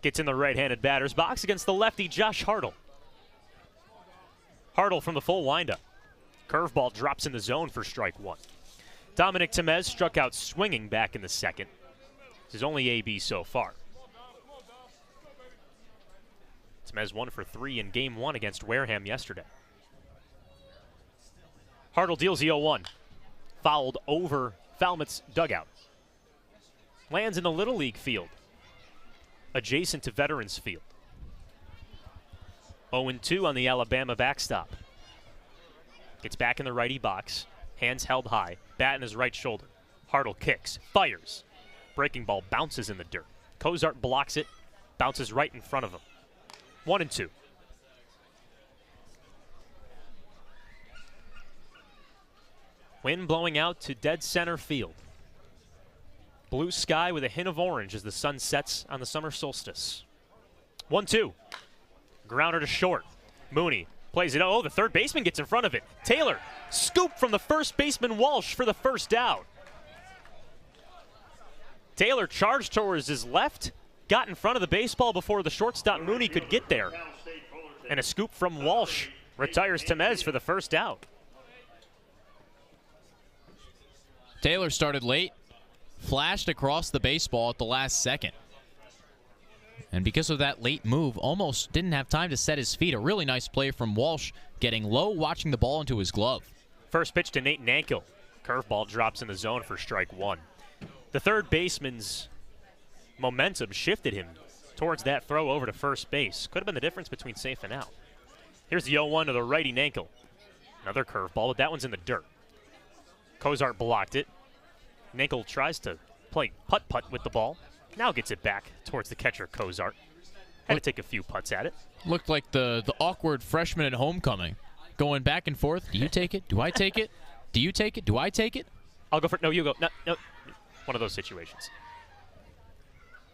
Gets in the right-handed batter's box against the lefty Josh Hartle. Hartle from the full windup. Curveball drops in the zone for strike 1. Dominic Temez struck out swinging back in the 2nd. This is only AB so far. Temez 1 for 3 in Game 1 against Wareham yesterday. Hartle deals the 0-1. Fouled over Falmouth's dugout. Lands in the Little League field, adjacent to Veterans Field. 0-2 on the Alabama backstop. Gets back in the righty box. Hands held high. Bat in his right shoulder. Hartle kicks. Fires. Breaking ball bounces in the dirt. Cozart blocks it. Bounces right in front of him. 1-2. Wind blowing out to dead center field. Blue sky with a hint of orange as the sun sets on the summer solstice. 1-2. Grounder to short. Mooney plays it. Oh, the third baseman gets in front of it. Taylor, scoop from the first baseman Walsh for the first out. Taylor charged towards his left, got in front of the baseball before the shortstop Mooney could get there. And a scoop from Walsh retires Temez for the first out. Taylor started late, flashed across the baseball at the last second. And because of that late move, almost didn't have time to set his feet. A really nice play from Walsh, getting low, watching the ball into his glove. First pitch to Nate Nankel. Curveball drops in the zone for strike 1. The third baseman's momentum shifted him towards that throw over to first base. Could have been the difference between safe and out. Here's the 0-1 to the righty Nankel. Another curveball, but that one's in the dirt. Cozart blocked it. Nankel tries to play putt-putt with the ball. Now gets it back towards the catcher, Cozart. Had to take a few putts at it. Looked like the awkward freshman at homecoming. Going back and forth. Do you take it? Do I take it? Do you take it? Do I take it? I'll go for it. No, you go. No. One of those situations.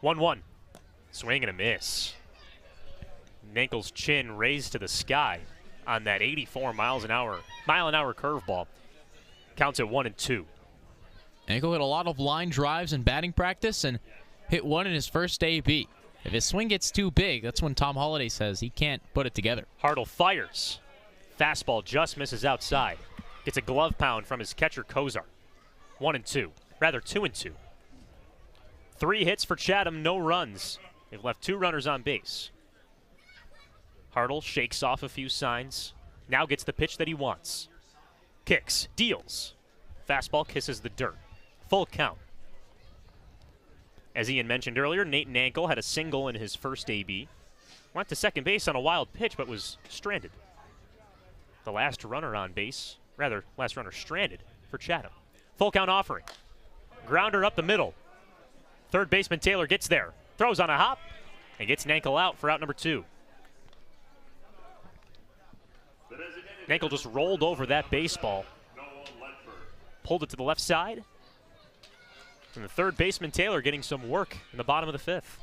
1-1. Swing and a miss. Nankel's chin raised to the sky on that 84 mile an hour curveball. Counts at 1-2. Nankel hit a lot of line drives in batting practice and hit one in his first AB. If his swing gets too big, that's when Tom Holliday says he can't put it together. Hartle fires. Fastball just misses outside. Gets a glove pound from his catcher, Cozart. 1-2. Rather, 2-2. 3 hits for Chatham, no runs. They've left 2 runners on base. Hartle shakes off a few signs. Now gets the pitch that he wants. Kicks, deals. Fastball kisses the dirt. Full count. As Ian mentioned earlier, Nate Nankel had a single in his first AB. Went to second base on a wild pitch, but was stranded. The last runner on base, last runner stranded for Chatham. Full count offering. Grounder up the middle. Third baseman Taylor gets there. Throws on a hop and gets Nankel out for out number 2. Nankel just rolled over that baseball. Pulled it to the left side. And the third baseman Taylor getting some work in the bottom of the 5th.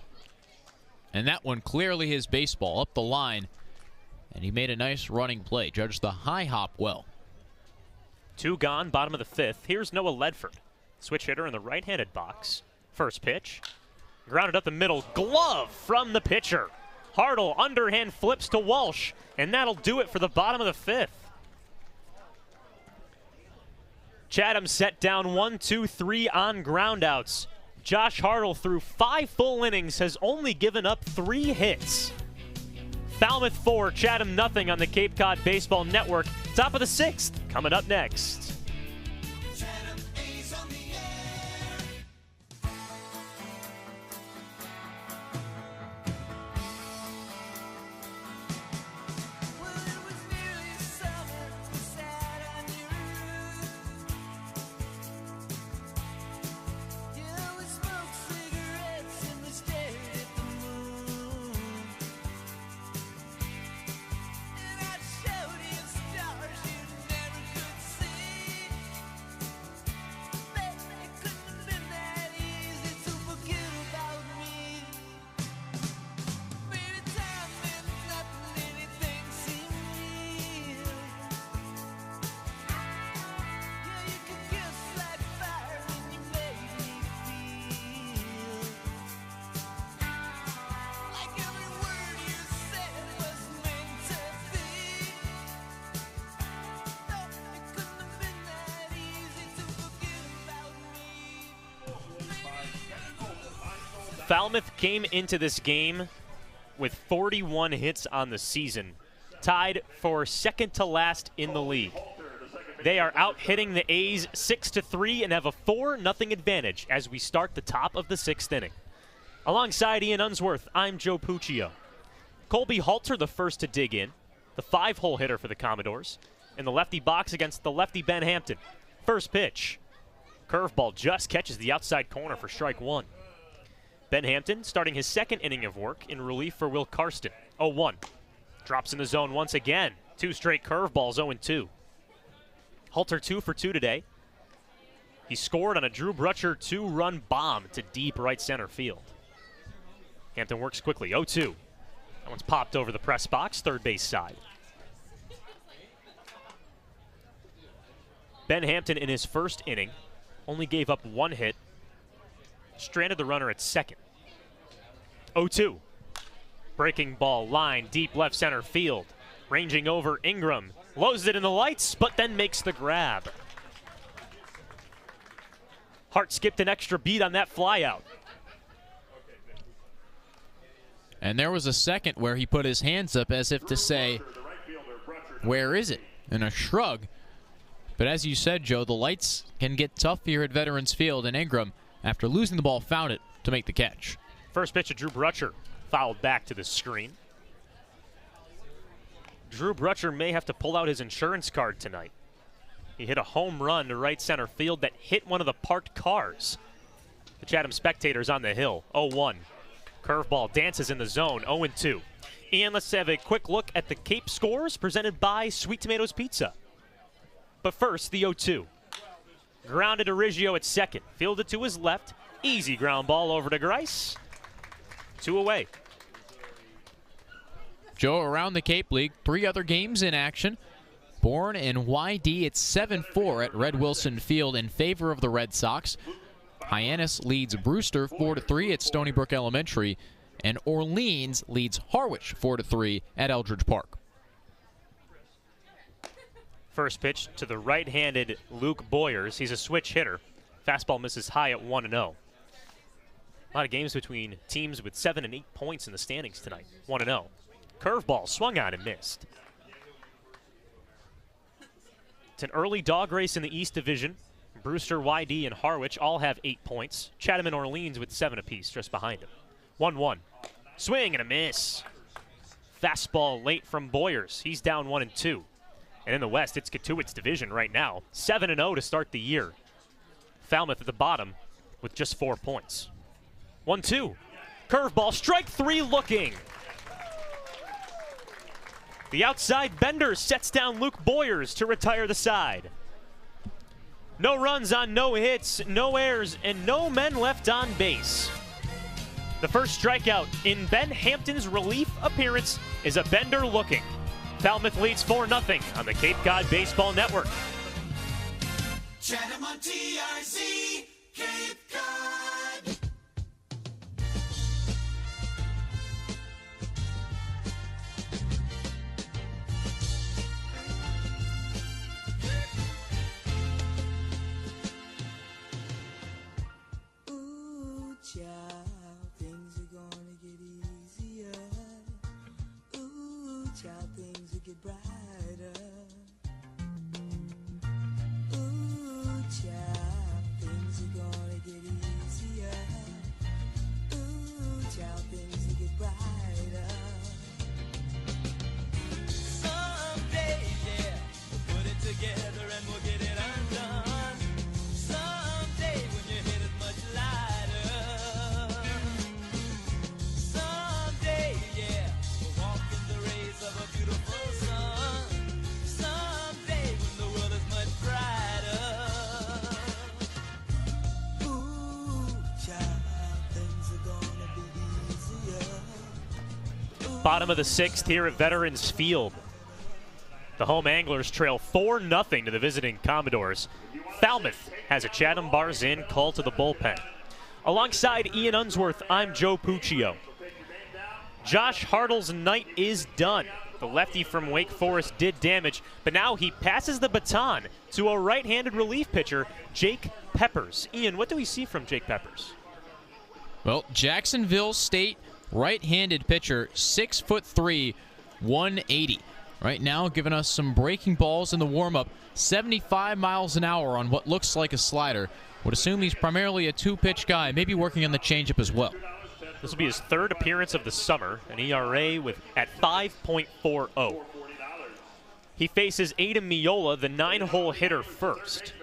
And that one clearly his baseball up the line. And he made a nice running play. Judged the high hop well. 2 gone, bottom of the 5th. Here's Noah Ledford. Switch hitter in the right-handed box. First pitch. Grounded up the middle. Glove from the pitcher. Hartle underhand flips to Walsh. And that'll do it for the bottom of the 5th. Chatham set down 1-2-3 on groundouts. Josh Hartle, through 5 full innings, has only given up 3 hits. Falmouth 4, Chatham nothing on the Cape Cod Baseball Network. Top of the 6th, coming up next. Falmouth came into this game with 41 hits on the season, tied for second to last in the league. They are out hitting the A's 6-3 and have a 4-0 advantage as we start the top of the 6th inning. Alongside Ian Unsworth, I'm Joe Puccio. Colby Halter, the first to dig in, the 5-hole hitter for the Commodores, in the lefty box against the lefty Ben Hampton. First pitch. Curveball just catches the outside corner for strike one. Ben Hampton starting his second inning of work in relief for Will Karsten. 0-1. Drops in the zone once again. 2 straight curveballs, 0-2. Halter 2 for 2 today. He scored on a Drew Brutcher 2-run bomb to deep right center field. Hampton works quickly, 0-2. That one's popped over the press box, third base side. Ben Hampton in his first inning only gave up 1 hit, stranded the runner at second. 0-2. Breaking ball line, deep left center field. Ranging over Ingram. Lows it in the lights, but then makes the grab. Hart skipped an extra beat on that flyout. And there was a second where he put his hands up as if to say, where is it? And a shrug. But as you said, Joe, the lights can get tough here at Veterans Field, and Ingram, after losing the ball, found it to make the catch. First pitch of Drew Brutcher, fouled back to the screen. Drew Brutcher may have to pull out his insurance card tonight. He hit a home run to right center field that hit one of the parked cars. The Chatham spectators on the hill, 0-1. Curveball dances in the zone, 0-2. And let's have a quick look at the Cape scores presented by Sweet Tomatoes Pizza. But first, the 0-2. Grounded to Riggio at second. Fielded to his left. Easy ground ball over to Grice. 2 away. Joe, around the Cape League, 3 other games in action. Bourne and YD, it's 7-4 at Red Wilson Field in favor of the Red Sox. Hyannis leads Brewster 4-3 at Stony Brook Elementary. And Orleans leads Harwich 4-3 at Eldridge Park. First pitch to the right-handed Luke Boyers. He's a switch hitter. Fastball misses high at 1-0. A lot of games between teams with 7 and 8 points in the standings tonight. 1-0. Curveball swung on and missed. It's an early dog race in the East Division. Brewster, YD, and Harwich all have 8 points. Chatham and Orleans with 7 apiece just behind them. 1-1. Swing and a miss. Fastball late from Boyers. He's down 1-2. And in the West, it's Katuitt's division right now. 7-0 to start the year. Falmouth at the bottom with just 4 points. 1-2. Curveball, strike 3 looking. The outside bender sets down Luke Boyers to retire the side. No runs on no hits, no errors, and no men left on base. The first strikeout in Ben Hampton's relief appearance is a bender looking. Falmouth leads 4-0 on the Cape Cod Baseball Network. Chatham on TRZ, Cape Cod. Ooh, child, things are gonna get easier. Ooh, child, things will get brighter. Ooh, child, things are gonna get easier. Ooh, child, things will get brighter. Someday, yeah, we'll put it together and we'll get it undone. Someday when your head is much lighter. Someday, yeah, we'll walk in the rays of a beautiful sun. Someday when the world is much brighter. Ooh, child, things are gonna be easier. Bottom of the 6th here at Veterans Field. The home Anglers trail 4-0 to the visiting Commodores. Falmouth has a Chatham Bars Inn call to the bullpen. Alongside Ian Unsworth, I'm Joe Puccio. Josh Hartle's night is done. The lefty from Wake Forest did damage, but now he passes the baton to a right-handed relief pitcher, Jake Peppers. Ian, what do we see from Jake Peppers? Well, Jacksonville State right-handed pitcher, 6'3", 180. Right now, giving us some breaking balls in the warm-up, 75 miles an hour on what looks like a slider. Would assume he's primarily a two-pitch guy, maybe working on the changeup as well. This will be his third appearance of the summer, an ERA at 5.40. He faces Adam Miola, the 9-hole hitter, first.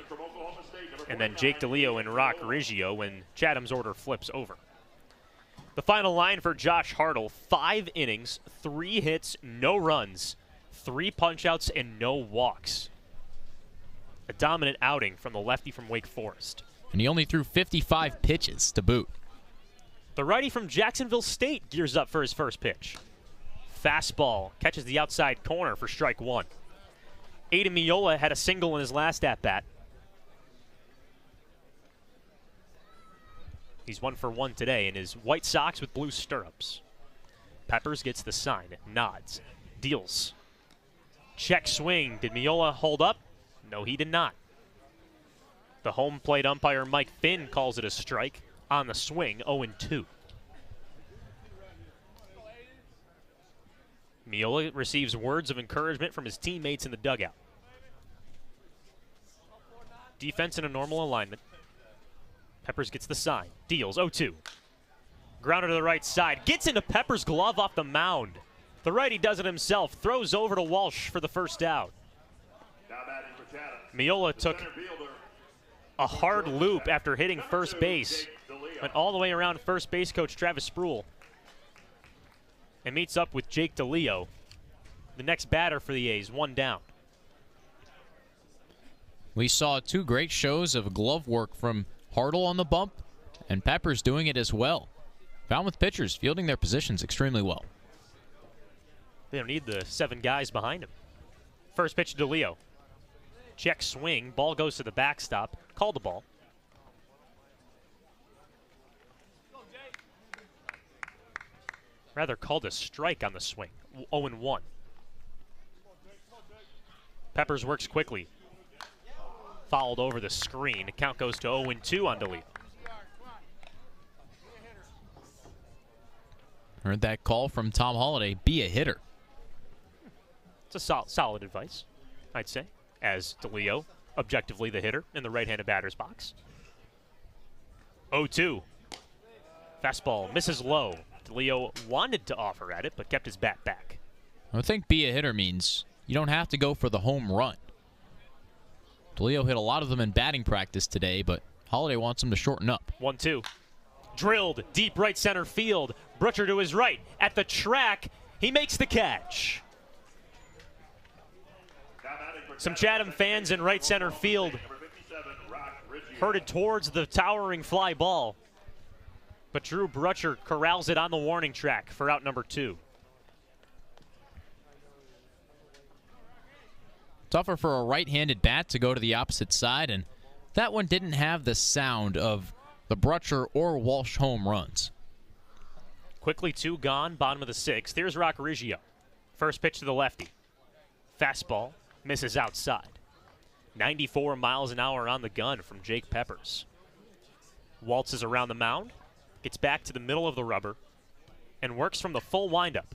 And then Jake DeLeo and Rock Riggio when Chatham's order flips over. The final line for Josh Hartle, 5 innings, 3 hits, no runs, 3 punch-outs, and no walks. A dominant outing from the lefty from Wake Forest. And he only threw 55 pitches to boot. The righty from Jacksonville State gears up for his first pitch. Fastball catches the outside corner for strike 1. Adam Miola had a single in his last at-bat. He's 1 for 1 today in his white socks with blue stirrups. Peppers gets the sign, nods, deals. Check swing. Did Miola hold up? No, he did not. The home plate umpire Mike Finn calls it a strike on the swing, 0-2. Miola receives words of encouragement from his teammates in the dugout. Defense in a normal alignment. Peppers gets the sign, deals, 0-2. Grounder to the right side, gets into Peppers' glove off the mound. The righty does it himself, throws over to Walsh for the first out. Miola took a hard loop after hitting first base. Went all the way around first base coach Travis Spruill. And meets up with Jake DeLeo. The next batter for the A's, 1 down. We saw 2 great shows of glove work from Hartle on the bump, and Peppers doing it as well. Falmouth pitchers fielding their positions extremely well. They don't need the 7 guys behind him. First pitch to DeLeo. Check swing, ball goes to the backstop. Call the ball. Rather called a strike on the swing, 0-1. Peppers works quickly. Fouled over the screen. The count goes to 0-2 on DeLeo. Heard that call from Tom Holliday, be a hitter. It's a solid advice, I'd say, as DeLeo, objectively the hitter in the right-handed batter's box. 0-2. Fastball misses low. DeLeo wanted to offer at it, but kept his bat back. I think be a hitter means you don't have to go for the home run. DeLeo hit a lot of them in batting practice today, but Holliday wants him to shorten up. 1-2. Drilled deep right center field. Butcher to his right. At the track, he makes the catch. Some Chatham fans in right center field herded towards the towering fly ball. But Drew Brutcher corrals it on the warning track for out number 2. Tougher for a right-handed bat to go to the opposite side, and that one didn't have the sound of the Brutcher or Walsh home runs. Quickly 2 gone, bottom of the 6th. Here's Rock Riggio. First pitch to the lefty. Fastball misses outside. 94 miles an hour on the gun from Jake Peppers. Waltzes around the mound, gets back to the middle of the rubber, and works from the full windup.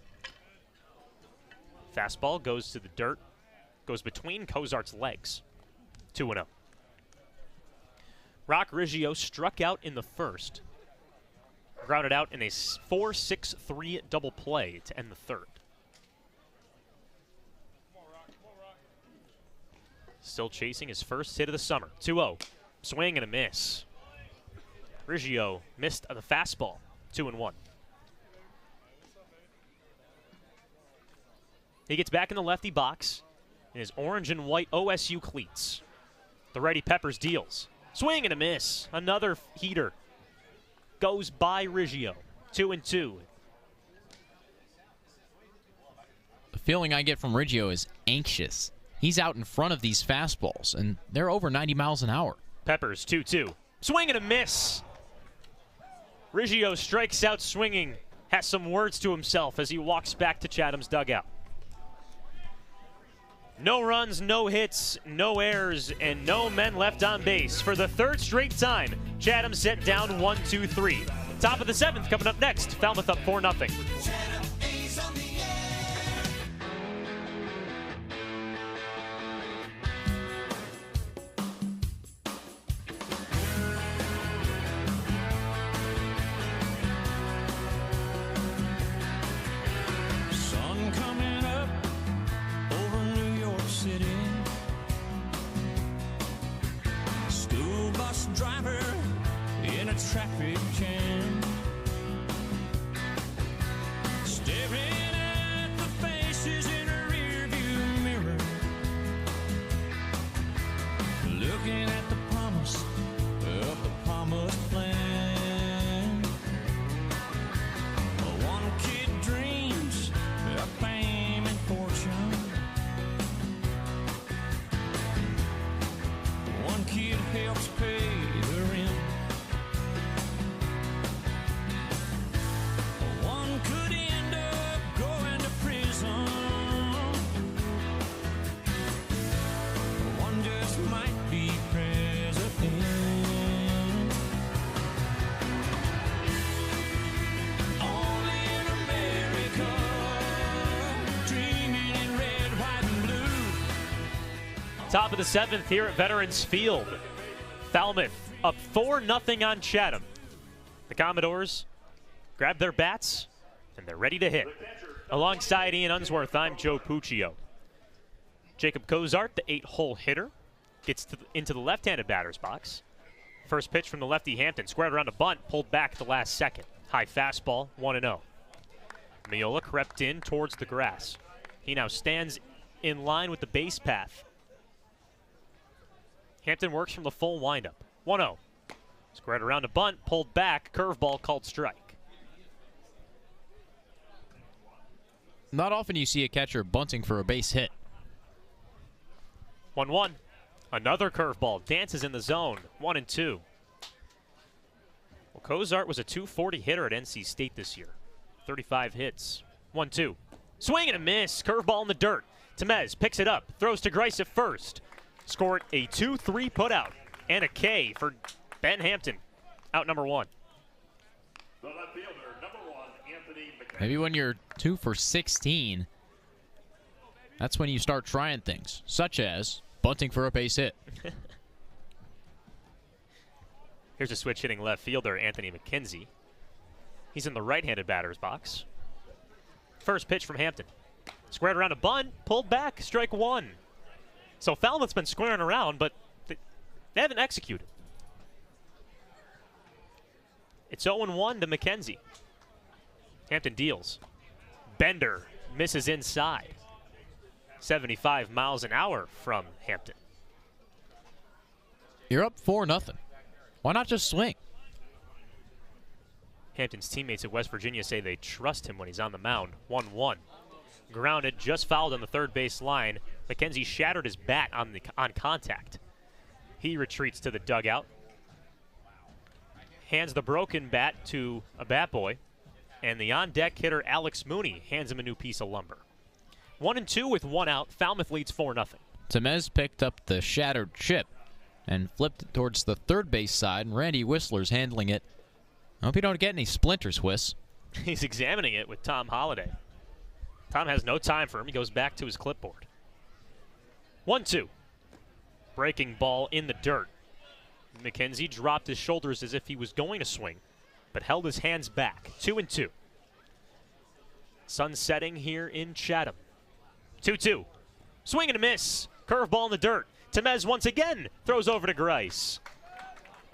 Fastball goes to the dirt, goes between Cozart's legs. 2-0. Rock Riggio struck out in the first. Grounded out in a 4-6-3 double play to end the third. Still chasing his first hit of the summer. 2-0. Swing and a miss. Riggio missed the fastball. 2-1. He gets back in the lefty box in his orange and white OSU cleats. The righty Peppers deals. Swing and a miss. Another heater. Goes by Riggio. 2-2. The feeling I get from Riggio is anxious. He's out in front of these fastballs, and they're over 90 miles an hour. Peppers, 2-2. Swing and a miss. Riggio strikes out swinging. Has some words to himself as he walks back to Chatham's dugout. No runs, no hits, no errors, and no men left on base. For the third straight time, Chatham set down 1-2-3. Top of the 7th coming up next. Falmouth up 4-0. Sun coming up over New York City. School bus driver in a traffic jam. Staring at the faces in a rearview mirror. Looking at the promise of the promised land. One kid dreams of fame and fortune. One kid helps pay the rent. One could end up going to prison. One just might be president. Only in America, dreaming in red, white, and blue. Top of the 7th here at Veterans Field. Falmouth up 4-0 on Chatham. The Commodores grab their bats, and they're ready to hit. Alongside Ian Unsworth, I'm Joe Puccio. Jacob Cozart, the 8-hole hitter, gets into the left-handed batter's box. First pitch from the lefty Hampton, squared around a bunt, pulled back at the last second. High fastball, 1-0. Miola crept in towards the grass. He now stands in line with the base path. Hampton works from the full windup. 1-0. Squared around a bunt, pulled back, curveball called strike. Not often you see a catcher bunting for a base hit. 1-1. Another curveball dances in the zone. 1-2. Well, Cozart was a .240 hitter at NC State this year. 35 hits. 1-2. Swing and a miss. Curveball in the dirt. Temez picks it up. Throws to Grice at first. Scored a 2-3 putout and a K for Ben Hampton. Out number 1. The left fielder, number 1, Anthony McKenzie. Maybe when you're 2 for 16, that's when you start trying things, such as bunting for a base hit. Here's a switch hitting left fielder, Anthony McKenzie. He's in the right-handed batter's box. First pitch from Hampton. Squared around a bunt, pulled back, strike 1. So Falmouth's been squaring around, but they haven't executed. It's 0-1 to McKenzie. Hampton deals. Bender misses inside. 75 miles an hour from Hampton. You're up 4-0. Why not just swing? Hampton's teammates at West Virginia say they trust him when he's on the mound. 1-1. Grounded, just fouled on the third base line. McKenzie shattered his bat on contact. He retreats to the dugout. Hands the broken bat to a bat boy. And the on-deck hitter, Alex Mooney, hands him a new piece of lumber. 1-2 with 1 out. Falmouth leads 4-0. Temez picked up the shattered chip and flipped it towards the third base side, and Randy Whistler's handling it. I hope you don't get any splinters, Whis. He's examining it with Tom Holliday. Tom has no time for him. He goes back to his clipboard. 1-2. Breaking ball in the dirt. McKenzie dropped his shoulders as if he was going to swing, but held his hands back. 2-2. Sun setting here in Chatham. 2-2. Swing and a miss. Curveball in the dirt. Temez once again throws over to Grice.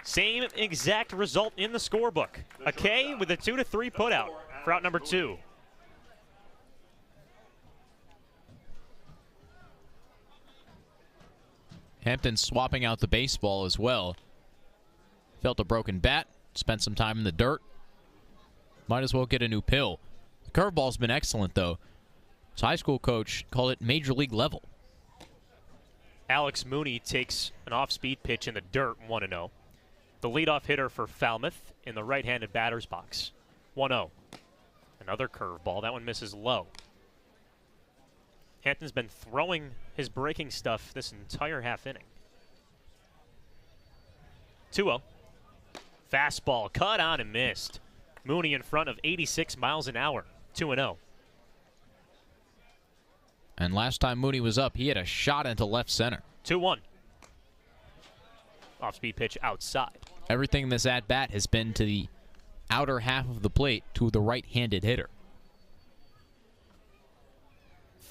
Same exact result in the scorebook. A K with a 2-3 putout for out number 2. Hampton swapping out the baseball as well. Felt a broken bat, spent some time in the dirt. Might as well get a new pill. The curveball's been excellent, though. His high school coach called it major league level. Alex Mooney takes an off-speed pitch in the dirt, 1-0. The leadoff hitter for Falmouth in the right-handed batter's box, 1-0. Another curveball. That one misses low. Hampton's been throwing his breaking stuff this entire half inning. 2-0. Fastball cut on and missed. Mooney in front of 86 miles an hour, 2-0. And last time Mooney was up, he had a shot into left center. 2-1. Off-speed pitch outside. Everything in this at-bat has been to the outer half of the plate to the right-handed hitter.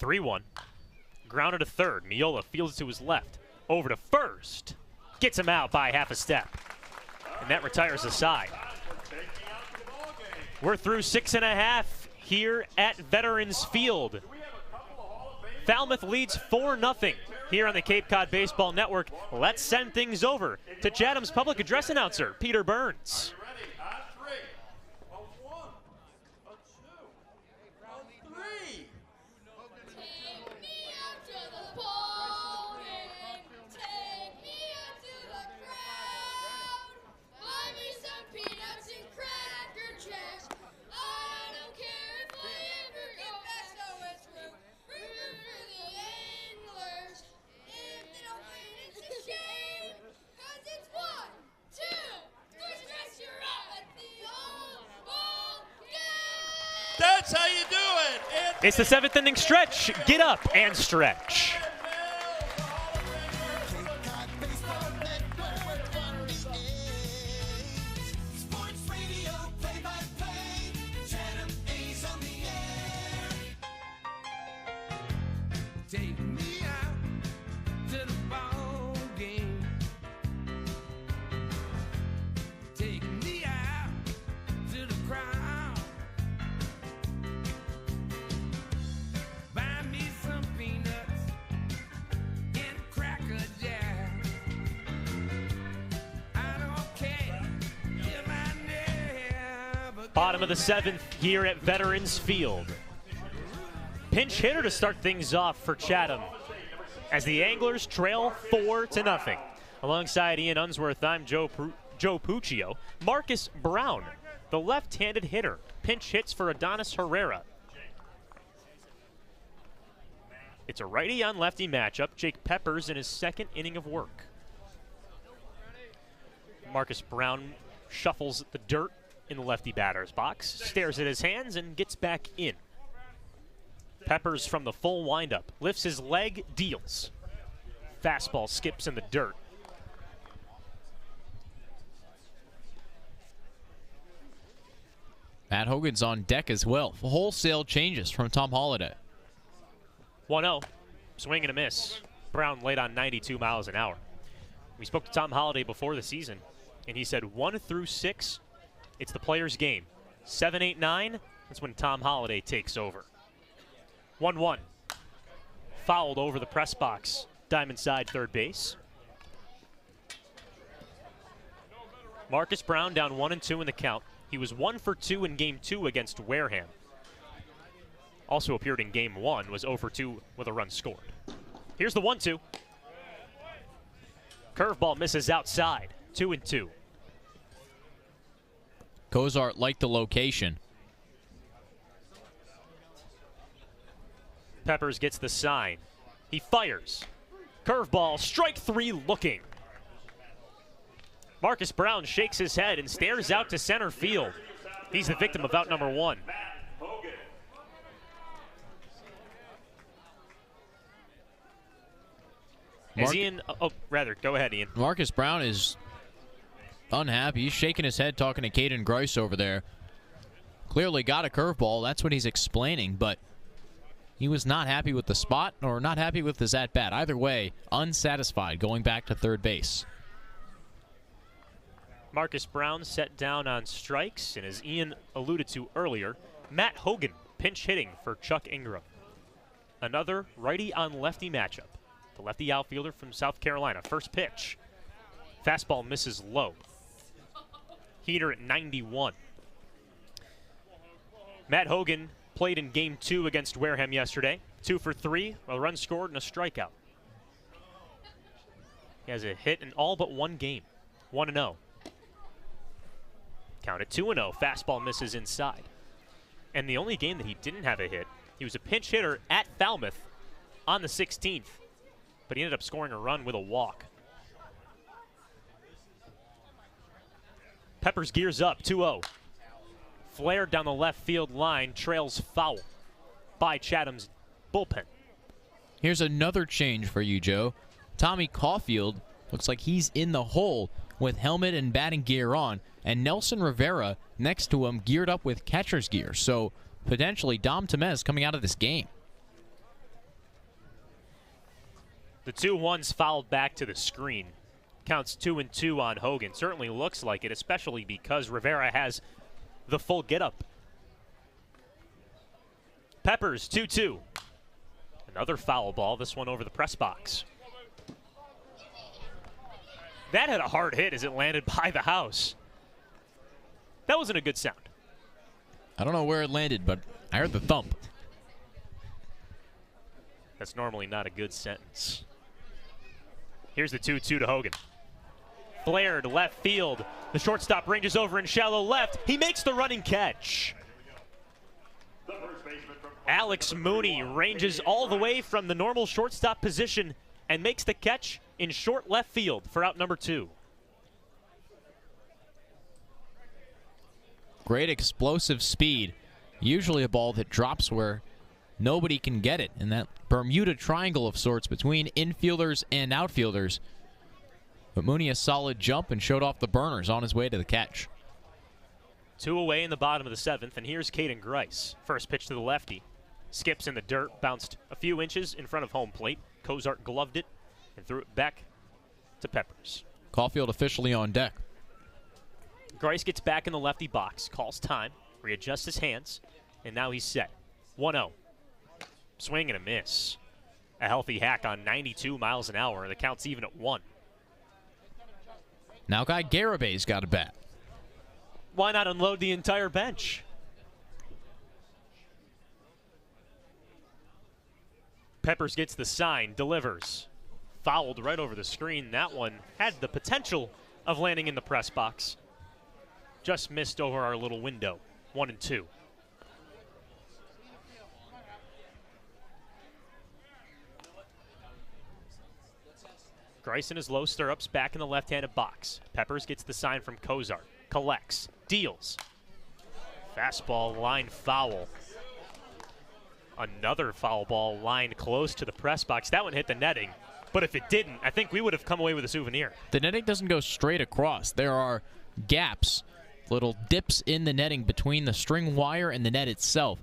3-1. Grounded to third. Miola fields to his left. Over to first. Gets him out by half a step. And that retires the side. We're through 6.5 here at Veterans Field. Falmouth leads 4-0 here on the Cape Cod Baseball Network. Let's send things over to Chatham's public address announcer, Peter Burns. That's how you do it. It's the 7th inning stretch. Get up and stretch. Sports radio play-by-play. Chatham A's on the air. Take me out to the ball game. Take me out to the crowd. Buy me some peanuts and a Cracker Jack. I don't care if I never Bottom of the 7th here at Veterans Field. Pinch hitter to start things off for Chatham as the Anglers trail 4-0. Alongside Ian Unsworth, I'm Joe Puccio. Marcus Brown, the left-handed hitter, pinch hits for Adonis Herrera. It's a righty on lefty matchup. Jake Peppers in his 2nd inning of work. Marcus Brown shuffles the dirt in the lefty batter's box, stares at his hands, and gets back in. Peppers from the full windup, lifts his leg, deals. Fastball skips in the dirt. Matt Hogan's on deck as well. Wholesale changes from Tom Holliday. 1-0, swing and a miss. Brown late on 92 miles an hour. We spoke to Tom Holliday before the season, and he said 1 through 6, it's the player's game. 7, 8, 9, that's when Tom Holliday takes over. 1-1, fouled over the press box. Diamond side third base. Marcus Brown down 1-2 in the count. He was 1 for 2 in Game 2 against Wareham. Also appeared in Game 1, was 0 for 2 with a run scored. Here's the 1-2. Curveball misses outside, 2-2. Cozart liked the location. Peppers gets the sign. He fires. Curveball, strike 3 looking. Marcus Brown shakes his head and stares out to center field. He's the victim of out number 1. Go ahead, Ian. Marcus Brown is unhappy. He's shaking his head talking to Caden Grice over there. Clearly got a curveball. That's what he's explaining, but he was not happy with the spot or not happy with his at-bat. Either way, unsatisfied going back to third base. Marcus Brown set down on strikes, and as Ian alluded to earlier, Matt Hogan pinch hitting for Chuck Ingram. Another righty on lefty matchup. The lefty outfielder from South Carolina. First pitch. Fastball misses low. Heater at 91. Matt Hogan played in Game 2 against Wareham yesterday. 2 for 3, a run scored and a strikeout. He has a hit in all but one game. 1-0. Count at 2-0. Fastball misses inside. And the only game that he didn't have a hit, he was a pinch hitter at Falmouth on the 16th. But he ended up scoring a run with a walk. Peppers gears up, 2-0. Flared down the left field line, trails foul by Chatham's bullpen. Here's another change for you, Joe. Tommy Caulfield looks like he's in the hole with helmet and batting gear on, and Nelson Rivera next to him geared up with catcher's gear. So potentially Dom Temez coming out of this game. The 2-1's fouled back to the screen. Counts 2-2 on Hogan. Certainly looks like it, especially because Rivera has the full get-up. Peppers, 2-2. Another foul ball, this one over the press box. That had a hard hit as it landed by the house. That wasn't a good sound. I don't know where it landed, but I heard the thump. That's normally not a good sentence. Here's the 2-2 to Hogan. Flared left field. The shortstop ranges over in shallow left. He makes the running catch. Alex Mooney ranges all the way from the normal shortstop position and makes the catch in short left field for out number 2. Great explosive speed. Usually a ball that drops where nobody can get it in that Bermuda Triangle of sorts between infielders and outfielders. But Mooney a solid jump and showed off the burners on his way to the catch. 2 away in the bottom of the 7th, and here's Caden Grice. First pitch to the lefty. Skips in the dirt, bounced a few inches in front of home plate. Cozart gloved it and threw it back to Peppers. Caulfield officially on deck. Grice gets back in the lefty box, calls time, readjusts his hands, and now he's set. 1-0. Swing and a miss. A healthy hack on 92 miles an hour. The count's even at 1. Now Guy Garabay's got a bat. Why not unload the entire bench? Peppers gets the sign, delivers. Fouled right over the screen. That one had the potential of landing in the press box. Just missed over our little window. 1-2. Grice in his low stirrups, back in the left-handed box. Peppers gets the sign from Cozart. Collects. Deals. Fastball line foul. Another foul ball lined close to the press box. That one hit the netting. But if it didn't, I think we would have come away with a souvenir. The netting doesn't go straight across. There are gaps, little dips in the netting between the string wire and the net itself.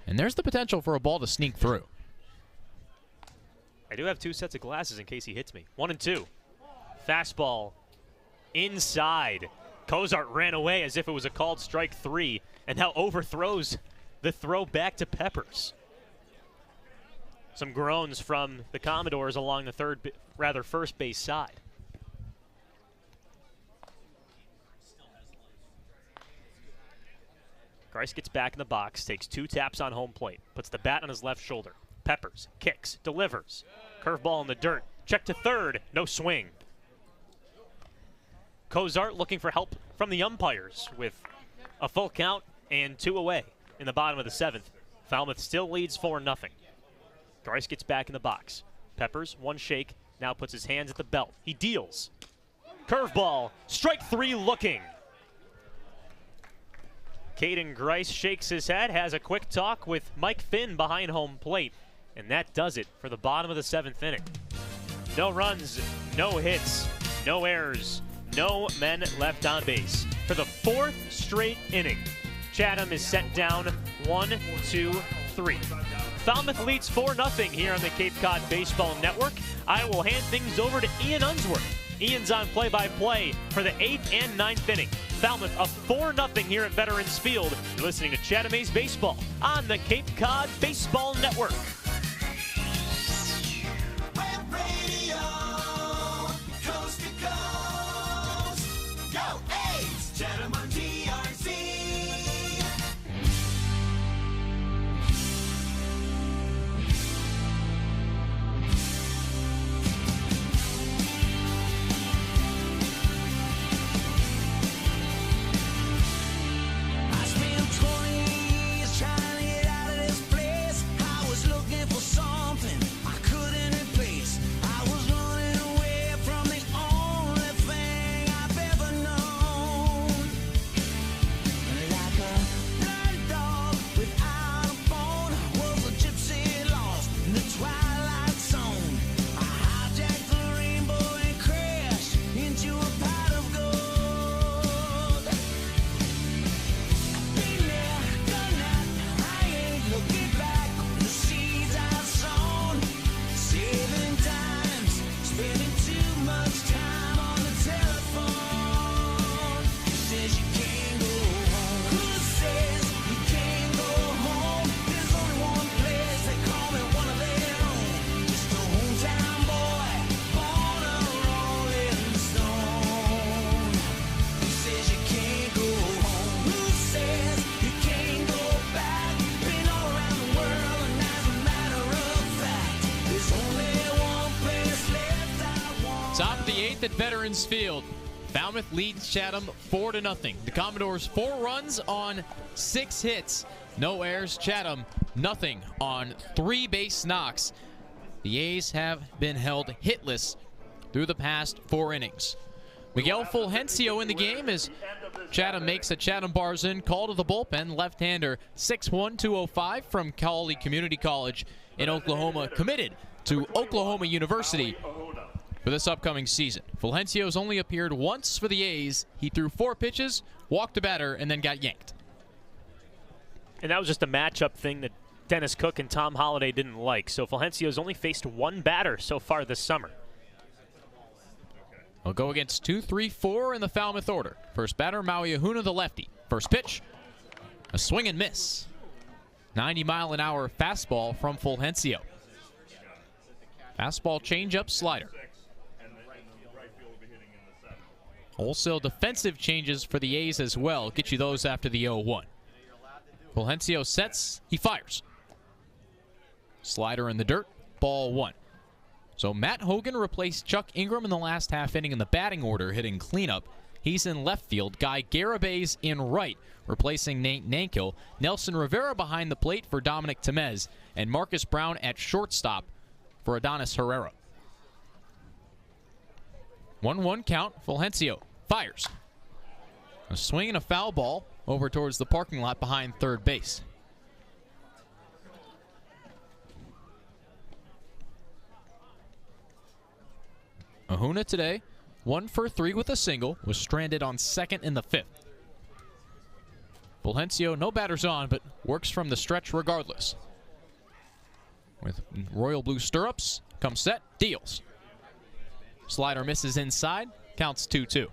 And there's the potential for a ball to sneak through. I do have 2 sets of glasses in case he hits me. 1-2. Fastball inside. Cozart ran away as if it was a called strike 3 and now overthrows the throw back to Peppers. Some groans from the Commodores along the first base side. Grice gets back in the box, takes 2 taps on home plate, puts the bat on his left shoulder. Peppers, kicks, delivers. Curveball in the dirt. Check to third. No swing. Cozart looking for help from the umpires with a full count and 2 away in the bottom of the 7th. Falmouth still leads 4-0. Grice gets back in the box. Peppers, 1 shake, now puts his hands at the belt. He deals. Curveball. Strike 3 looking. Caden Grice shakes his head, has a quick talk with Mike Finn behind home plate. And that does it for the bottom of the 7th inning. No runs, no hits, no errors, no men left on base. For the 4th straight inning, Chatham is sent down 1-2-3. Falmouth leads 4-0 here on the Cape Cod Baseball Network. I will hand things over to Ian Unsworth. Ian's on play-by-play for the 8th and 9th inning. Falmouth up 4-0 here at Veterans Field. You're listening to Chatham A's Baseball on the Cape Cod Baseball Network. I spent 20 years trying to get out of this place. I was looking 8th at Veterans Field. Falmouth leads Chatham 4-0. The Commodores 4 runs on 6 hits. No errors. Chatham nothing on 3 base knocks. The A's have been held hitless through the past 4 innings. Miguel Fulgencio in the game as Chatham makes a Chatham Barzin call to the bullpen. Left-hander 6'1", 205 from Cowley Community College in Oklahoma, committed to Oklahoma University for this upcoming season. Fulgencio's only appeared once for the A's. He threw 4 pitches, walked a batter, and then got yanked. And that was just a matchup thing that Dennis Cook and Tom Holliday didn't like. So Fulgencio's only faced 1 batter so far this summer. We'll go against 2, 3, 4 in the Falmouth order. First batter, Maui Ahuna, the lefty. First pitch, a swing and miss. 90-mile-an-hour fastball from Fulgencio. Fastball, changeup, slider. Wholesale defensive changes for the A's as well. Get you those after the 0-1. Fulgencio sets, he fires. Slider in the dirt, ball 1. So Matt Hogan replaced Chuck Ingram in the last half inning in the batting order, hitting cleanup. He's in left field. Guy Garabay's in right, replacing Nate Nankill. Nelson Rivera behind the plate for Dominic Temez. And Marcus Brown at shortstop for Adonis Herrera. 1-1 count. Fulgencio fires. A swing and a foul ball over towards the parking lot behind third base. Ahuna today, 1 for 3 with a single, was stranded on second in the 5th. Fulgencio, no batters on, but works from the stretch regardless. With royal blue stirrups, comes set, deals. Slider misses inside, counts 2-2.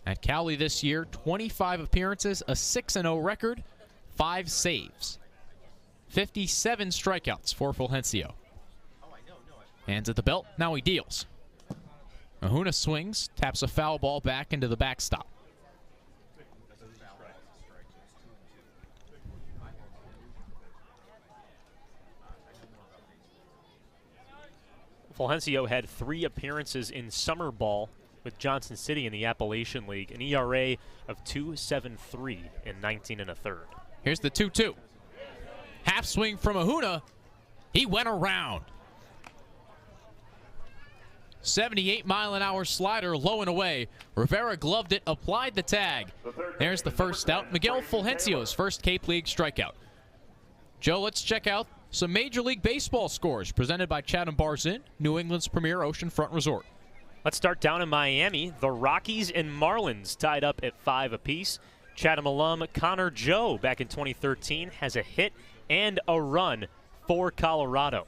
At Cowley this year, 25 appearances, a 6-0 record, 5 saves. 57 strikeouts for Fulgencio. Hands at the belt, now he deals. Ahuna swings, taps a foul ball back into the backstop. Fulgencio had 3 appearances in summer ball with Johnson City in the Appalachian League, an ERA of 2.73 in 19 1/3. Here's the 2-2. Half swing from Ahuna. He went around. 78-mile-an-hour slider, low and away. Rivera gloved it, applied the tag. There's the first out. Miguel Fulgencio's first Cape League strikeout. Joe, let's check out some Major League Baseball scores presented by Chatham Barzin, New England's premier oceanfront resort. Let's start down in Miami. The Rockies and Marlins tied up at 5 apiece. Chatham alum Connor Joe back in 2013 has a hit and a run for Colorado.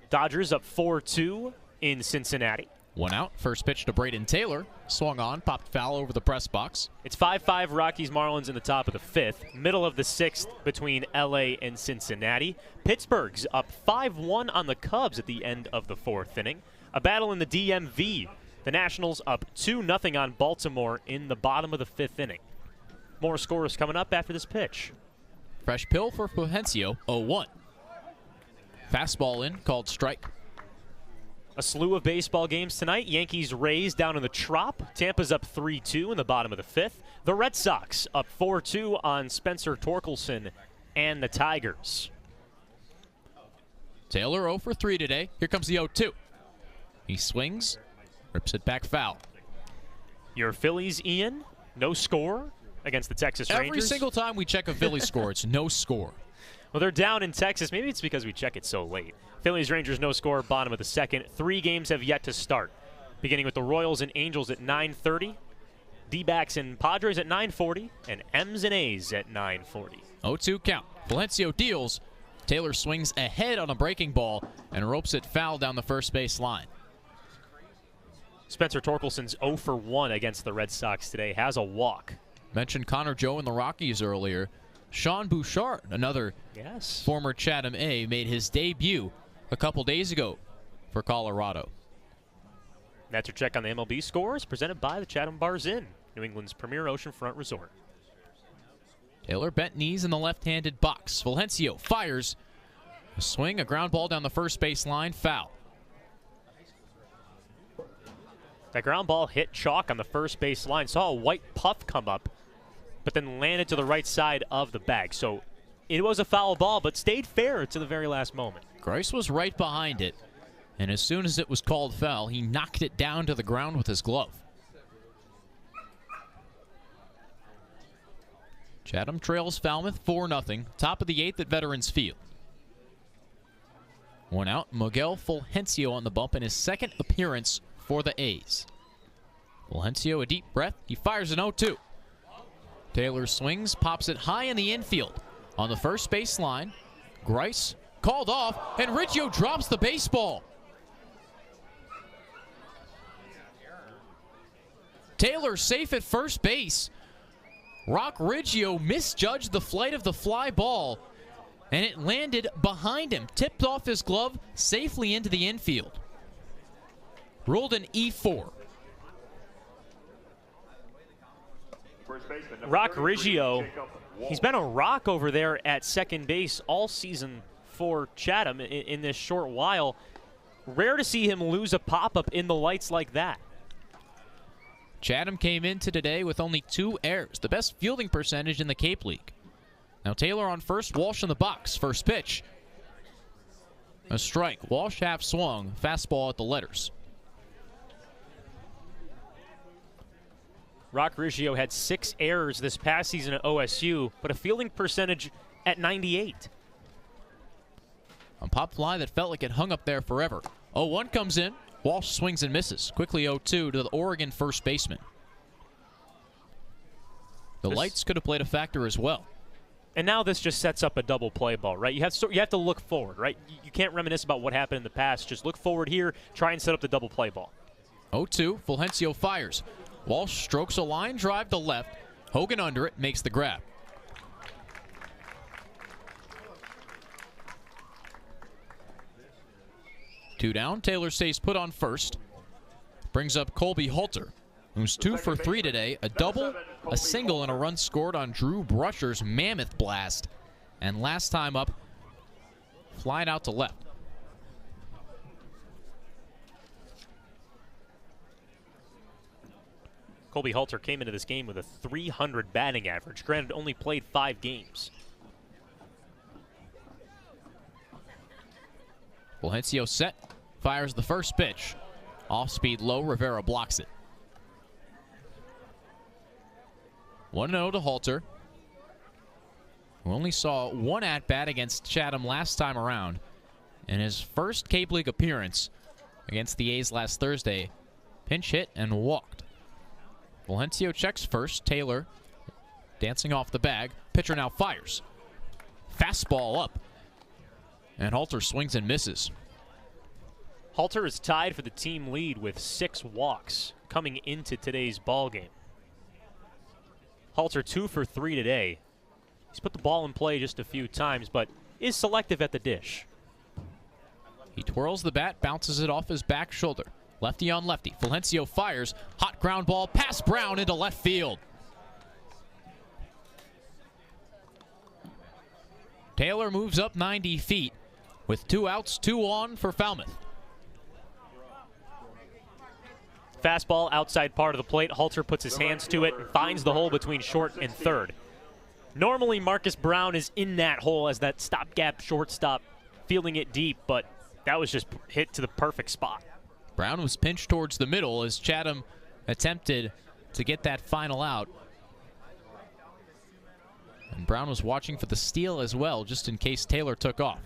Dodgers up 4-2 in Cincinnati. 1 out. First pitch to Braden Taylor. Swung on, popped foul over the press box. It's 5-5 Rockies Marlins in the top of the 5th. Middle of the 6th between LA and Cincinnati. Pittsburgh's up 5-1 on the Cubs at the end of the 4th inning. A battle in the DMV. The Nationals up 2-0 on Baltimore in the bottom of the 5th inning. More scores coming up after this pitch. Fresh pill for Fulgencio, 0-1. Fastball in, called strike. A slew of baseball games tonight. Yankees Rays down in the Trop. Tampa's up 3-2 in the bottom of the 5th. The Red Sox up 4-2 on Spencer Torkelson and the Tigers. Taylor 0 for 3 today. Here comes the 0-2. He swings, rips it back foul. Your Phillies, Ian, no score against the Texas Rangers. Every single time we check a Phillies score, it's no score. Well, they're down in Texas. Maybe it's because we check it so late. Phillies, Rangers, no score, bottom of the 2nd. 3 games have yet to start, beginning with the Royals and Angels at 9:30, D-backs and Padres at 9:40, and M's and A's at 9:40. 0-2 count. Fulgencio deals. Taylor swings ahead on a breaking ball and ropes it foul down the first base line. Spencer Torkelson's 0 for 1 against the Red Sox today, has a walk. Mentioned Connor Joe in the Rockies earlier. Sean Bouchard, another former Chatham A, made his debut a couple days ago for Colorado. That's your check on the MLB scores presented by the Chatham Barzin, New England's premier oceanfront resort. Taylor bent knees in the left-handed box. Fulgencio fires. A swing, a ground ball down the first base line, foul. That ground ball hit chalk on the first base line. Saw a white puff come up, but then landed to the right side of the bag. So it was a foul ball, but stayed fair to the very last moment. Grice was right behind it, and as soon as it was called foul, he knocked it down to the ground with his glove. Chatham trails Falmouth 4-0, top of the 8th at Veterans Field. One out, Miguel Fulgencio on the bump in his second appearance for the A's. Fulgencio, a deep breath, he fires an 0-2. Taylor swings, pops it high in the infield. On the first base line, Grice called off, and Riggio drops the baseball. Taylor safe at first base. Rock Riggio misjudged the flight of the fly ball, and it landed behind him, tipped off his glove safely into the infield. Ruled an E4. Rock Riggio, he's been a rock over there at second base all season for Chatham in this short while. Rare to see him lose a pop-up in the lights like that. Chatham came into today with only 2 errors, the best fielding percentage in the Cape League. Now Taylor on first, Walsh in the box. First pitch. A strike. Walsh half swung. Fastball at the letters. Rock Riggio had 6 errors this past season at OSU, but a fielding percentage at 98. A pop fly that felt like it hung up there forever. 0-1 comes in. Walsh swings and misses. Quickly 0-2 to the Oregon first baseman. The lights could have played a factor as well. And now this just sets up a double play ball, right? You have to look forward, right? You can't reminisce about what happened in the past. Just look forward here, try and set up the double play ball. 0-2, Fulgencio fires. Walsh strokes a line drive to left. Hogan under it, makes the grab. Two down, Taylor stays put on first. Brings up Colby Halter, who's 2 for 3 today. A double, a single, and a run scored on Drew Brusher's mammoth blast. And last time up, flying out to left. Colby Halter came into this game with a .300 batting average. Granted, only played 5 games. Fulgencio set, fires the first pitch. Off-speed low, Rivera blocks it. 1-0 to Halter, who only saw 1 at-bat against Chatham last time around. In his first Cape League appearance against the A's last Thursday, pinch hit and walked. Fulgencio checks first. Taylor dancing off the bag. Pitcher now fires. Fastball up. And Halter swings and misses. Halter is tied for the team lead with 6 walks coming into today's ball game. Halter 2 for 3 today. He's put the ball in play just a few times, but is selective at the dish. He twirls the bat, bounces it off his back shoulder. Lefty on lefty. Fulgencio fires. Hot ground ball past Brown into left field. Taylor moves up 90 feet with 2 outs, 2 on for Falmouth. Fastball outside part of the plate. Halter puts his hands to it and finds the hole between short and third. Normally Marcus Brown is in that hole as that stopgap shortstop, fielding it deep, but that was just hit to the perfect spot. Brown was pinched towards the middle as Chatham attempted to get that final out. And Brown was watching for the steal as well, just in case Taylor took off.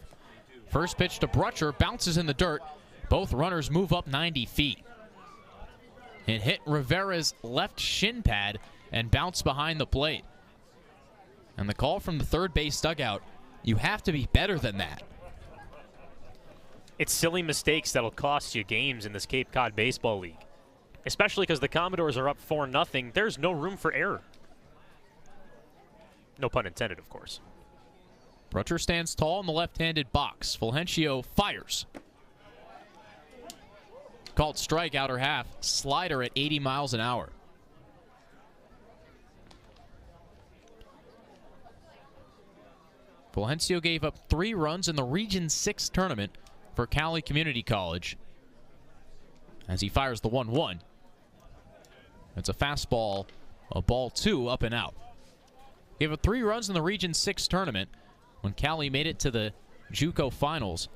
First pitch to Brutcher, bounces in the dirt. Both runners move up 90 feet. It hit Rivera's left shin pad and bounced behind the plate. And the call from the third base dugout, you have to be better than that. It's silly mistakes that'll cost you games in this Cape Cod Baseball League. Especially because the Commodores are up 4-0. There's no room for error. No pun intended, of course. Brutcher stands tall in the left-handed box. Fulgencio fires. Called strike, outer half. Slider at 80 miles an hour. Fulgencio gave up 3 runs in the Region 6 tournament for Cali Community College as he fires the 1-1. It's a fastball, a ball 2, up and out. Gave up 3 runs in the Region 6 tournament when Cali made it to the JUCO finals,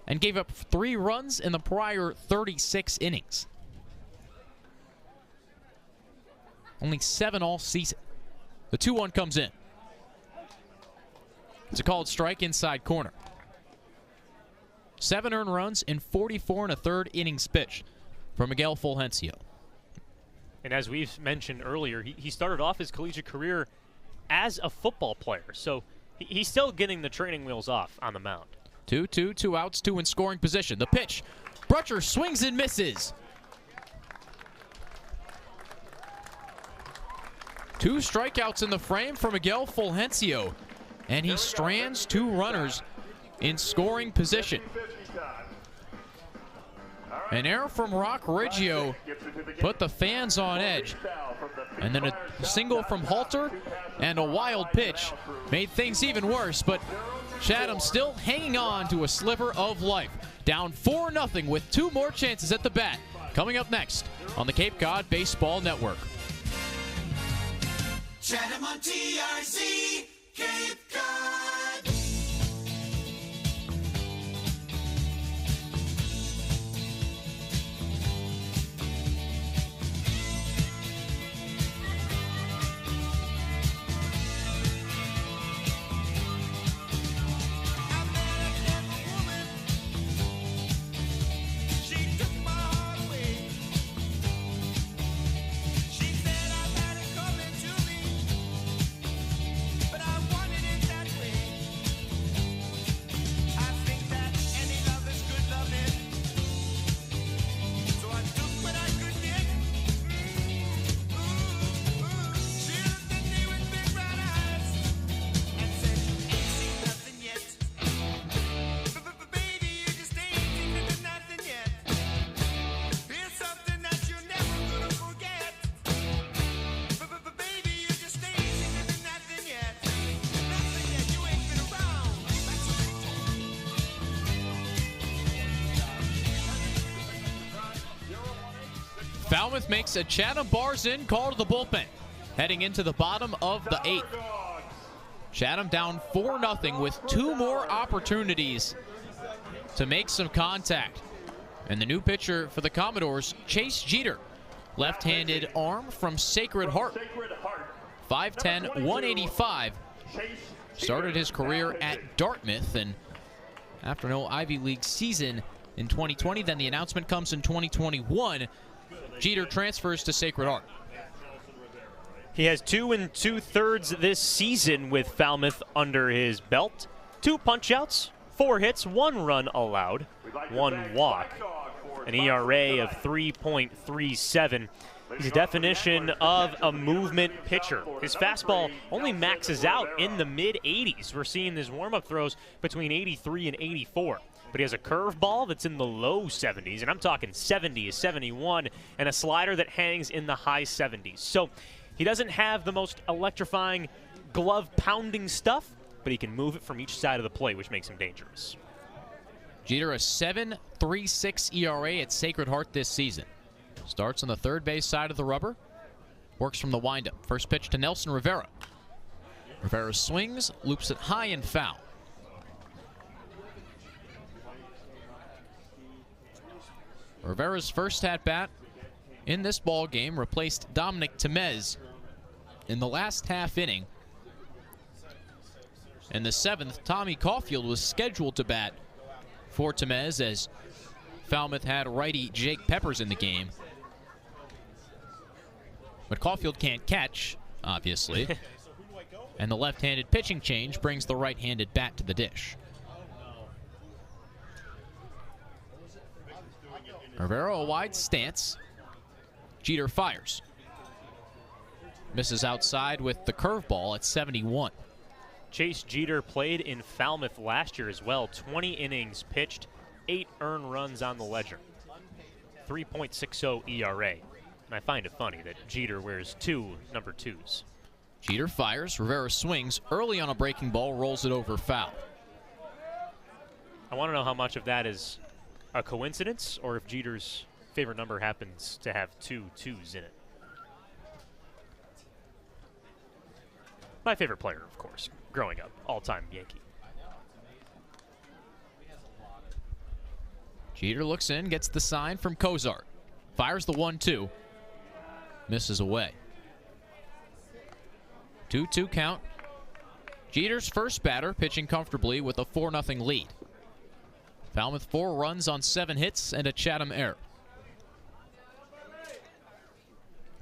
and gave up 3 runs in the prior 36 innings. Only 7 all season. The 2-1 comes in. It's a called strike inside corner. 7 earned runs in 44 1/3 innings pitched for Miguel Fulgencio. And as we've mentioned earlier, he started off his collegiate career as a football player, so he's still getting the training wheels off on the mound. 2-2, 2 outs, 2 in scoring position. The pitch. Brutcher swings and misses. 2 strikeouts in the frame for Miguel Fulgencio, and he strands 2 runners in scoring position. An error from Rock Reggio put the fans on edge. And then a single from Halter and a wild pitch made things even worse, but Chatham still hanging on to a sliver of life. Down 4-0 with 2 more chances at the bat. Coming up next on the Cape Cod Baseball Network. Chatham on TRC, Cape Cod. Falmouth makes a Chatham bars in call to the bullpen, heading into the bottom of the 8th. Chatham down 4-0 with 2 more opportunities to make some contact. And the new pitcher for the Commodores, Chase Jeter, left-handed arm from Sacred Heart. 5'10", 185. Started his career at Dartmouth, and after no Ivy League season in 2020, then the announcement comes in 2021. Jeter transfers to Sacred Heart. He has 2 2/3 this season with Falmouth under his belt. 2 punch-outs, 4 hits, 1 run allowed, 1 walk, an ERA of 3.37. He's a definition of a movement pitcher. His fastball only maxes out in the mid-80s. We're seeing his warm-up throws between 83 and 84. But he has a curveball that's in the low 70s, and I'm talking 70, 71, and a slider that hangs in the high 70s. So he doesn't have the most electrifying glove-pounding stuff, but he can move it from each side of the plate, which makes him dangerous. Jeter, a 7.36 ERA at Sacred Heart this season. Starts on the third base side of the rubber, works from the windup. First pitch to Nelson Rivera. Rivera swings, loops it high and foul. Rivera's first at-bat in this ball game replaced Dominic Temez in the last half inning. In the 7th, Tommy Caulfield was scheduled to bat for Temez as Falmouth had righty Jake Peppers in the game. But Caulfield can't catch, obviously. And the left-handed pitching change brings the right-handed bat to the dish. Rivera, a wide stance. Jeter fires. Misses outside with the curveball at 71. Chase Jeter played in Falmouth last year as well. 20 innings pitched, 8 earned runs on the ledger. 3.60 ERA. And I find it funny that Jeter wears 2 number 2s. Jeter fires. Rivera swings. Early on a breaking ball, rolls it over foul. I want to know how much of that is a coincidence or if Jeter's favorite number happens to have 2 2s in it. My favorite player, of course, growing up, all-time Yankee. Jeter looks in, gets the sign from Cozart. Fires the 1-2. Misses away. 2-2 count. Jeter's first batter pitching comfortably with a 4-0 lead. Falmouth 4 runs on 7 hits and a Chatham error.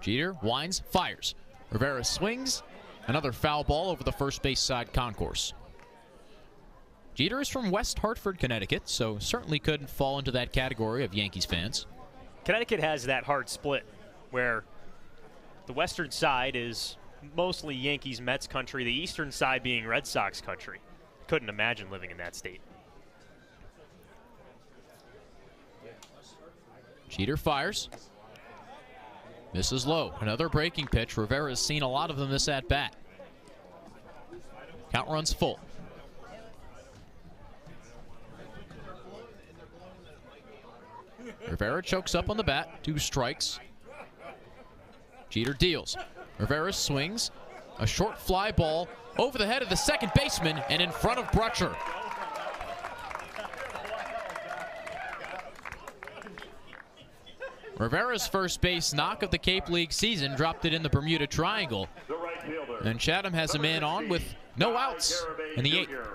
Jeter winds, fires. Rivera swings. Another foul ball over the first base side concourse. Jeter is from West Hartford, Connecticut, so certainly could fall into that category of Yankees fans. Connecticut has that hard split where the western side is mostly Yankees-Mets country, the eastern side being Red Sox country. Couldn't imagine living in that state. Jeter fires. Misses low. Another breaking pitch. Rivera's seen a lot of them this at-bat. Count runs full. Rivera chokes up on the bat. 2 strikes. Jeter deals. Rivera swings. A short fly ball over the head of the second baseman and in front of Brutcher. Rivera's first base knock of the Cape League season dropped it in the Bermuda Triangle. And Chatham has a man on with no outs in the 8th.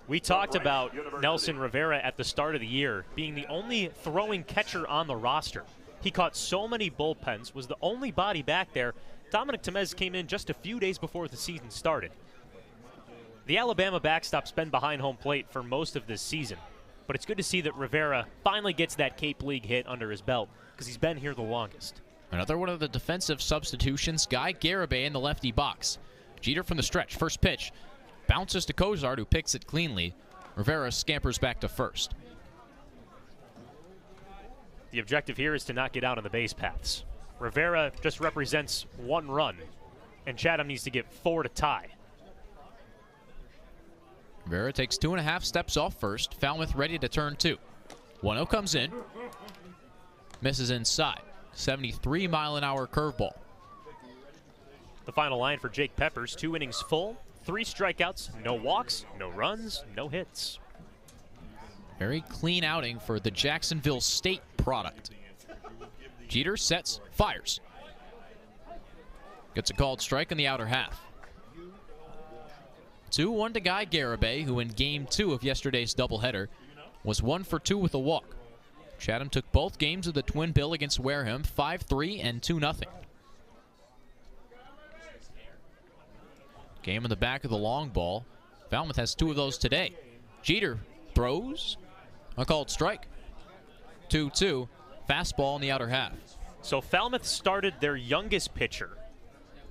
We talked about Nelson Rivera at the start of the year being the only throwing catcher on the roster. He caught so many bullpens, was the only body back there. Dominic Temez came in just a few days before the season started. The Alabama backstop's been behind home plate for most of this season, but it's good to see that Rivera finally gets that Cape League hit under his belt because he's been here the longest. Another one of the defensive substitutions, Guy Garibay in the lefty box. Jeter from the stretch, first pitch. Bounces to Cozart, who picks it cleanly. Rivera scampers back to first. The objective here is to not get out on the base paths. Rivera just represents 1 run, and Chatham needs to get 4 to tie. Rivera takes 2.5 steps off first. Falmouth ready to turn 2. 1-0 comes in. Misses inside. 73-mile-an-hour curveball. The final line for Jake Peppers, 2 innings full, 3 strikeouts, no walks, no runs, no hits. Very clean outing for the Jacksonville State product. Jeter sets, fires. Gets a called strike in the outer half. 2-1 to Guy Garibay, who in Game 2 of yesterday's doubleheader was 1 for 2 with a walk. Chatham took both games of the twin bill against Wareham, 5-3 and 2-0. Game in the back of the long ball. Falmouth has 2 of those today. Jeter throws. A called strike. 2-2. Fastball in the outer half. So Falmouth started their youngest pitcher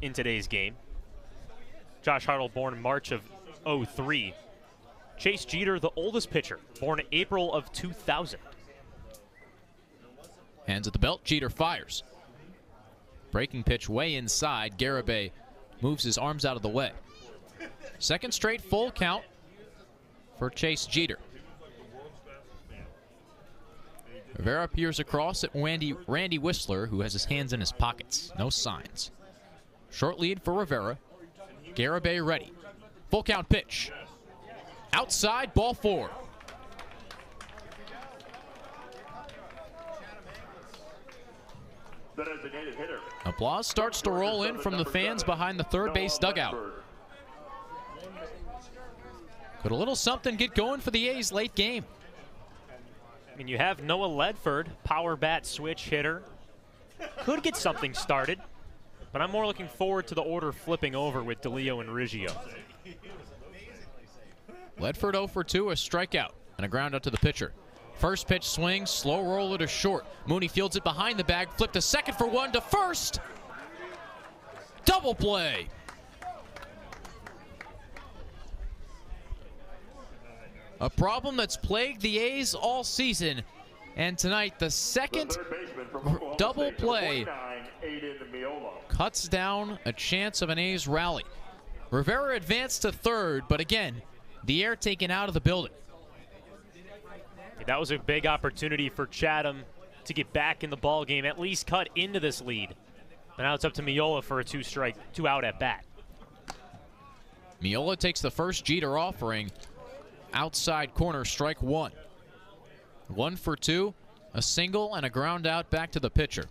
in today's game. Josh Hartle, born in March of 03. Chase Jeter, the oldest pitcher, born in April of 2000. Hands at the belt. Jeter fires. Breaking pitch way inside. Garibay moves his arms out of the way. Second straight full count for Chase Jeter. Rivera peers across at Randy Whistler, who has his hands in his pockets. No signs. Short lead for Rivera. Garibay ready. Full count pitch. Outside, ball 4. Applause starts to roll in from the fans behind the third base dugout. Could a little something get going for the A's late game? I mean, you have Noah Ledford, power bat switch hitter. Could get something started, but I'm more looking forward to the order flipping over with DeLeo and Riggio. Ledford 0 for 2, a strikeout, and a ground out to the pitcher. First pitch swing, slow roller to short. Mooney fields it behind the bag, flipped to second for 1 to first. Double play. A problem that's plagued the A's all season. And tonight, the second double play cuts down a chance of an A's rally. Rivera advanced to third, but again, the air taken out of the building. That was a big opportunity for Chatham to get back in the ball game, at least cut into this lead. And now it's up to Miola for a 2-out at bat. Miola takes the first Jeter offering. Outside corner, strike one. 1 for 2, a single and a ground out back to the pitcher.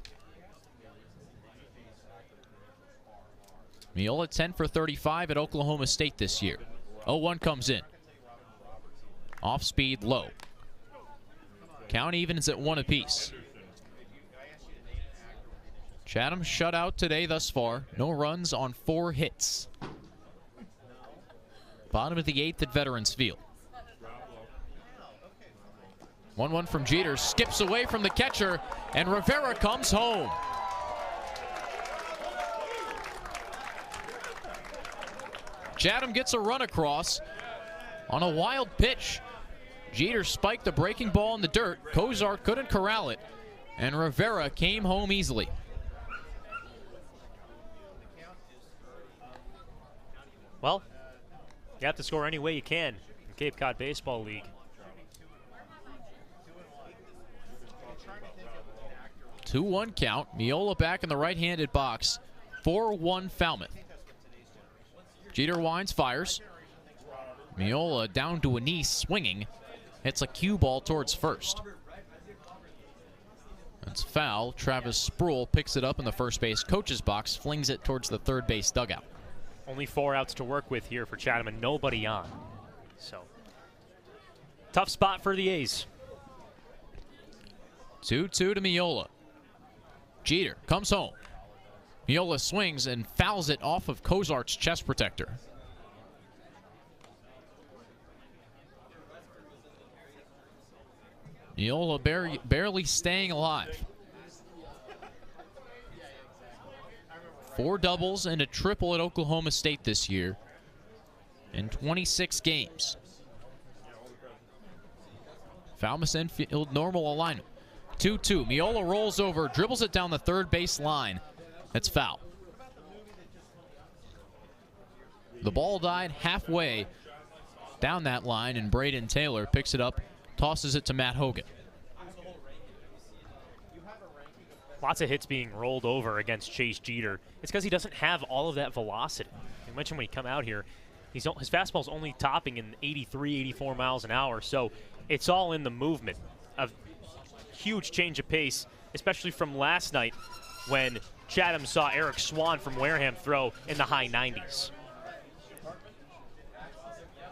Miola 10 for 35 at Oklahoma State this year. 0-1 comes in. Off speed, low. Count evens at 1 apiece. Chatham shut out today thus far. No runs on 4 hits. Bottom of the 8th at Veterans Field. 1-1 from Jeter. Skips away from the catcher, and Rivera comes home. Chatham gets a run across on a wild pitch. Jeter spiked the breaking ball in the dirt. Kozart couldn't corral it, and Rivera came home easily. Well, you have to score any way you can in Cape Cod Baseball League. 2-1 count. Miola back in the right-handed box. 4-1 Falmouth. Jeter winds, fires. Miola down to a knee, swinging. Hits a cue ball towards first. That's foul. Travis Sproul picks it up in the first base coach's box, flings it towards the third base dugout. Only 4 outs to work with here for Chatham and nobody on. So, tough spot for the A's. 2-2 to Miola. Jeter comes home. Miola swings and fouls it off of Kozart's chest protector. Miola barely staying alive. 4 doubles and a triple at Oklahoma State this year in 26 games. Falmouth infield normal alignment. 2-2. Miola rolls over, dribbles it down the third base line. That's foul. The ball died halfway down that line, and Braden Taylor picks it up, tosses it to Matt Hogan. Lots of hits being rolled over against Chase Jeter. It's because he doesn't have all of that velocity. You mentioned when he come out here, his fastball's only topping in 83, 84 miles an hour, so it's all in the movement. A huge change of pace, especially from last night when Chatham saw Eric Swan from Wareham throw in the high 90s.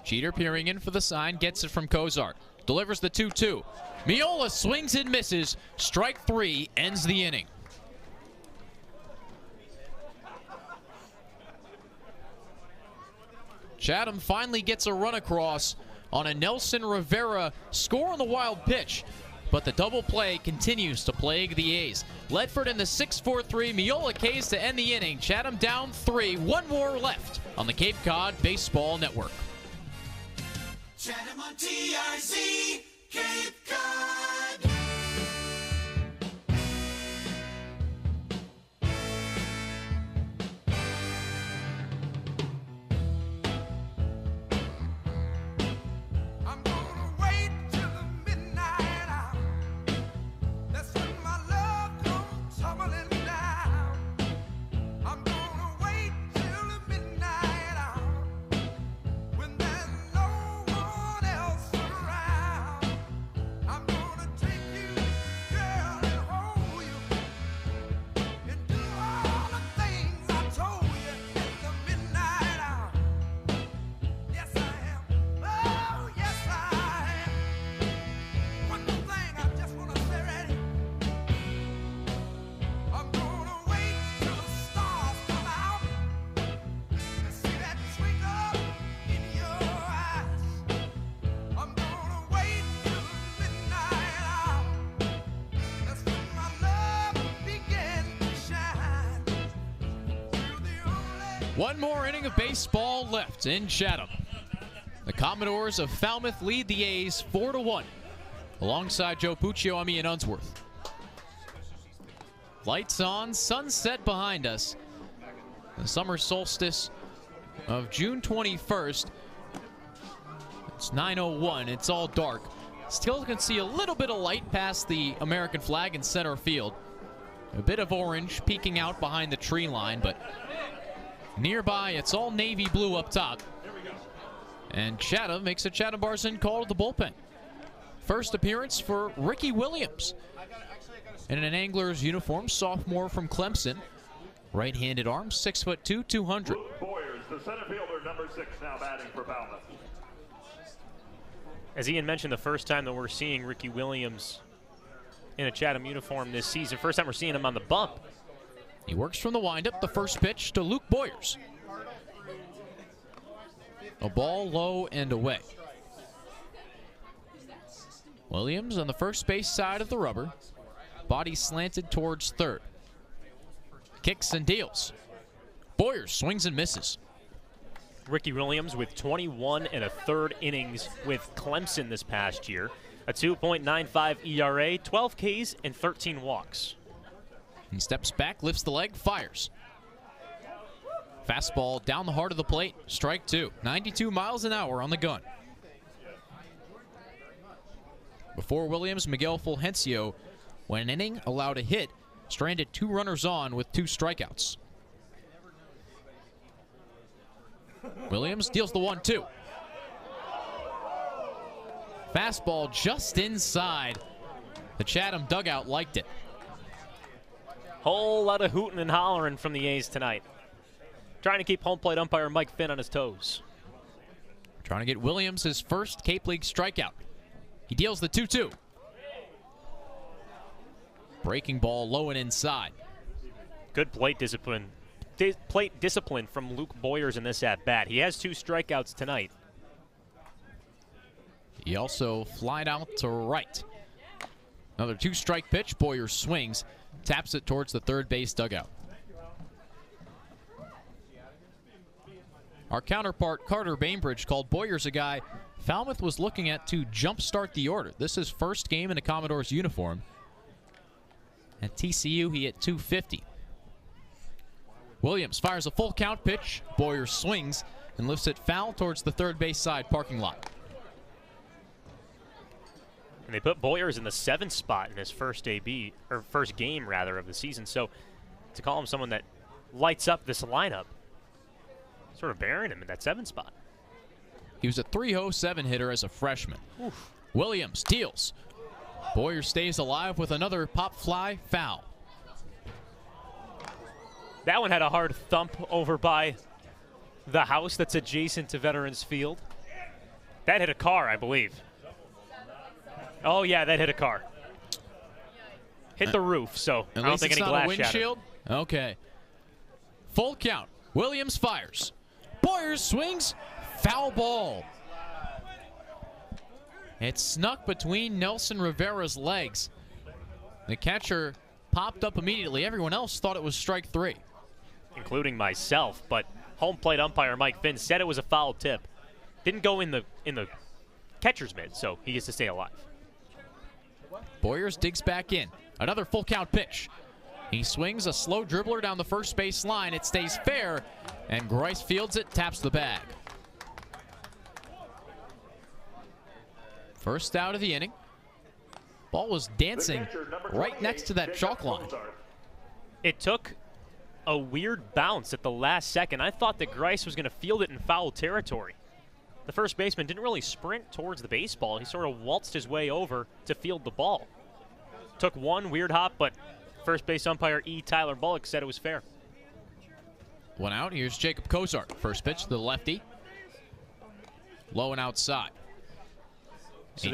Jeter peering in for the sign, gets it from Kozart. Delivers the 2-2. Miola swings and misses. Strike 3 ends the inning. Chatham finally gets a run across on a Nelson Rivera score on the wild pitch, but the double play continues to plague the A's. Ledford in the 6-4-3. Miola K's to end the inning. Chatham down 3. 1 more left on the Cape Cod Baseball Network. Chatham on TRZ, Cape Cod. I'm gonna wait till the midnight hour. That's when my love comes tumbling down. I'm gonna wait till the midnight hour when there's no one else around. I'm gonna take you, girl, and hold you, and do all the things I told you in the midnight hour. Yes, I am. Oh, yes, I am. One more thing I just wanna say right here. I'm gonna wait till the stars come out and see that twinkle in your eyes. I'm gonna wait till the midnight hour. That's when my love begins to shine. You're the only. One more inning of baseball left in Chatham. The Commodores of Falmouth lead the A's 4-1. Alongside Joe Puccio, I'm Ian Unsworth. Lights on, sunset behind us. The summer solstice of June 21st. It's 9:01. It's all dark. Still can see a little bit of light past the American flag in center field. A bit of orange peeking out behind the tree line, but nearby it's all navy blue up top. And Chatham makes a Chatham Barson call to the bullpen. First appearance for Ricky Williams. In an Anglers uniform, sophomore from Clemson. Right-handed arm, 6'2", 200. Boyers, the center fielder, number 6, now batting for Falmouth. As Ian mentioned, the first time that we're seeing Ricky Williams in a Chatham uniform this season. First time we're seeing him on the bump. He works from the windup. The first pitch to Luke Boyers. A ball low and away. Williams on the first base side of the rubber. Body slanted towards third. Kicks and deals. Boyers swings and misses. Ricky Williams with 21 1/3 innings with Clemson this past year. A 2.95 ERA, 12 Ks, and 13 walks. He steps back, lifts the leg, fires. Fastball down the heart of the plate, strike 2. 92 miles an hour on the gun. Before Williams, Miguel Fulgencio went an inning, allowed a hit, stranded 2 runners on with 2 strikeouts. Williams deals the 1-2. Fastball just inside. The Chatham dugout liked it. Whole lot of hooting and hollering from the A's tonight. Trying to keep home plate umpire Mike Finn on his toes. Trying to get Williams his first Cape League strikeout. He deals the 2-2. Breaking ball low and inside. Good plate discipline. Plate discipline from Luke Boyers in this at-bat. He has 2 strikeouts tonight. He also flied out to right. Another 2-strike pitch. Boyers swings, taps it towards the third base dugout. Our counterpart, Carter Bainbridge, called Boyers a guy Falmouth was looking at to jumpstart the order. This is first game in a Commodores uniform. At TCU, he hit .250. Williams fires a full count pitch. Boyers swings and lifts it foul towards the third base side parking lot. And they put Boyers in the 7th spot in his first game of the season. So to call him someone that lights up this lineup, sort of burying him in that 7th spot. He was a .307 hitter as a freshman. Oof. Williams deals. Boyers stays alive with another pop fly foul. That one had a hard thump over by the house that's adjacent to Veterans Field. That hit a car, I believe. Oh, yeah, that hit a car. Hit the roof, so I don't think any glass shattered. Windshield? Okay. Full count. Williams fires. Boyers swings. Foul ball. It snuck between Nelson Rivera's legs. The catcher popped up immediately. Everyone else thought it was strike 3. Including myself, but home plate umpire Mike Finn said it was a foul tip. Didn't go in the catcher's mitt, so he gets to stay alive. Boyers digs back in. Another full count pitch. He swings a slow dribbler down the first base line. It stays fair, and Grice fields it, taps the bag. First out of the inning. Ball was dancing right next to that chalk line. It took a weird bounce at the last second. I thought that Grice was going to field it in foul territory. The first baseman didn't really sprint towards the baseball. He sort of waltzed his way over to field the ball. Took one weird hop, but first base umpire E. Tyler Bullock said it was fair. One out. Here's Jacob Cozart. First pitch to the lefty. Low and outside. So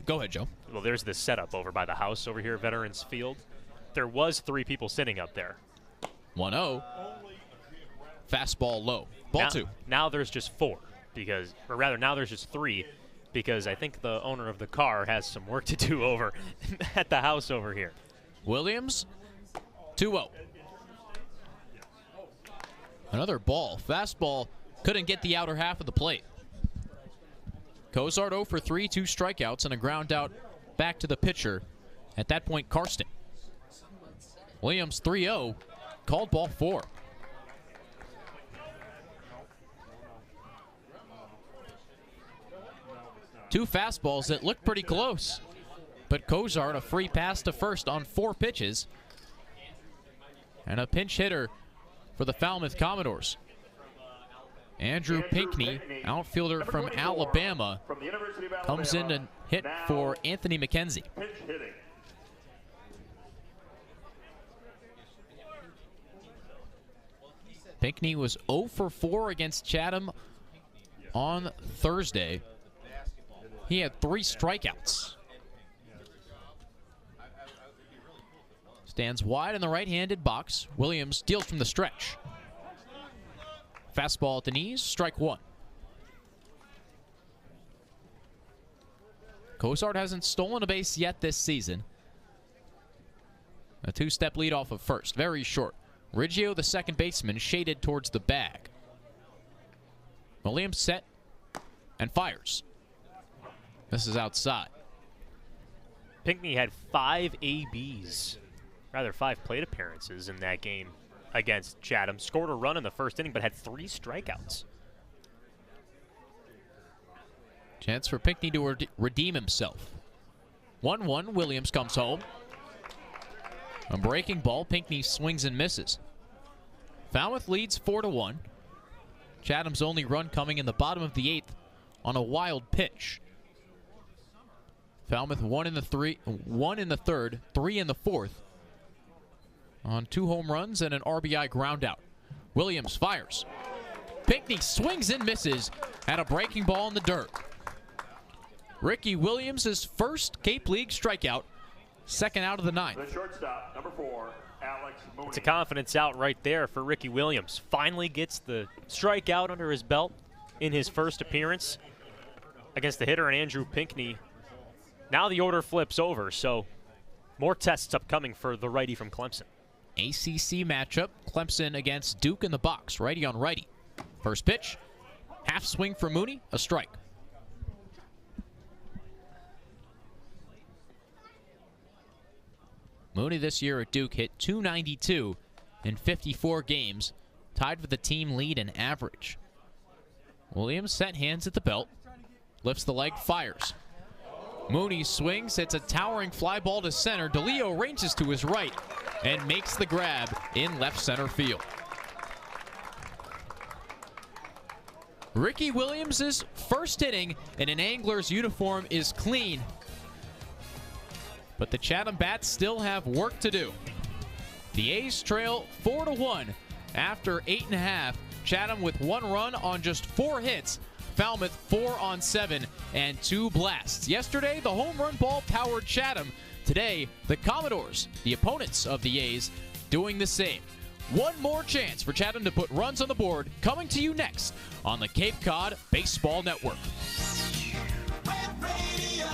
go ahead, Joe. Well, there's this setup over by the house over here at Veterans Field. There was 3 people sitting up there. 1-0. Fastball low. Ball 2. Now there's just 4. Now there's just 3, because I think the owner of the car has some work to do over at the house over here. Williams, 2-0. Another ball. Fastball couldn't get the outer half of the plate. Cozart 0 for 3, 2 strikeouts, and a ground out back to the pitcher. At that point, Karsten. Williams 3-0, called ball 4. Two fastballs that looked pretty close, but Cozart a free pass to first on 4 pitches, and a pinch hitter for the Falmouth Commodores. Andrew Pinckney, outfielder from Alabama, comes in to hit for Anthony McKenzie. Pinckney was 0 for 4 against Chatham on Thursday. He had 3 strikeouts. Stands wide in the right-handed box. Williams deals from the stretch. Fastball at the knees, strike 1. Cozart hasn't stolen a base yet this season. A 2-step lead off of first, very short. Riggio, the second baseman, shaded towards the bag. Williams set and fires. This is outside. Pinckney had 5 ABs, rather 5 plate appearances in that game against Chatham. Scored a run in the first inning, but had 3 strikeouts. Chance for Pinckney to redeem himself. 1-1, Williams comes home. A breaking ball, Pinckney swings and misses. Falmouth leads 4-1. Chatham's only run coming in the bottom of the 8th on a wild pitch. Falmouth 1 in the 3rd, 3 in the 4th. On 2 home runs and an RBI ground out. Williams fires. Pinckney swings and misses at a breaking ball in the dirt. Ricky Williams' first Cape League strikeout, second out of the 9th. The shortstop, number 4, Alex Mooney. It's a confidence out right there for Ricky Williams. Finally gets the strikeout under his belt in his first appearance against the hitter and Andrew Pinckney. Now the order flips over, so more tests upcoming for the righty from Clemson. ACC matchup, Clemson against Duke in the box, righty on righty. First pitch, half swing for Mooney, a strike. Mooney this year at Duke hit .292 in 54 games, tied for the team lead in average. Williams set hands at the belt, lifts the leg, fires. Mooney swings, hits a towering fly ball to center. DeLeo ranges to his right and makes the grab in left center field. Ricky Williams' first inning in an Anglers uniform is clean, but the Chatham Bats still have work to do. The A's trail 4-1 after 8.5. Chatham with 1 run on just 4 hits. Falmouth 4 on 7 and 2 blasts. Yesterday, the home run ball powered Chatham. Today, the Commodores, the opponents of the A's, doing the same. One more chance for Chatham to put runs on the board, coming to you next on the Cape Cod Baseball Network. Web radio,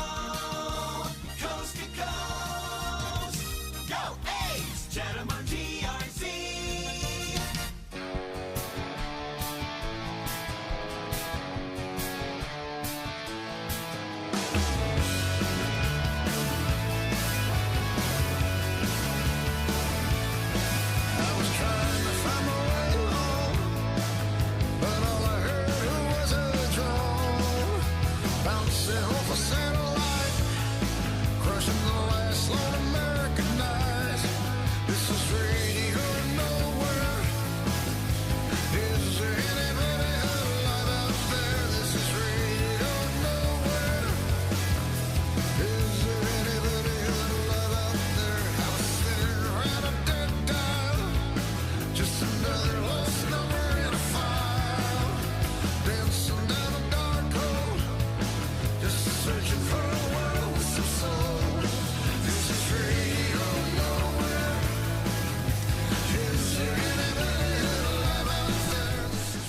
coast to coast. Go A's, Chatham on DRC.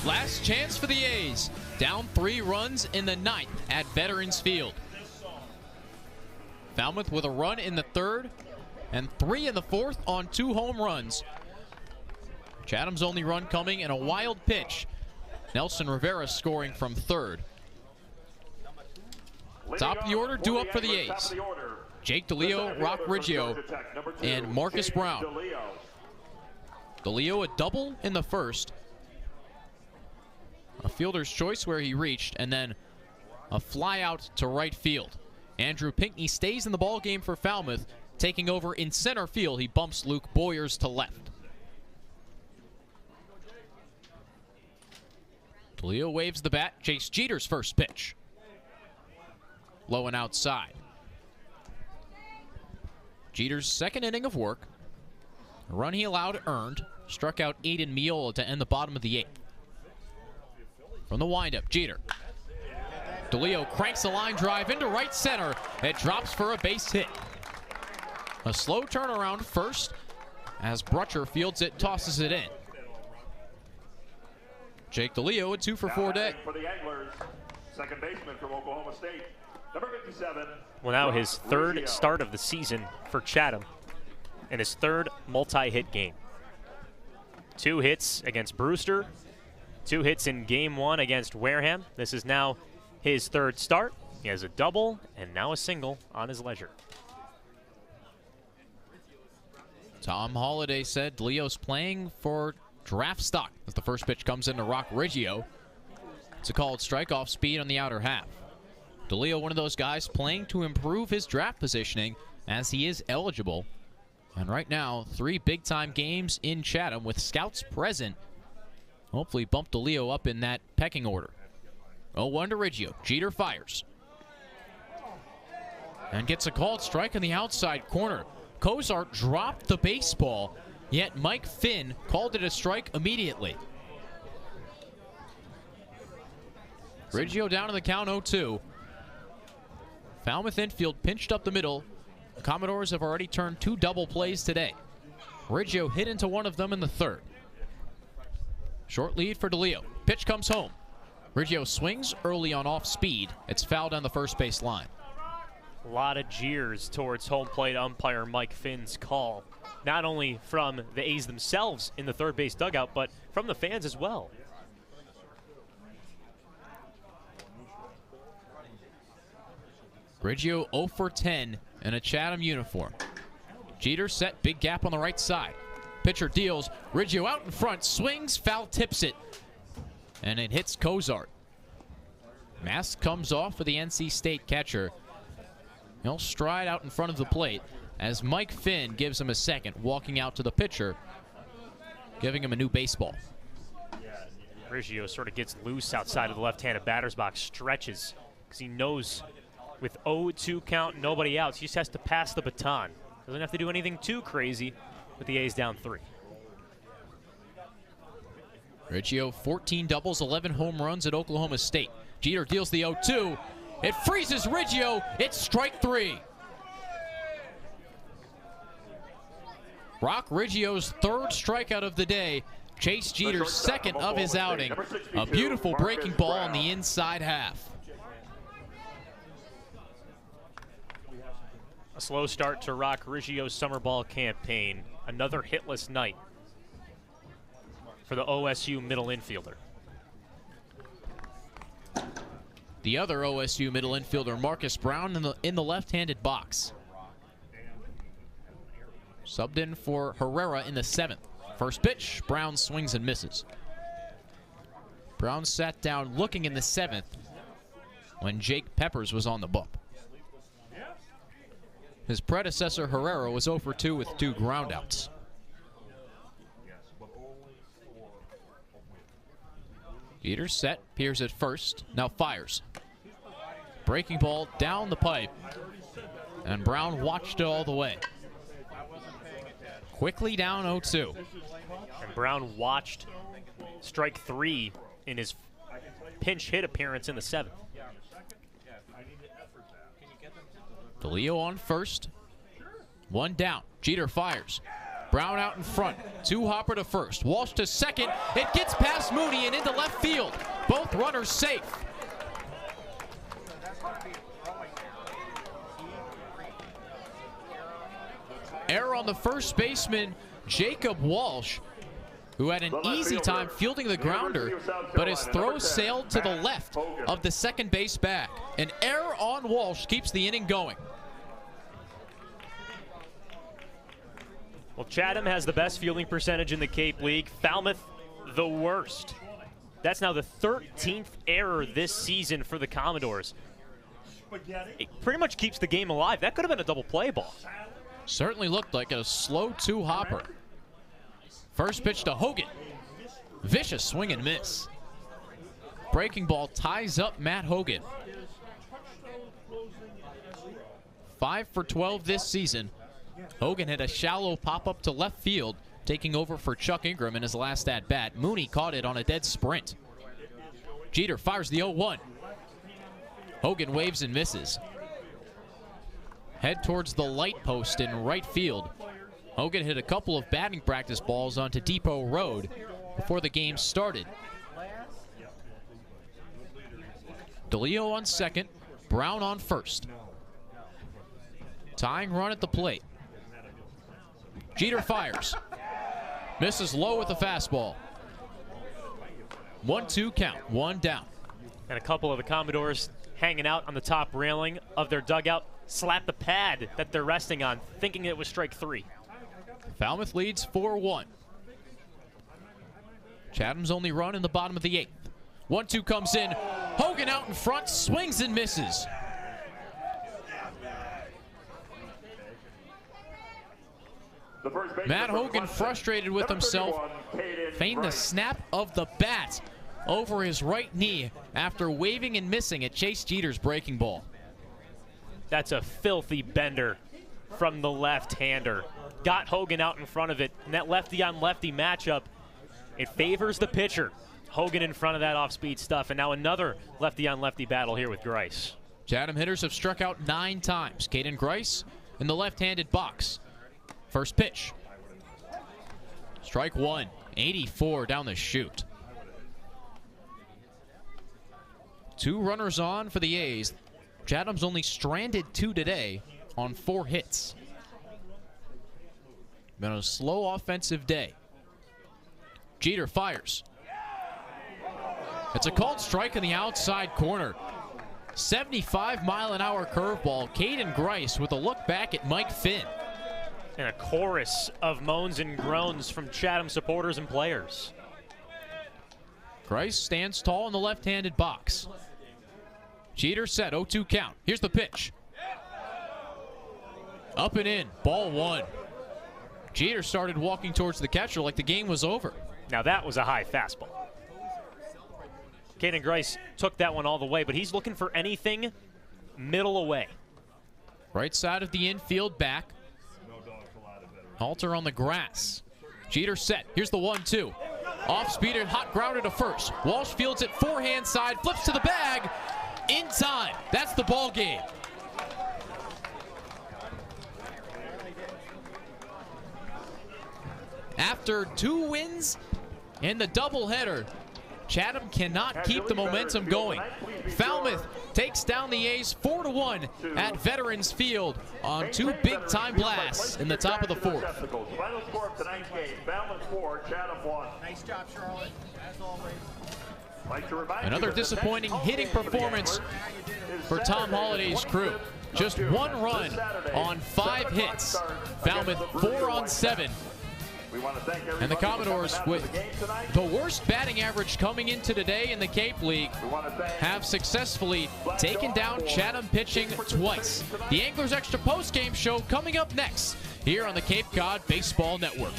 Last chance for the A's. Down 3 runs in the 9th at Veterans Field. Falmouth with a run in the 3rd and 3 in the 4th on 2 home runs. Chatham's only run coming in a wild pitch. Nelson Rivera scoring from 3rd. Top of the order, due up for the A's. Jake DeLeo, Rock Riggio, and Marcus Brown. DeLeo a double in the 1st. A fielder's choice where he reached, and then a fly out to right field. Andrew Pinckney stays in the ballgame for Falmouth, taking over in center field. He bumps Luke Boyers to left. DeLeo waves the bat. Chase Jeter's first pitch. Low and outside. Jeter's second inning of work. A run he allowed earned. Struck out Aiden Miola to end the bottom of the 8th. From the windup, Jeter. DeLeo cranks a line drive into right center. It drops for a base hit. A slow turnaround first as Brutcher fields it, tosses it in. Jake DeLeo, a 2 for 4 day. For the Anglers, second baseman from Oklahoma State, number 57. Well, now his third start of the season for Chatham and his third multi-hit game. 2 hits against Brewster, 2 hits in game 1 against Wareham. This is now his third start. He has a double and now a single on his leisure. Tom Holliday said DeLeo's playing for draft stock as the first pitch comes into Rock Riggio. It's a called strike off speed on the outer half. DeLeo, one of those guys playing to improve his draft positioning as he is eligible. And right now, 3 big-time games in Chatham with scouts present. Hopefully bump DeLeo up in that pecking order. 0-1 to Riggio. Jeter fires. And gets a called strike in the outside corner. Cozart dropped the baseball, yet Mike Finn called it a strike immediately. Riggio down in the count, 0-2. Falmouth infield pinched up the middle. The Commodores have already turned 2 double plays today. Riggio hit into one of them in the 3rd. Short lead for DeLeo. Pitch comes home. Riggio swings early on off speed. It's fouled on the first base line. A lot of jeers towards home plate umpire Mike Finn's call. Not only from the A's themselves in the third base dugout, but from the fans as well. Riggio 0 for 10 in a Chatham uniform. Jeter set, big gap on the right side. Pitcher deals, Riggio out in front, swings, foul tips it, and it hits Cozart. Mask comes off for the NC State catcher. He'll stride out in front of the plate as Mike Finn gives him a second, walking out to the pitcher, giving him a new baseball. Riggio sort of gets loose outside of the left-handed batter's box, stretches, because he knows with 0-2 count, nobody outs, he just has to pass the baton. Doesn't have to do anything too crazy with the A's down 3. Riggio, 14 doubles, 11 home runs at Oklahoma State. Jeter deals the 0-2. It freezes Riggio. It's strike 3. Rock Riggio's 3rd strikeout of the day. Chase Jeter's 2nd of his outing. A beautiful breaking ball on the inside half. A slow start to Rock Riggio's summer ball campaign. Another hitless night for the OSU middle infielder. The other OSU middle infielder, Marcus Brown, in the left-handed box. Subbed in for Herrera in the 7th. First pitch, Brown swings and misses. Brown sat down looking in the 7th when Jake Peppers was on the bump. His predecessor, Herrera, was 0 for 2 with 2 groundouts. Jeter set, peers at first, now fires. Breaking ball down the pipe, and Brown watched it all the way. Quickly down 0-2. And Brown watched strike 3 in his pinch hit appearance in the 7th. DeLeo on first. 1 down. Jeter fires. Brown out in front. 2 hopper to first. Walsh to second. It gets past Mooney and into left field. Both runners safe. Error on the first baseman, Jacob Walsh, who had an easy time fielding the grounder, but his throw sailed to the left of the second base bag. An error on Walsh keeps the inning going. Well, Chatham has the best fielding percentage in the Cape League. Falmouth, the worst. That's now the 13th error this season for the Commodores. It pretty much keeps the game alive. That could have been a double play ball. Certainly looked like a slow 2 hopper. First pitch to Hogan. Vicious swing and miss. breaking ball ties up Matt Hogan. 5 for 12 this season. Hogan hit a shallow pop-up to left field, taking over for Chuck Ingram in his last at-bat. Mooney caught it on a dead sprint. Jeter fires the 0-1. Hogan waves and misses. Head towards the light post in right field. Hogan hit a couple of batting practice balls onto Depot Road before the game started. DeLeo on second, Brown on first. Tying run at the plate. Jeter fires. Misses low with the fastball. 1-2 count, 1 down. And a couple of the Commodores hanging out on the top railing of their dugout slap the pad that they're resting on, thinking it was strike 3. Falmouth leads 4-1. Chatham's only run in the bottom of the 8th. 1-2 comes in. Hogan out in front, swings and misses. Matt Hogan, frustrated with himself, feigned the snap of the bat over his right knee after waving and missing at Chase Jeter's breaking ball. That's a filthy bender from the left-hander. Got Hogan out in front of it, and that lefty-on-lefty matchup, it favors the pitcher. Hogan in front of that off-speed stuff, and now another lefty-on-lefty battle here with Grice. Chatham hitters have struck out 9 times. Caden Grice in the left-handed box. First pitch. Strike 1, 84 down the chute. 2 runners on for the A's. Chatham's only stranded 2 today on 4 hits. Been a slow offensive day. Jeter fires. It's a called strike in the outside corner. 75-mile-an-hour curveball. Caden Grice with a look back at Mike Finn. And a chorus of moans and groans from Chatham supporters and players. Grice stands tall in the left-handed box. Jeter set, 0-2 count. Here's the pitch. Up and in, ball 1. Jeter started walking towards the catcher like the game was over. Now that was a high fastball. Caden Grice took that one all the way, but he's looking for anything middle away. Right side of the infield back. Halter on the grass. Jeter set. Here's the 1-2. Off speed and hot grounder to first. Walsh fields it forehand side, flips to the bag. In time. That's the ball game. After 2 wins in the doubleheader, Chatham cannot keep the momentum going. Falmouth takes down the A's 4-1 at Veterans Field on 2 big-time blasts in the top of the 4th. Final score of tonight's game, Falmouth 4, Chatham 1. Nice job, Charlotte, as always. Another disappointing hitting performance for Tom Holliday's crew. Just 1 run on 5 hits. Falmouth 4 on 7. And the Commodores, with the worst batting average coming into today in the Cape League, have successfully taken down Chatham pitching twice. The Anglers Extra Postgame Show coming up next here on the Cape Cod Baseball Network.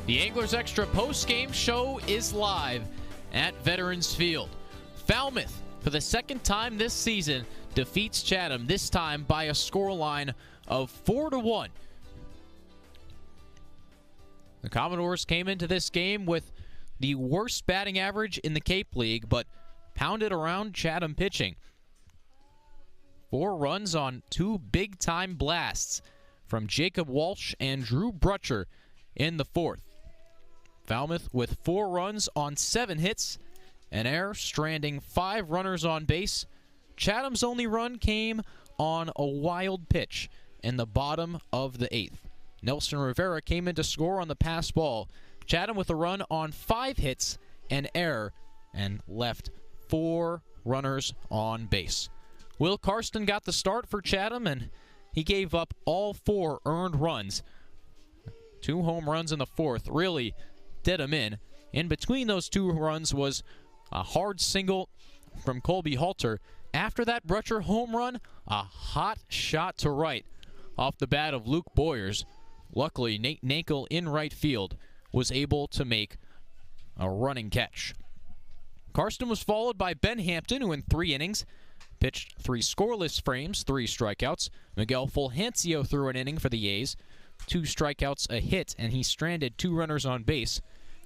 The Anglers Extra post-game show is live at Veterans Field. Falmouth, for the second time this season, defeats Chatham, this time by a scoreline of 4-1. The Commodores came into this game with the worst batting average in the Cape League, but pounded around Chatham pitching. 4 runs on 2 big-time blasts from Jacob Walsh and Drew Brutcher in the 4th. Falmouth with 4 runs on 7 hits, an error, stranding 5 runners on base. Chatham's only run came on a wild pitch in the bottom of the 8th. Nelson Rivera came in to score on the pass ball. Chatham with a run on 5 hits, an error, and left 4 runners on base. Will Karsten got the start for Chatham, and he gave up all 4 earned runs. 2 home runs in the 4th really did him in. In between those 2 runs was a hard single from Colby Halter. After that Brutcher home run, a hot shot to right off the bat of Luke Boyers. Luckily, Nate Nankel in right field was able to make a running catch. Karsten was followed by Ben Hampton, who in 3 innings pitched 3 scoreless frames, 3 strikeouts. Miguel Fulgencio threw an inning for the A's, 2 strikeouts, a hit, and he stranded 2 runners on base.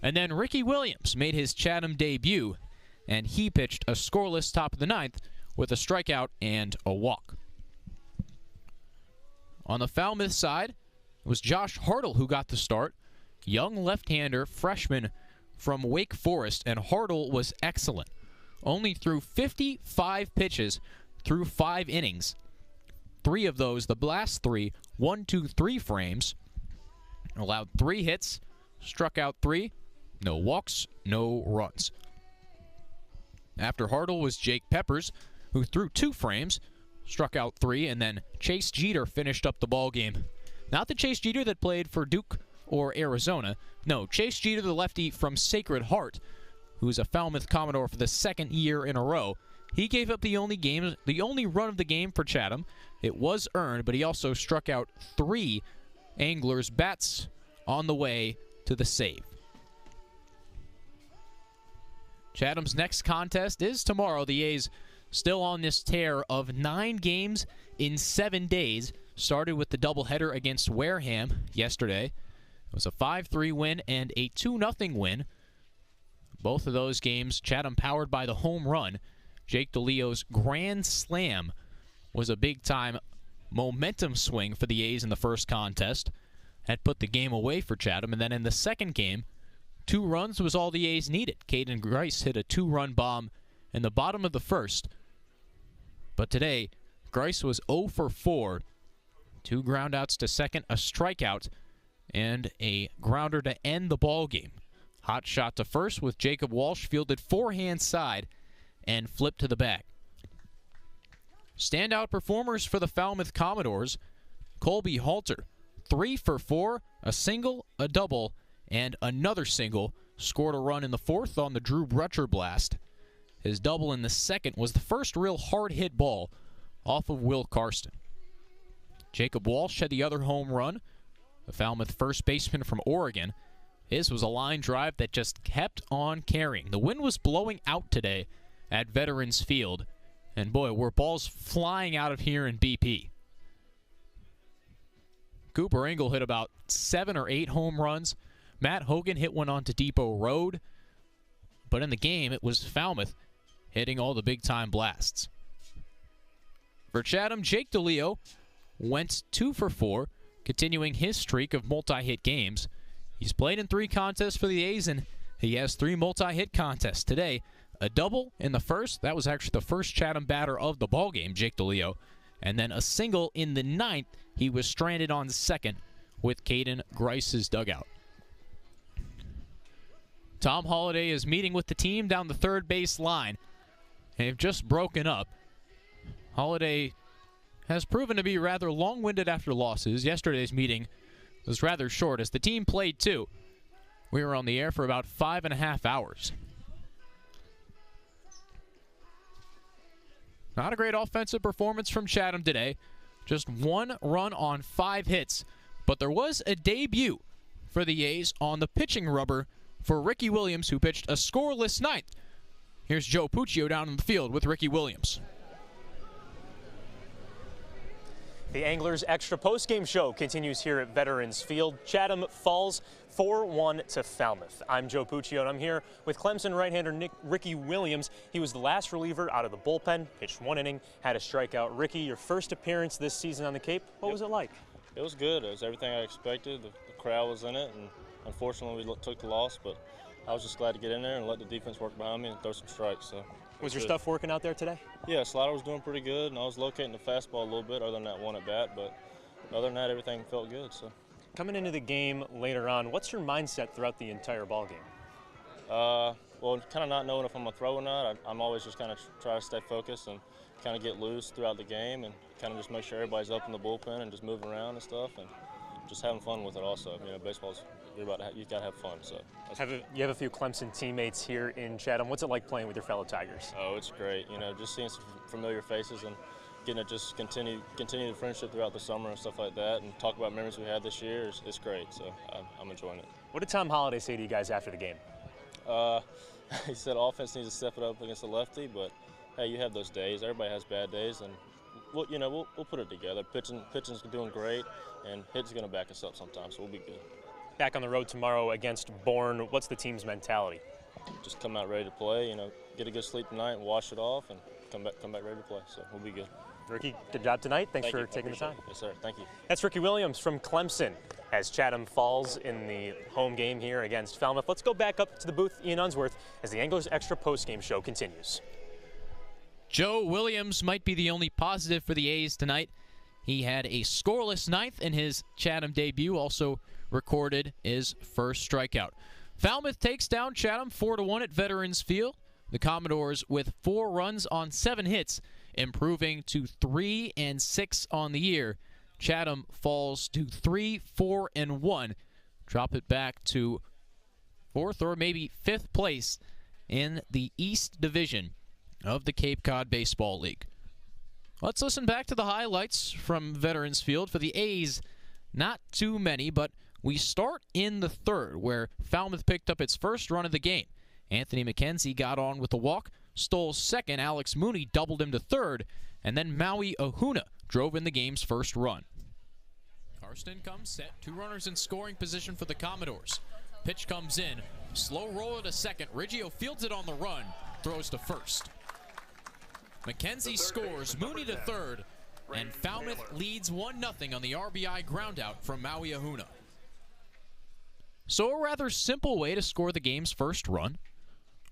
And then Ricky Williams made his Chatham debut, and he pitched a scoreless top of the 9th with a strikeout and a walk. On the Falmouth side, it was Josh Hartle who got the start. Young left-hander, freshman from Wake Forest, and Hartle was excellent. Only threw 55 pitches through 5 innings. 3 of those, the last 3, 1, 2, 3 frames. Allowed 3 hits, struck out 3, no walks, no runs. After Hartle was Jake Peppers, who threw 2 frames, struck out 3, and then Chase Jeter finished up the ball game. Not the Chase Jeter that played for Duke or Arizona. No, Chase Jeter, the lefty from Sacred Heart, who's a Falmouth Commodore for the 2nd year in a row. He gave up the only run of the game for Chatham. It was earned, but he also struck out 3 Anglers' bats on the way to the save. Chatham's next contest is tomorrow. The A's still on this tear of 9 games in 7 days. Started with the doubleheader against Wareham yesterday. It was a 5-3 win and a 2-0 win. Both of those games, Chatham powered by the home run. Jake DeLeo's grand slam was a big-time momentum swing for the A's in the first contest. That put the game away for Chatham. And then in the second game, 2 runs was all the A's needed. Caden Grice hit a 2-run bomb in the bottom of the first. But today, Grice was 0 for 4. 2 groundouts to second, a strikeout, and a grounder to end the ball game. Hot shot to first with Jacob Walsh, fielded forehand side and flipped to the back. Standout performers for the Falmouth Commodores. Colby Halter, 3 for 4, a single, a double, and another single. Scored a run in the 4th on the Drew Brutcher blast. His double in the 2nd was the first real hard-hit ball off of Will Karsten. Jacob Walsh had the other home run, the Falmouth first baseman from Oregon. His was a line drive that just kept on carrying. The wind was blowing out today at Veterans Field, and boy, were balls flying out of here in BP. Cooper Engel hit about 7 or 8 home runs. Matt Hogan hit one onto Depot Road. But in the game, it was Falmouth hitting all the big-time blasts. For Chatham, Jake DeLeo went 2 for 4, continuing his streak of multi-hit games. He's played in 3 contests for the A's, and he has 3 multi-hit contests today. A double in the first. That was actually the first Chatham batter of the ballgame, Jake DeLeo. And then a single in the 9th. He was stranded on second with Caden Grice's dugout. Tom Holliday is meeting with the team down the third base line. They've just broken up. Holliday has proven to be rather long-winded after losses. Yesterday's meeting was rather short as the team played 2. We were on the air for about 5.5 hours. Not a great offensive performance from Chatham today. Just 1 run on 5 hits. But there was a debut for the A's on the pitching rubber for Ricky Williams, who pitched a scoreless ninth. Here's Joe Puccio down in the field with Ricky Williams. The Anglers Extra Postgame Show continues here at Veterans Field. Chatham falls 4-1 to Falmouth. I'm Joe Puccio, and I'm here with Clemson right-hander Ricky Williams. He was the last reliever out of the bullpen, pitched 1 inning, had a strikeout. Ricky, your first appearance this season on the Cape, what was it like? It was good. It was everything I expected. The crowd was in it, and unfortunately we took the loss, but I was just glad to get in there and let the defense work behind me and throw some strikes. So was your stuff working out there today? Yeah, slider was doing pretty good, and I was locating the fastball a little bit other than that one at bat, but other than that, everything felt good. So coming into the game later on, what's your mindset throughout the entire ball game? Well, kind of not knowing if I'm going to throw or not. I'm always just kind of try to stay focused and kind of get loose throughout the game and kind of just make sure everybody's up in the bullpen and just moving around and stuff and just having fun with it also. You know, baseball's, you got to have fun. So you have a few Clemson teammates here in Chatham. What's it like playing with your fellow Tigers? Oh, it's great. You know, just seeing some familiar faces and getting to just continue the friendship throughout the summer and stuff like that and talk about memories we had this year is great. So I'm enjoying it. What did Tom Holliday say to you guys after the game? He said offense needs to step it up against the lefty, but hey, you have those days. Everybody has bad days, and we'll put it together. Pitching's doing great, and hitting's going to back us up sometimes, so we'll be good. Back on the road tomorrow against Bourne, what's the team's mentality? Just come out ready to play, you know, get a good sleep tonight and wash it off and come back ready to play, so we'll be good. Ricky, good job tonight. Thanks for taking the time. Yes, sir. Thank you. That's Ricky Williams from Clemson as Chatham falls in the home game here against Falmouth. Let's go back up to the booth, Ian Unsworth, as the Anglers Extra Postgame Show continues. Joe Williams might be the only positive for the A's tonight. He had a scoreless ninth in his Chatham debut, also recorded his first strikeout. Falmouth takes down Chatham 4-1 at Veterans Field. The Commodores with 4 runs on 7 hits, improving to 3-6 on the year. Chatham falls to 3-4-1. Drop it back to 4th or maybe 5th place in the East Division of the Cape Cod Baseball League. Let's listen back to the highlights from Veterans Field. For the A's, not too many, but we start in the 3rd, where Falmouth picked up its first run of the game. Anthony McKenzie got on with a walk, stole second. Alex Mooney doubled him to 3rd, and then Maui Ahuna drove in the game's first run. Karsten comes set. 2 runners in scoring position for the Commodores. Pitch comes in. Slow roller to second. Riggio fields it on the run. Throws to first. McKenzie scores. Mooney to 3rd. And Falmouth leads 1-0 on the RBI groundout from Maui Ahuna. So a rather simple way to score the game's first run.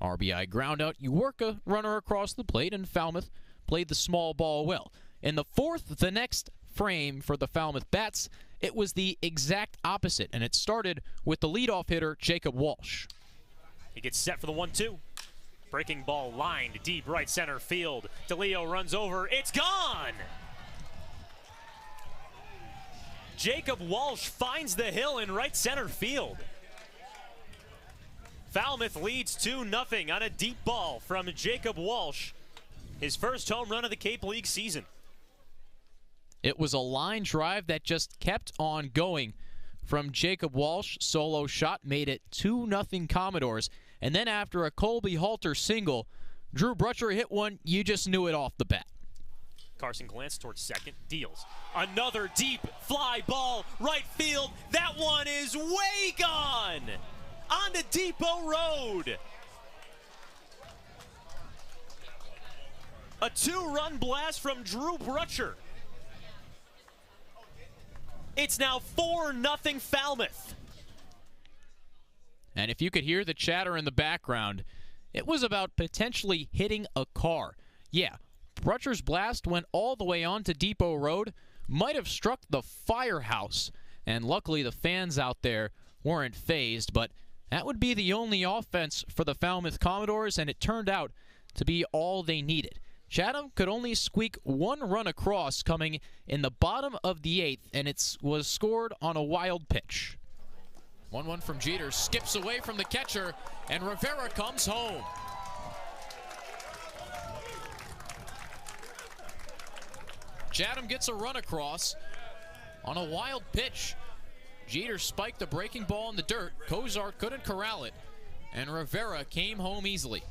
RBI groundout. You work a runner across the plate, and Falmouth played the small ball well. In the 4th, the next frame for the Falmouth Bats, it was the exact opposite, and it started with the leadoff hitter, Jacob Walsh. He gets set for the 1-2. Breaking ball lined deep right center field. DeLeo runs over. It's gone! Jacob Walsh finds the hill in right center field. Falmouth leads 2-0 on a deep ball from Jacob Walsh. His first home run of the Cape League season. It was a line drive that just kept on going from Jacob Walsh. Solo shot made it 2-0 Commodores. And then after a Colby Halter single, Drew Brutcher hit one. You just knew it off the bat. Carson glanced towards second, deals. Another deep fly ball, right field. That one is way gone! On to Depot Road. A 2-run blast from Drew Brutcher. It's now 4-0 Falmouth. And if you could hear the chatter in the background, it was about potentially hitting a car. Yeah, Brutcher's blast went all the way on to Depot Road, might have struck the firehouse, and luckily the fans out there weren't fazed, but that would be the only offense for the Falmouth Commodores, and it turned out to be all they needed. Chatham could only squeak 1 run across coming in the bottom of the 8th, and it was scored on a wild pitch. 1-1 from Jeter, skips away from the catcher, and Rivera comes home. Chatham gets a run across on a wild pitch. Jeter spiked the breaking ball in the dirt. Kozar couldn't corral it, and Rivera came home easily.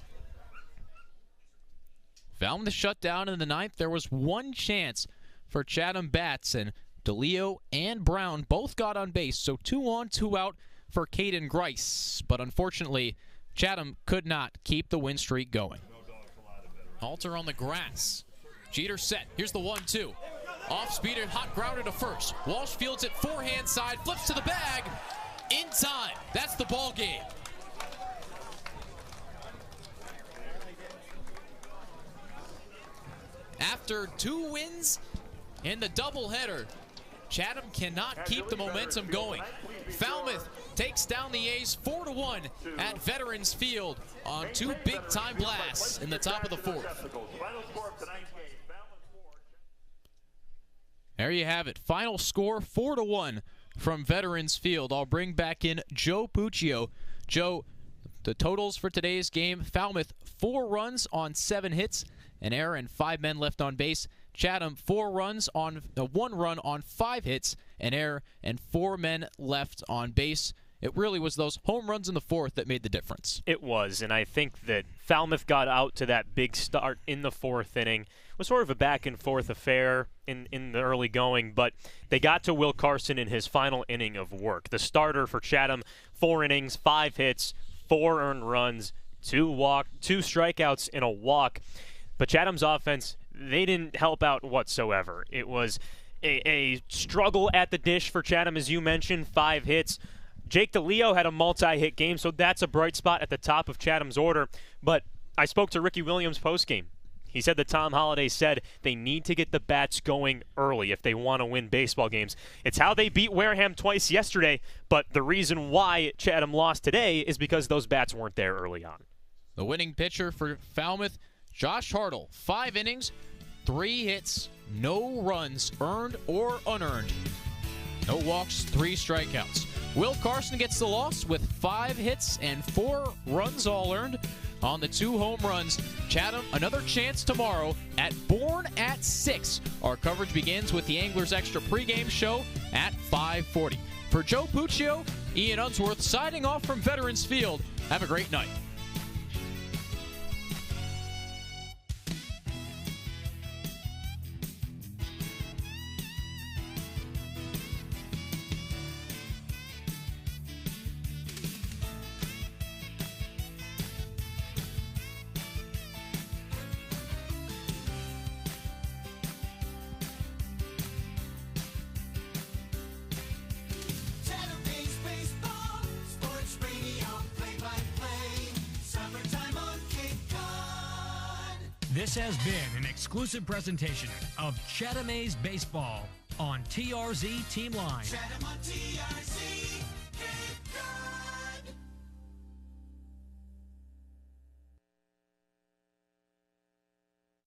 Falmouth shut down in the ninth. There was one chance for Chatham bats, and DeLeo and Brown both got on base, so 2 on, 2 out for Caden Grice. But unfortunately, Chatham could not keep the win streak going. Halter on the grass. Jeter set. Here's the 1-2. Off speed and hot grounder to first. Walsh fields it forehand side, flips to the bag. In time. That's the ball game. After 2 wins in the doubleheader, Chatham cannot keep the momentum going. Falmouth takes down the A's 4-1 at Veterans Field on 2 big-time blasts in the top of the 4th. There you have it. Final score 4-1 from Veterans Field. I'll bring back in Joe Puccio. Joe, the totals for today's game: Falmouth 4 runs on 7 hits, an error, and 5 men left on base. Chatham 1 run on 5 hits, an error, and 4 men left on base. It really was those home runs in the 4th that made the difference. It was, and I think that Falmouth got out to that big start in the 4th inning. It was sort of a back-and-forth affair in the early going, but they got to Will Carson in his final inning of work. The starter for Chatham, 4 innings, 5 hits, 4 earned runs, 2 strikeouts, and a walk. But Chatham's offense, they didn't help out whatsoever. It was a struggle at the dish for Chatham, as you mentioned, 5 hits. Jake DeLeo had a multi-hit game, so that's a bright spot at the top of Chatham's order. But I spoke to Ricky Williams postgame. He said that Tom Holliday said they need to get the bats going early if they want to win baseball games. It's how they beat Wareham twice yesterday, but the reason why Chatham lost today is because those bats weren't there early on. The winning pitcher for Falmouth, Josh Hartle, 5 innings, 3 hits, no runs, earned or unearned. No walks, 3 strikeouts. Will Carson gets the loss with 5 hits and 4 runs all earned on the 2 home runs. Chatham, another chance tomorrow at Bourne at 6. Our coverage begins with the Anglers Extra pregame show at 5:40. For Joe Puccio, Ian Unsworth signing off from Veterans Field. Have a great night. This has been an exclusive presentation of Chatham A's Baseball on TRZ Team Line. Chatham on TRZ.